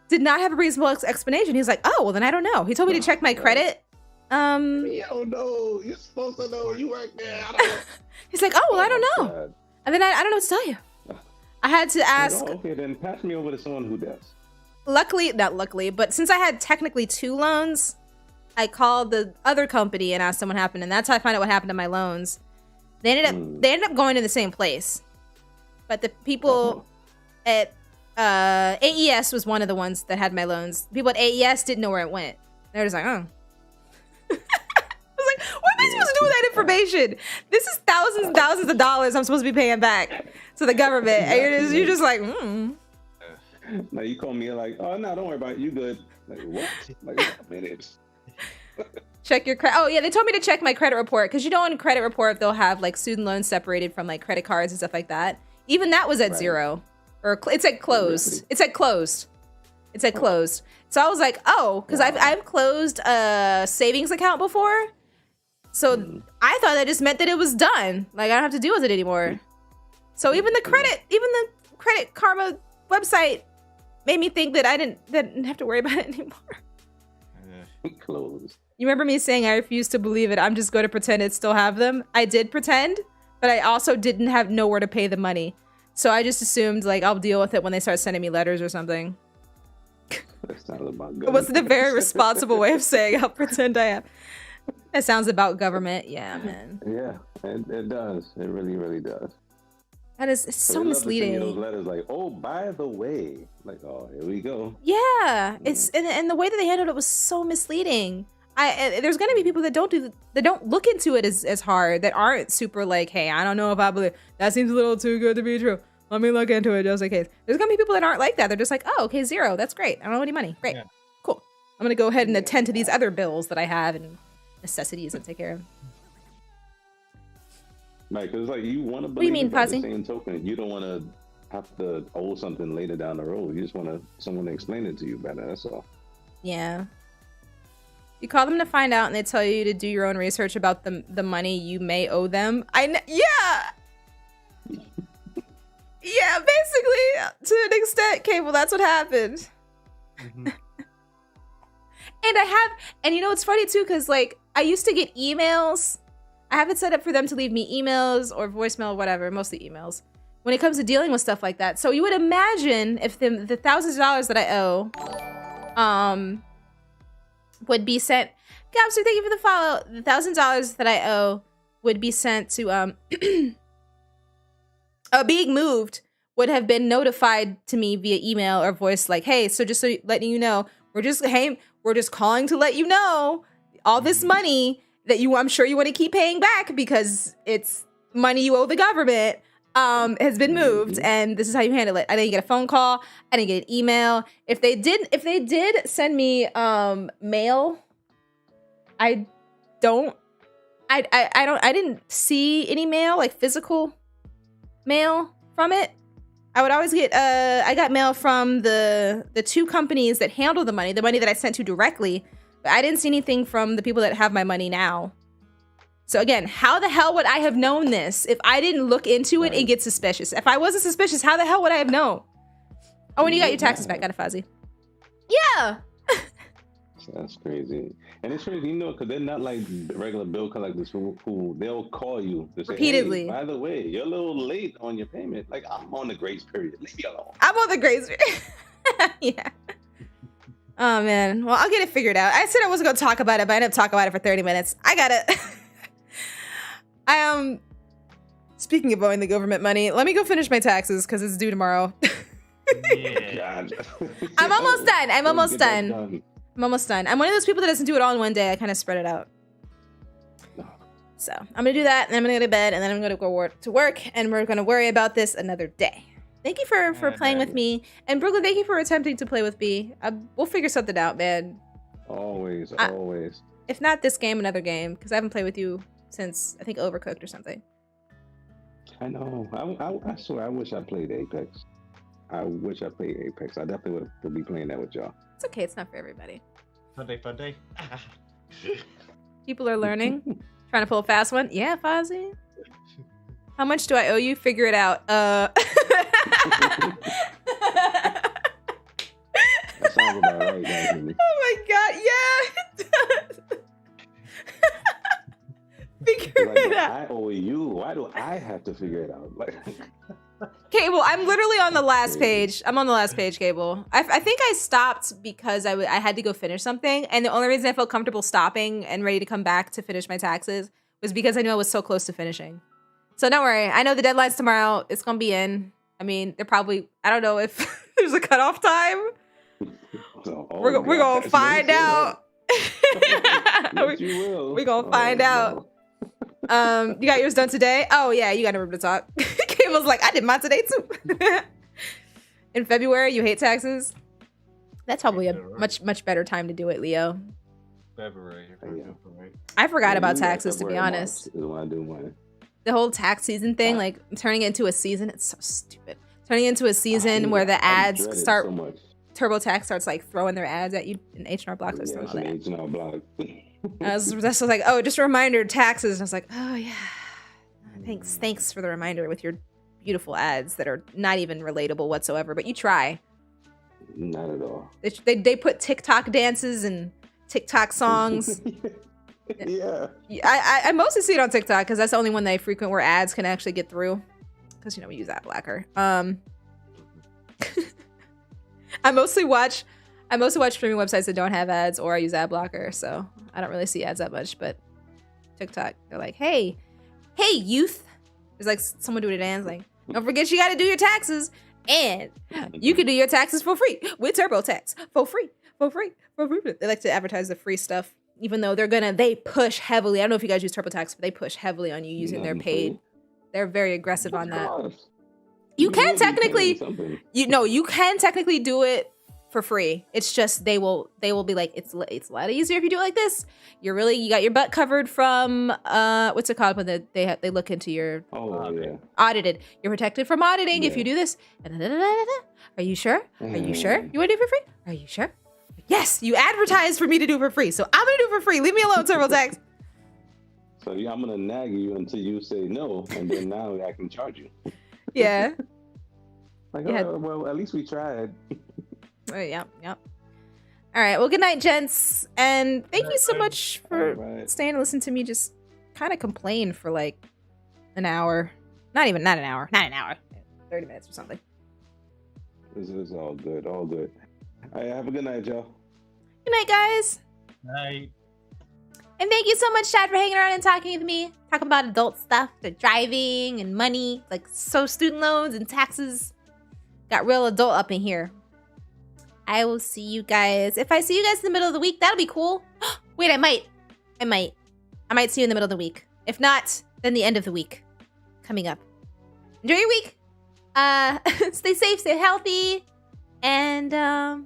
did not have a reasonable explanation. He was like, oh, well, then I don't know. He told me to check my credit. You don't know. You're supposed to know. You work there. I don't know. He's like, oh, well, I don't know. God. And then I don't know what to tell you. I had to ask, Oh, okay, then pass me over to someone who does. not luckily, but since I had technically 2 loans, I called the other company and asked them what happened. And that's how I found out what happened to my loans. They ended up going to the same place. But the people at AES was one of the ones that had my loans. People at AES didn't know where it went. They were just like, oh. I was like, what am I supposed to do with that information? This is thousands and thousands of dollars I'm supposed to be paying back to the government. And you're just like, Now you call me like, oh no, don't worry about it. You good? Like what? Like wait a minute. Check your credit. Oh yeah, they told me to check my credit report because you know in credit report they'll have like student loans separated from like credit cards and stuff like that. Even that was at Right. zero, or it said closed. Really? It said closed. It said closed. So I was like, oh, because I've closed a savings account before, so I thought that just meant that it was done. Like I don't have to deal with it anymore. So even the Credit Karma website made me think that I didn't have to worry about it anymore. Closed. You remember me saying I refuse to believe it. I'm just going to pretend it still have them. I did pretend, but I also didn't have nowhere to pay the money. So I just assumed like I'll deal with it when they start sending me letters or something. That's not about It government. wasn't a very responsible way of saying I'll pretend I have. That sounds about government. Yeah, man. Yeah, it does. It really, really does. That is it's so They love to send you Those misleading. letters like, oh, by the way, like, oh, here we go. Yeah, it's and the way that they handled it was so misleading. There's gonna be people that don't look into it as hard, that aren't super like, hey, I don't know if I believe that seems a little too good to be true. Let me look into it just in case. There's gonna be people that aren't like that. They're just like, oh, okay, zero. That's great. I don't owe any money. Great, Yeah. cool. I'm gonna go ahead and attend to these other bills that I have and necessities and take care of. Like, cause like you want to do you believe mean, it, but at the Posy? same token, you don't want to have to owe something later down the road. You just want someone to explain it to you better. That's all. Yeah. You call them to find out, and they tell you to do your own research about the money you may owe them. Yeah. Yeah, basically, to an extent, Cable, that's what happened. And you know, it's funny too, because like, I used to get emails. I have it set up for them to leave me emails or voicemail, whatever, mostly emails. when it comes to dealing with stuff like that. So you would imagine if the thousands of dollars that I owe would be sent. Gabster, thank you for the follow. The $1,000 that I owe would be sent to being moved would have been notified to me via email or voice, like, hey, so just so letting you know, we're just calling to let you know all this money that I'm sure you want to keep paying back because it's money you owe the government has been moved, and this is how you handle it. I didn't get a phone call. I didn't get an email. If they did send me mail, I didn't see any mail, like physical mail from it. I would always get I got mail from the two companies that handle the money that I sent to directly, but I didn't see anything from the people that have my money now. So again, how the hell would I have known this if I didn't look into it and get suspicious? If I wasn't suspicious, how the hell would I have known? Oh, when you got your taxes back, got it, Fozzie. Yeah. That's crazy. And it's crazy, because they're not like regular bill collectors who they'll call you to say, repeatedly. Hey, by the way, you're a little late on your payment. Like, I'm on the grace period. Leave me alone. I'm on the grace period. Yeah. Oh, man. Well, I'll get it figured out. I said I wasn't going to talk about it, but I ended up talking about it for 30 minutes. I got it. Speaking of owing the government money, let me go finish my taxes because it's due tomorrow. Yeah. I'm almost done. I'm almost done. I'm one of those people that doesn't do it all in one day. I kind of spread it out. So I'm going to do that, and I'm going to go to bed, and then I'm going to go to work, and we're going to worry about this another day. Thank you for playing with me. And Brooklyn, thank you for attempting to play with me. We'll figure something out, man. Always. If not this game, another game, because I haven't played with you since, I think, Overcooked or something. I know. I swear, I wish I played Apex. I definitely would be playing that with y'all. It's okay. It's not for everybody. Fun day. People are learning. Trying to pull a fast one. Yeah, Fozzie. How much do I owe you? Figure it out. That sounds about right, doesn't it? Oh my god, yeah. Figure Like, it out. I owe you. Why do I have to figure it out? Like, Cable, I'm literally on the last page. I'm on the last page, Cable. I think I stopped because I had to go finish something, and the only reason I felt comfortable stopping and ready to come back to finish my taxes was because I knew I was so close to finishing. So don't worry. I know the deadline's tomorrow. It's going to be in. I mean, they're probably, I don't know if there's a cutoff time. We're going to find out. Yes, you will. We're going to find out. No. You got yours done today? Oh, yeah, you got to remember to talk. Cable's like, I did mine today, too. In February, you hate taxes? That's probably a much better time to do it, Leo. February. I forgot about Yeah, taxes, to be February, honest. March is when I do mine. The whole tax season thing, like turning it into a season, it's so stupid. Turning it into a season where the I ads dread it start, so much. TurboTax starts like throwing their ads at you, and H&R Block starts Yeah, throwing all that. H&R Block. That's like, oh, just a reminder, taxes. And I was like, oh yeah, thanks for the reminder with your beautiful ads that are not even relatable whatsoever, but you try. Not at all. They put TikTok dances and TikTok songs. Yeah. I mostly see it on TikTok because that's the only one that I frequent where ads can actually get through. Because we use AdBlocker. I mostly watch streaming websites that don't have ads, or I use AdBlocker, so I don't really see ads that much. But TikTok, they're like, hey youth. There's like someone doing a dance like, don't forget you got to do your taxes, and you can do your taxes for free with TurboTax for free. They like to advertise the free stuff. Even though they push heavily. I don't know if you guys use TurboTax, but they push heavily on you using their paid. They're very aggressive on that. You can technically, you can technically do it for free. It's just they will be like, it's a lot easier if you do it like this. You got your butt covered from what's it called when they look into your audited. You're protected from auditing if you do this. Are you sure? Are you sure? You want to do it for free? Are you sure? Yes, you advertised for me to do it for free, so I'm gonna do it for free. Leave me alone, TurboTax. So yeah, I'm gonna nag you until you say no, and then now I can charge you. Yeah. Like, Yeah. oh, well, at least we tried. Oh, yep. All right. Well, good night, gents, and thank you so much for staying and listening to me just kind of complain for like an hour. Not an hour. 30 minutes or something. This is all good. All good. All right, have a good night, y'all. Good night, guys. Night. And thank you so much, Chad, for hanging around and talking with me. Talking about adult stuff, the driving and money, like so student loans and taxes. Got real adult up in here. I will see you guys. If I see you guys in the middle of the week, that'll be cool. Wait, I might see you in the middle of the week. If not, then the end of the week coming up. Enjoy your week. Stay safe, stay healthy. And yeah,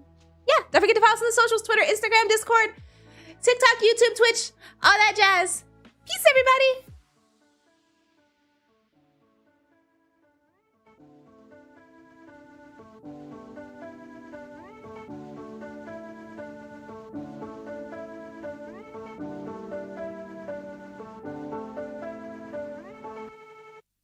don't forget to follow us on the socials, Twitter, Instagram, Discord, TikTok, YouTube, Twitch, all that jazz. Peace, everybody.